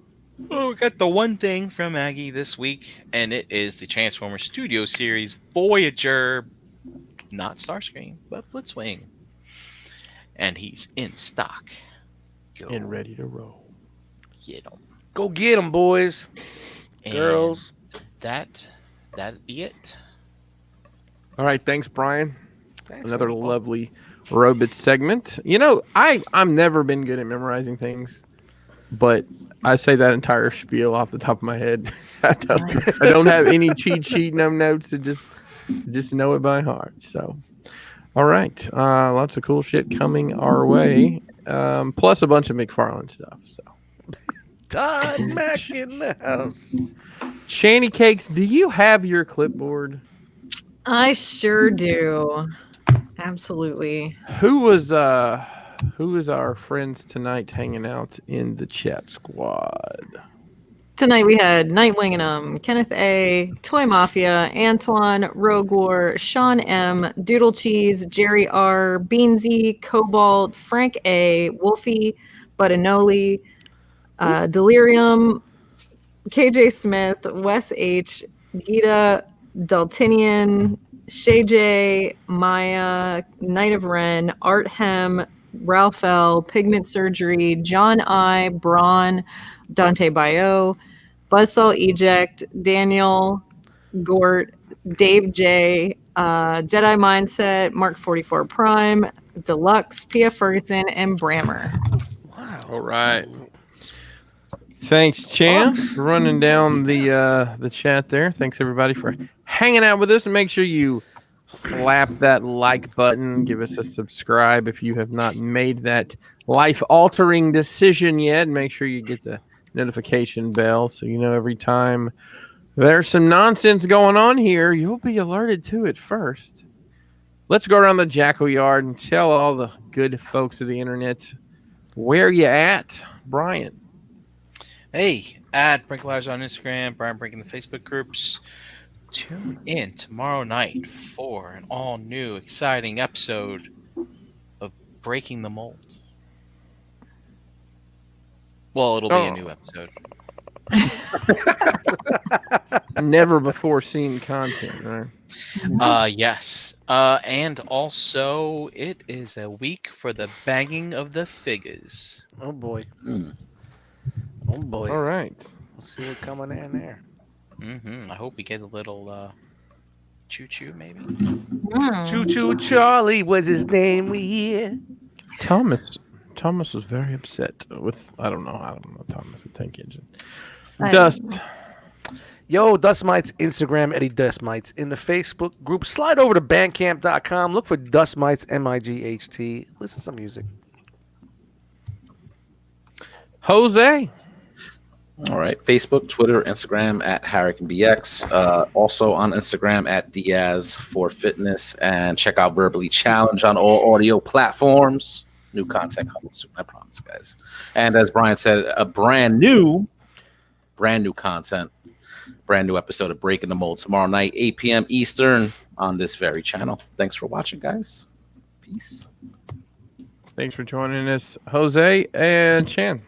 oh, we got the one thing from Aggie this week, and it is the Transformers Studio Series Voyager, not Starscream, but Blitzwing, and he's in stock. Go And ready to roll. get him. Go get them, boys, And girls. That'd be it. All right, thanks, Brian. Thanks, Another man. lovely Robit segment. You know, I've never been good at memorizing things, but I say that entire spiel off the top of my head. I don't have any cheat sheet, no notes. To just know it by heart. So, all right, lots of cool shit coming our way. Plus a bunch of McFarlane stuff. So, Todd Mac in the house. Shanny Cakes, do you have your clipboard? I sure do. Absolutely. Who was our friends tonight hanging out in the chat squad? Tonight we had Nightwing and Kenneth A, Toy Mafia, Antoine, Rogue War, Sean M, Doodle Cheese, Jerry R, Beansy, Cobalt, Frank A, Wolfie, Buttanoli, Delirium, KJ Smith, Wes H, Gita, Daltinian, Shay J, Maya, Knight of Ren, Art Hem, Ralph L, Pigment Surgery, John I, Braun, Dante Bio, Buzzsaw Eject, Daniel, Gort, Dave J, Jedi Mindset, Mark 44 Prime, Deluxe, P.F. Ferguson, and Brammer. Wow. All right. Thanks, Champ, for running down the chat there. Thanks everybody for hanging out with us, and make sure you slap that like button. Give us a subscribe if you have not made that life-altering decision yet. Make sure you get the notification bell so you know every time there's some nonsense going on here, you'll be alerted to it first. Let's go around the Jackal Yard and tell all the good folks of the internet where you at, Brian. Hey, at Brinklives on Instagram, Brian Brink in the Facebook groups, Tune in tomorrow night for an all new, exciting episode of Breaking the Mold. Well, it'll be a new episode. Never before seen content, right? Yes. And also, it is a week for the banging of the figures. Oh boy. Mm. Oh boy. All right. Let's see what's coming in there. I hope we get a little choo-choo, maybe. Choo Choo Charlie was his name. We hear. Thomas was very upset with I don't know Thomas the Tank Engine. I- Dust. Yo, Dust Mites Instagram, Eddie Dust Mites. In the Facebook group, slide over to bandcamp.com. Look for Dust Mites, MIGHT. Listen to some music. Jose. All right. Facebook, Twitter, Instagram at HarricanBX. Also on Instagram at Diaz4Fitness. And check out Verbally Challenge on all audio platforms. New content coming soon, I promise, guys. And as Brian said, a brand new content, brand new episode of Breaking the Mold tomorrow night, 8 p.m. Eastern on this very channel. Thanks for watching, guys. Peace. Thanks for joining us, Jose and Chan.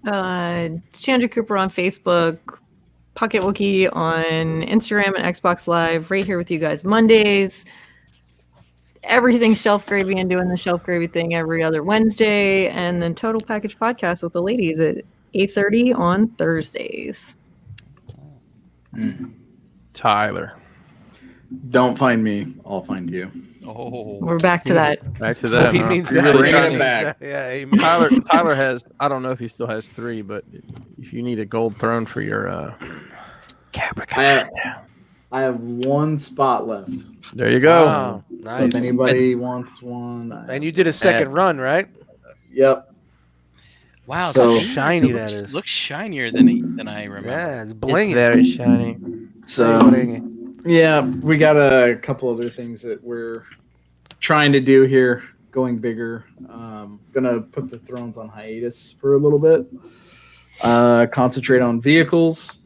Chandra Cooper on Facebook, Pocket Wookie on Instagram and Xbox Live, right here with you guys Mondays. Everything Shelf Gravy and doing the Shelf Gravy thing every other Wednesday, and then Total Package Podcast with the ladies at 8:30 on Thursdays. Tyler. Don't find me. I'll find you. Oh. We're back to that. Back to that. He huh? means You're that. really Bringing trying it to- back. Yeah, he means Tyler has. I don't know if he still has 3, but if you need a gold throne for your I have one spot left. there you go. Wow, So nice. if anybody wants one, And you did a second run, right? yep. Wow, So- that Shiny looks, that is. looks shinier than I remember. Yeah, it's It's blinging. very shiny. So yeah, we got a couple other things that we're trying to do here, going bigger. Gonna put the thrones on hiatus for a little bit. Concentrate on vehicles.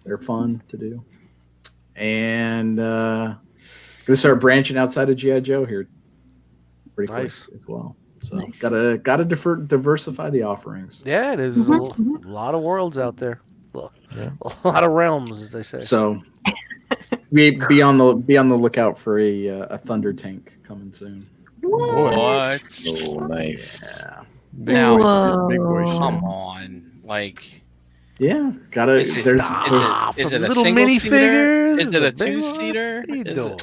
They're fun to do, and gonna start branching outside of GI Joe here pretty quick Nice. as well. So Nice. gotta diversify the offerings. Yeah, there's Mhm, a lot of worlds out there. Look, Yeah. a lot of realms, as they say. So be on the lookout for a thunder tank coming soon. What? Oh, nice. Big Now- boy, big boy shit. Come on, like. Yeah, gotta. Is it- There's Ah, is from it a little single minifigures? seater? Is Is it a it big one? 2-seater? What are you Is doing?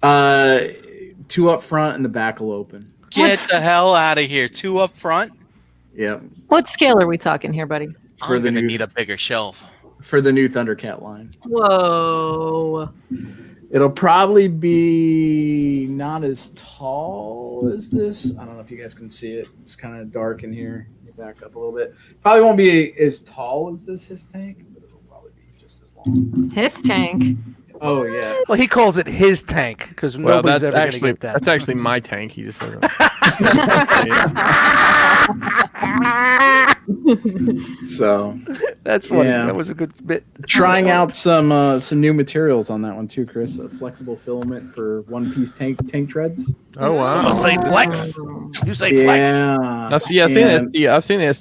it- 2 up front and the back will open. Get the hell out of here! 2 up front. Yep. What scale are we talking here, buddy? For I'm the gonna new need a bigger shelf. for the new Thundercat line. Whoa. It'll probably be not as tall as this. I don't know if you guys can see it. It's kind of dark in here. Let me back up a little bit. Probably won't be as tall as his tank, but it'll probably be just as long. His tank. Oh yeah. Well, he calls it his tank because Well, nobody's that's ever going to actually get that. that's actually my tank. He just said So That's funny. Yeah. That was a good bit. trying out some new materials on that one too, Chris. A flexible filament for one-piece tank treads. Oh wow. Someone say flex. You say flex. Yeah. I've seen And-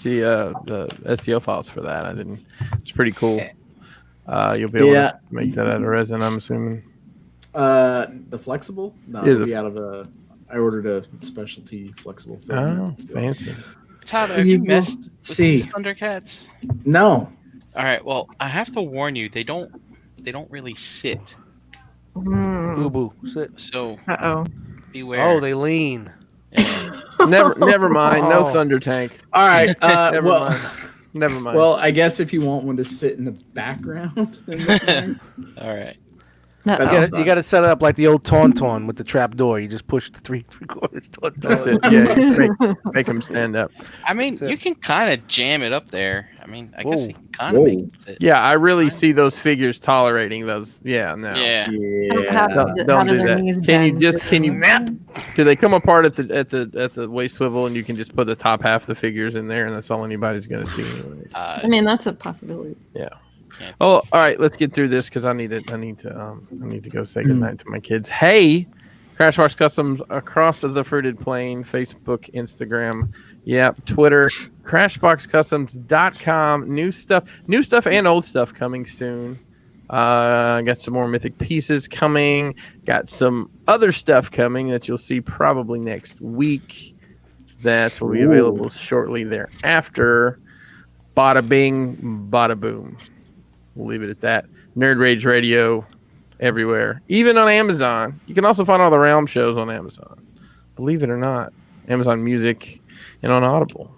the STO files for that. I didn't. It's pretty cool. You'll be able Yeah. to make that out of resin, I'm assuming. The flexible? No, Is it'll it- be out of a. I ordered a specialty flexible Oh, filament. So- fancy. Tyler, have you messed with See. these Thundercats? No. All right. Well, I have to warn you. They don't really sit. Boo boo. Sit. So Uh-oh. beware. Oh, they lean. Yeah. Never mind. No Oh. thunder tank. All right. Never well, mind. Never mind. well, I guess if you want one to sit in the background, All right. That's- You got to set it up like the old Tauntaun with the trap door. You just push the three-quarters Tauntaun. that's it. Yeah, just make them stand up. I mean, That's it. you can kind of jam it up there. I mean, I guess Whoa. you can kind of Whoa. make it sit. Yeah, I really see those figures tolerating those. Yeah, no. Yeah. yeah. Don't How do do their that. knees Can you bend? just do they come apart at the waist swivel and you can just put the top half of the figures in there and that's all anybody's gonna see anyways. I mean, that's a possibility. Oh, all right. Let's get through this because I need to go say goodnight to my kids. Hey, Crashbox Customs across the fruited plain, Facebook, Instagram, Twitter, CrashboxCustoms.com. New stuff and old stuff coming soon. Got some more mythic pieces coming. Got some other stuff coming that you'll see probably next week. That will be available shortly thereafter. Bada bing, bada boom. We'll leave it at that. Nerd Rage Radio everywhere, even on Amazon. You can also find all the Realm shows on Amazon. Believe it or not, Amazon Music and on Audible.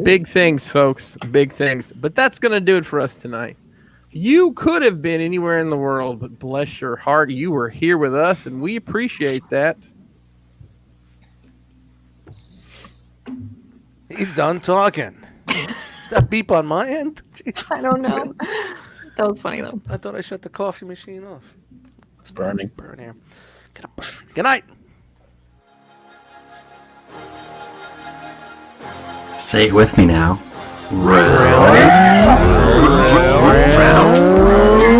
Big things, folks. Big things. But that's going to do it for us tonight. You could have been anywhere in the world, but bless your heart, you were here with us, and we appreciate that. He's done talking. Is that beep on my end? Jeez. I don't know. That was funny though. I thought I shut the coffee machine off. It's burning. Burn here. Good night. Say it with me now. Really?